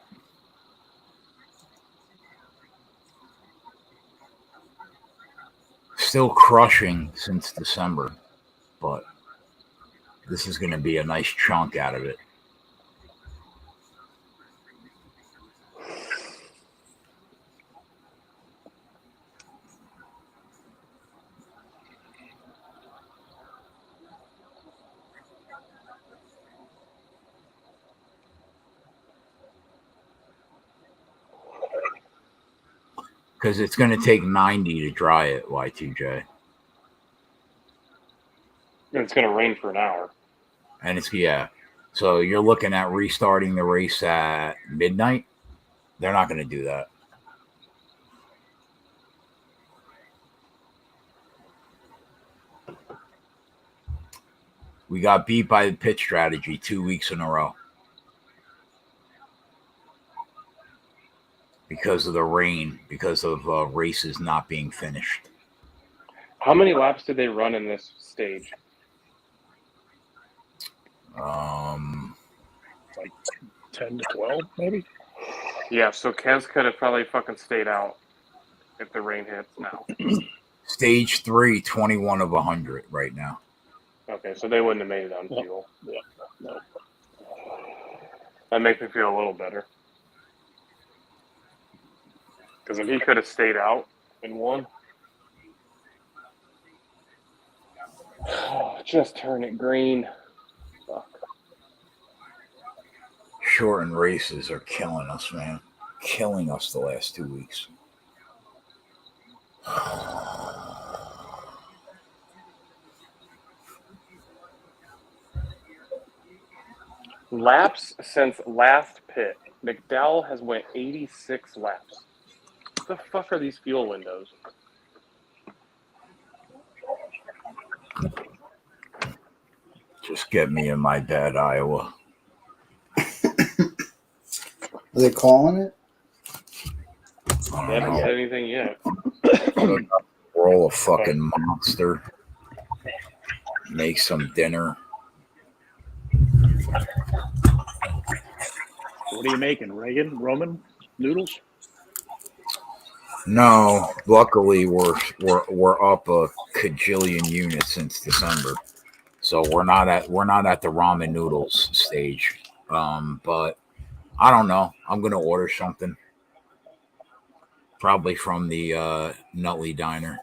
Still crushing since December, but this is going to be a nice chunk out of it. Because it's going to take 90 to dry it, Y2J. And it's going to rain for an hour. And so you're looking at restarting the race at midnight. They're not going to do that. We got beat by the pit strategy 2 weeks in a row because of the rain, because of races not being finished. How many laps did they run in this stage? Like 10 to 12, maybe. Yeah, so Kez could have probably fucking stayed out if the rain hits now. Stage 3, 21 of 100 right now. Okay, so they wouldn't have made it on Yep. fuel. Yeah, no. That makes me feel a little better. Because if he could have stayed out and won. Just turn it green. Fuck. Shortened races are killing us, man. Killing us the last 2 weeks. Laps since last pit. McDowell has went 86 laps. What the fuck are these fuel windows? Just get me in my bed, Iowa. Are they calling it? They haven't said anything yet. Roll a fucking monster. Make some dinner. What are you making, Reagan? Roman noodles? No, luckily we're up a cajillion units since December, so we're not at the ramen noodles stage. But I don't know. I'm gonna order something, probably from the Nutley Diner.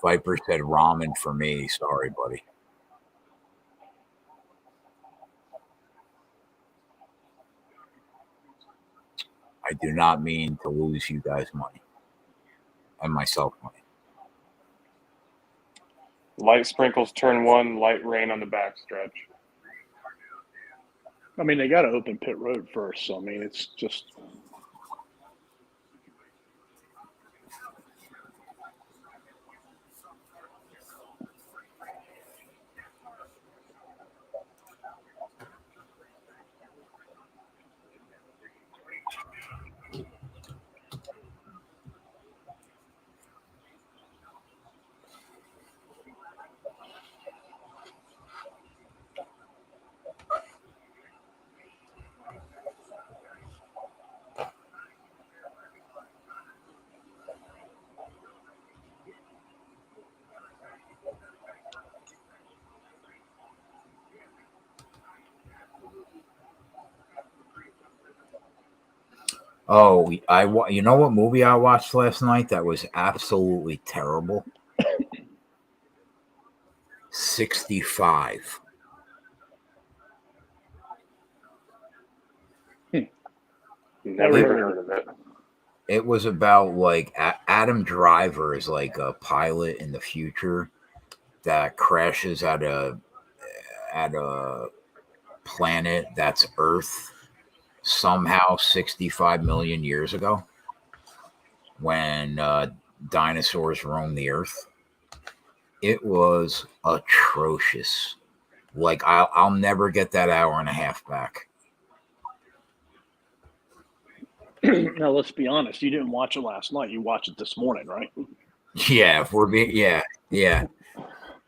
Viper said ramen for me. Sorry, buddy. I do not mean to lose you guys money and myself money. Light sprinkles turn 1, light rain on the backstretch. I mean, they got to open pit road first. So, I mean, it's just. Oh, you know what movie I watched last night that was absolutely terrible? 65. Never even heard of it. It was about like Adam Driver is like a pilot in the future that crashes at a planet that's Earth somehow 65 million years ago when dinosaurs roamed the Earth. It was atrocious. Like I'll never get that hour and a half back. Now, let's be honest. You didn't watch it last night. You watched it this morning, right? Yeah, if we're being yeah.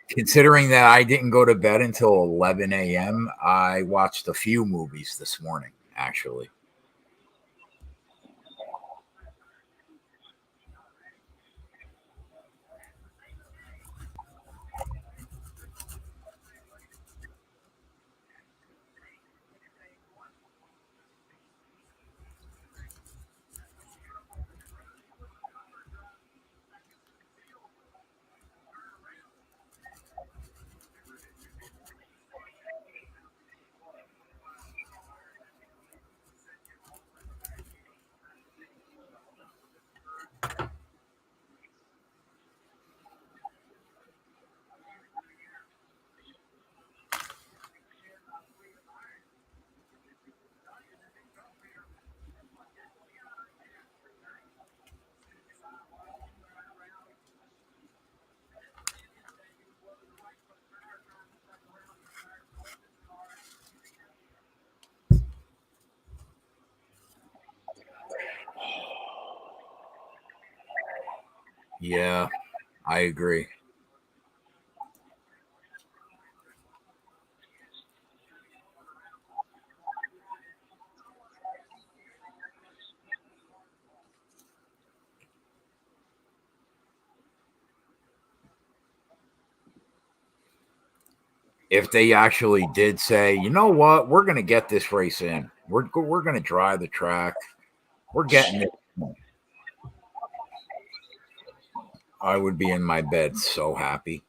Considering that I didn't go to bed until 11 a.m., I watched a few movies this morning, actually. Yeah, I agree. If they actually did say, you know what, we're going to get this race in, we're going to dry the track, we're getting it, I would be in my bed so happy.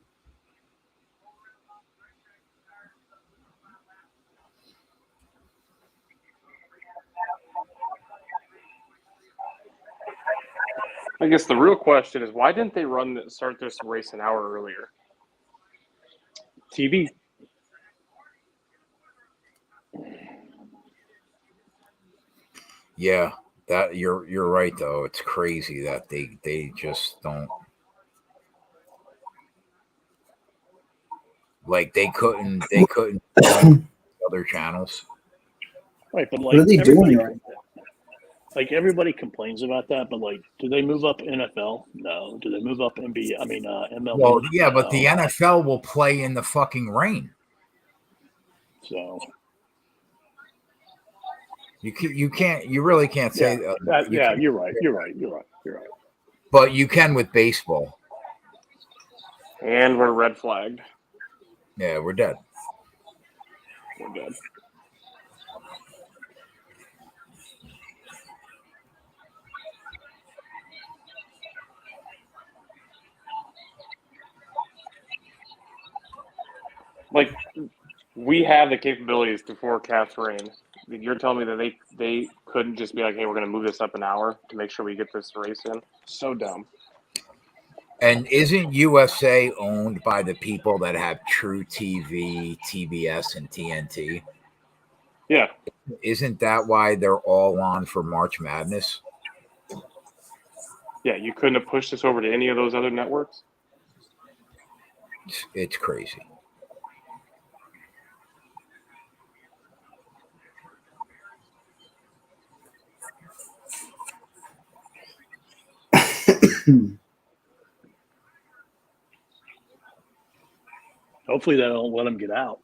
I guess the real question is why didn't they start this race an hour earlier? TV. Yeah, that you're right though. It's crazy that they just don't, like they couldn't other channels. Right, but What are like they everybody, doing right like everybody complains about that. But like, do they move up NFL? No. Do they move up NBA? I mean, Well, MLB? yeah, but the No. NFL will play in the fucking rain. So You really can't yeah, say you yeah, can't, you're right. You're right. You're right. You're right. but you can with baseball. And we're red flagged. Yeah, we're dead. We're dead. Like, we have the capabilities to forecast rain. You're telling me that they couldn't just be like, hey, we're going to move this up an hour to make sure we get this race in? So dumb. And isn't USA owned by the people that have True TV, TBS, and TNT? Yeah. Isn't that why they're all on for March Madness? Yeah, you couldn't have pushed this over to any of those other networks? It's crazy. Hopefully, they don't let them get out.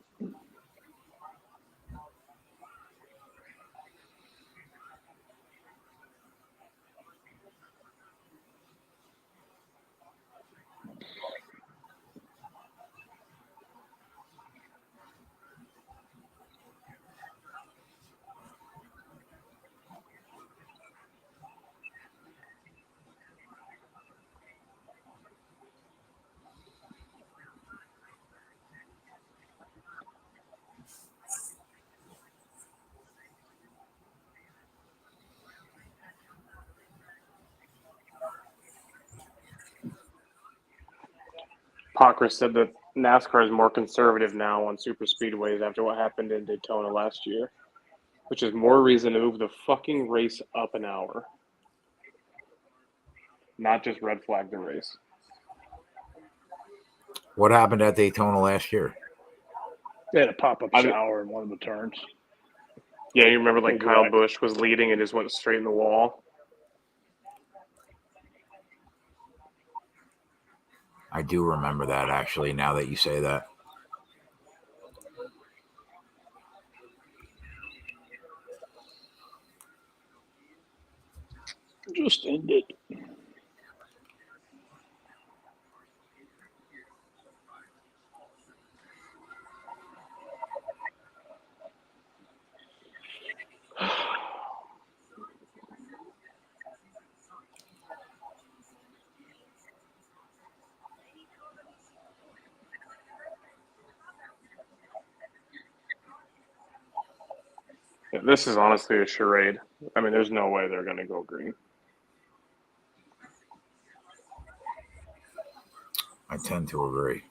Parker said that NASCAR is more conservative now on super speedways after what happened in Daytona last year, which is more reason to move the fucking race up an hour, not just red flag the race. What happened at Daytona last year? They had a pop-up shower in one of the turns. Yeah, you remember like Kyle Right. Busch was leading and just went straight in the wall? I do remember that actually, now that you say that. Just ended. Yeah, this is honestly a charade. I mean, there's no way they're going to go green. I tend to agree.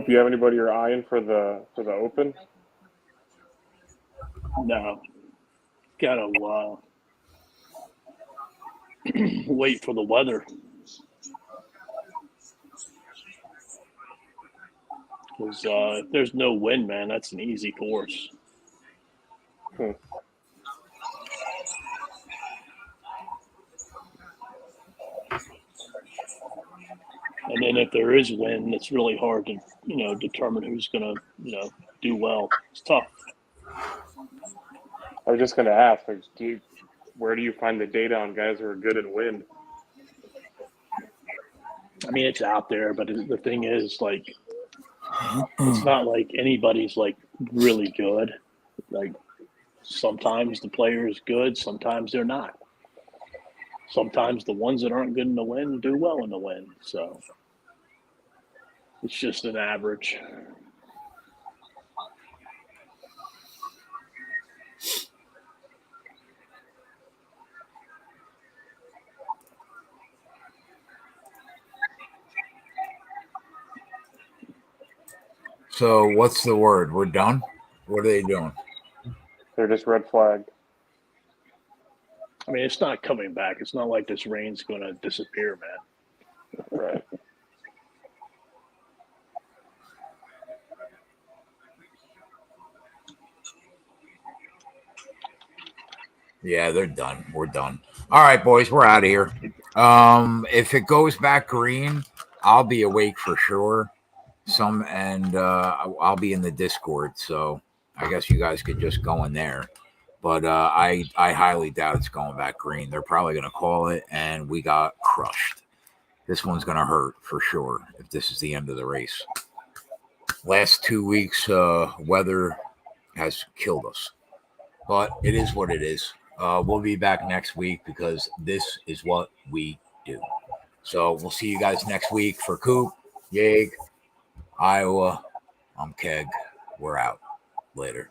Coop, you have anybody you're eyeing for the Open? No, gotta wait for the weather. Because if there's no wind, man, that's an easy course. And then if there is wind, it's really hard to, determine who's going to, do well. It's tough. I was just going to ask, like, where do you find the data on guys who are good in wind? I mean, it's out there, but the thing is, like, it's not like anybody's, like, really good. Like, sometimes the player is good, sometimes they're not. Sometimes the ones that aren't good in the wind do well in the wind. So it's just an average. So what's the word? We're done? What are they doing? They're just red flagged. I mean, it's not coming back. It's not like this rain's going to disappear, man. Right. Yeah, they're done. We're done. All right, boys, we're out of here. If it goes back green, I'll be awake for sure. I'll be in the Discord, so I guess you guys could just go in there. But I highly doubt it's going back green. They're probably going to call it, and we got crushed. This one's going to hurt for sure if this is the end of the race. Last 2 weeks, weather has killed us. But it is what it is. We'll be back next week because this is what we do. So we'll see you guys next week. For Coop, Yeg, Iowa, I'm Keg. We're out. Later.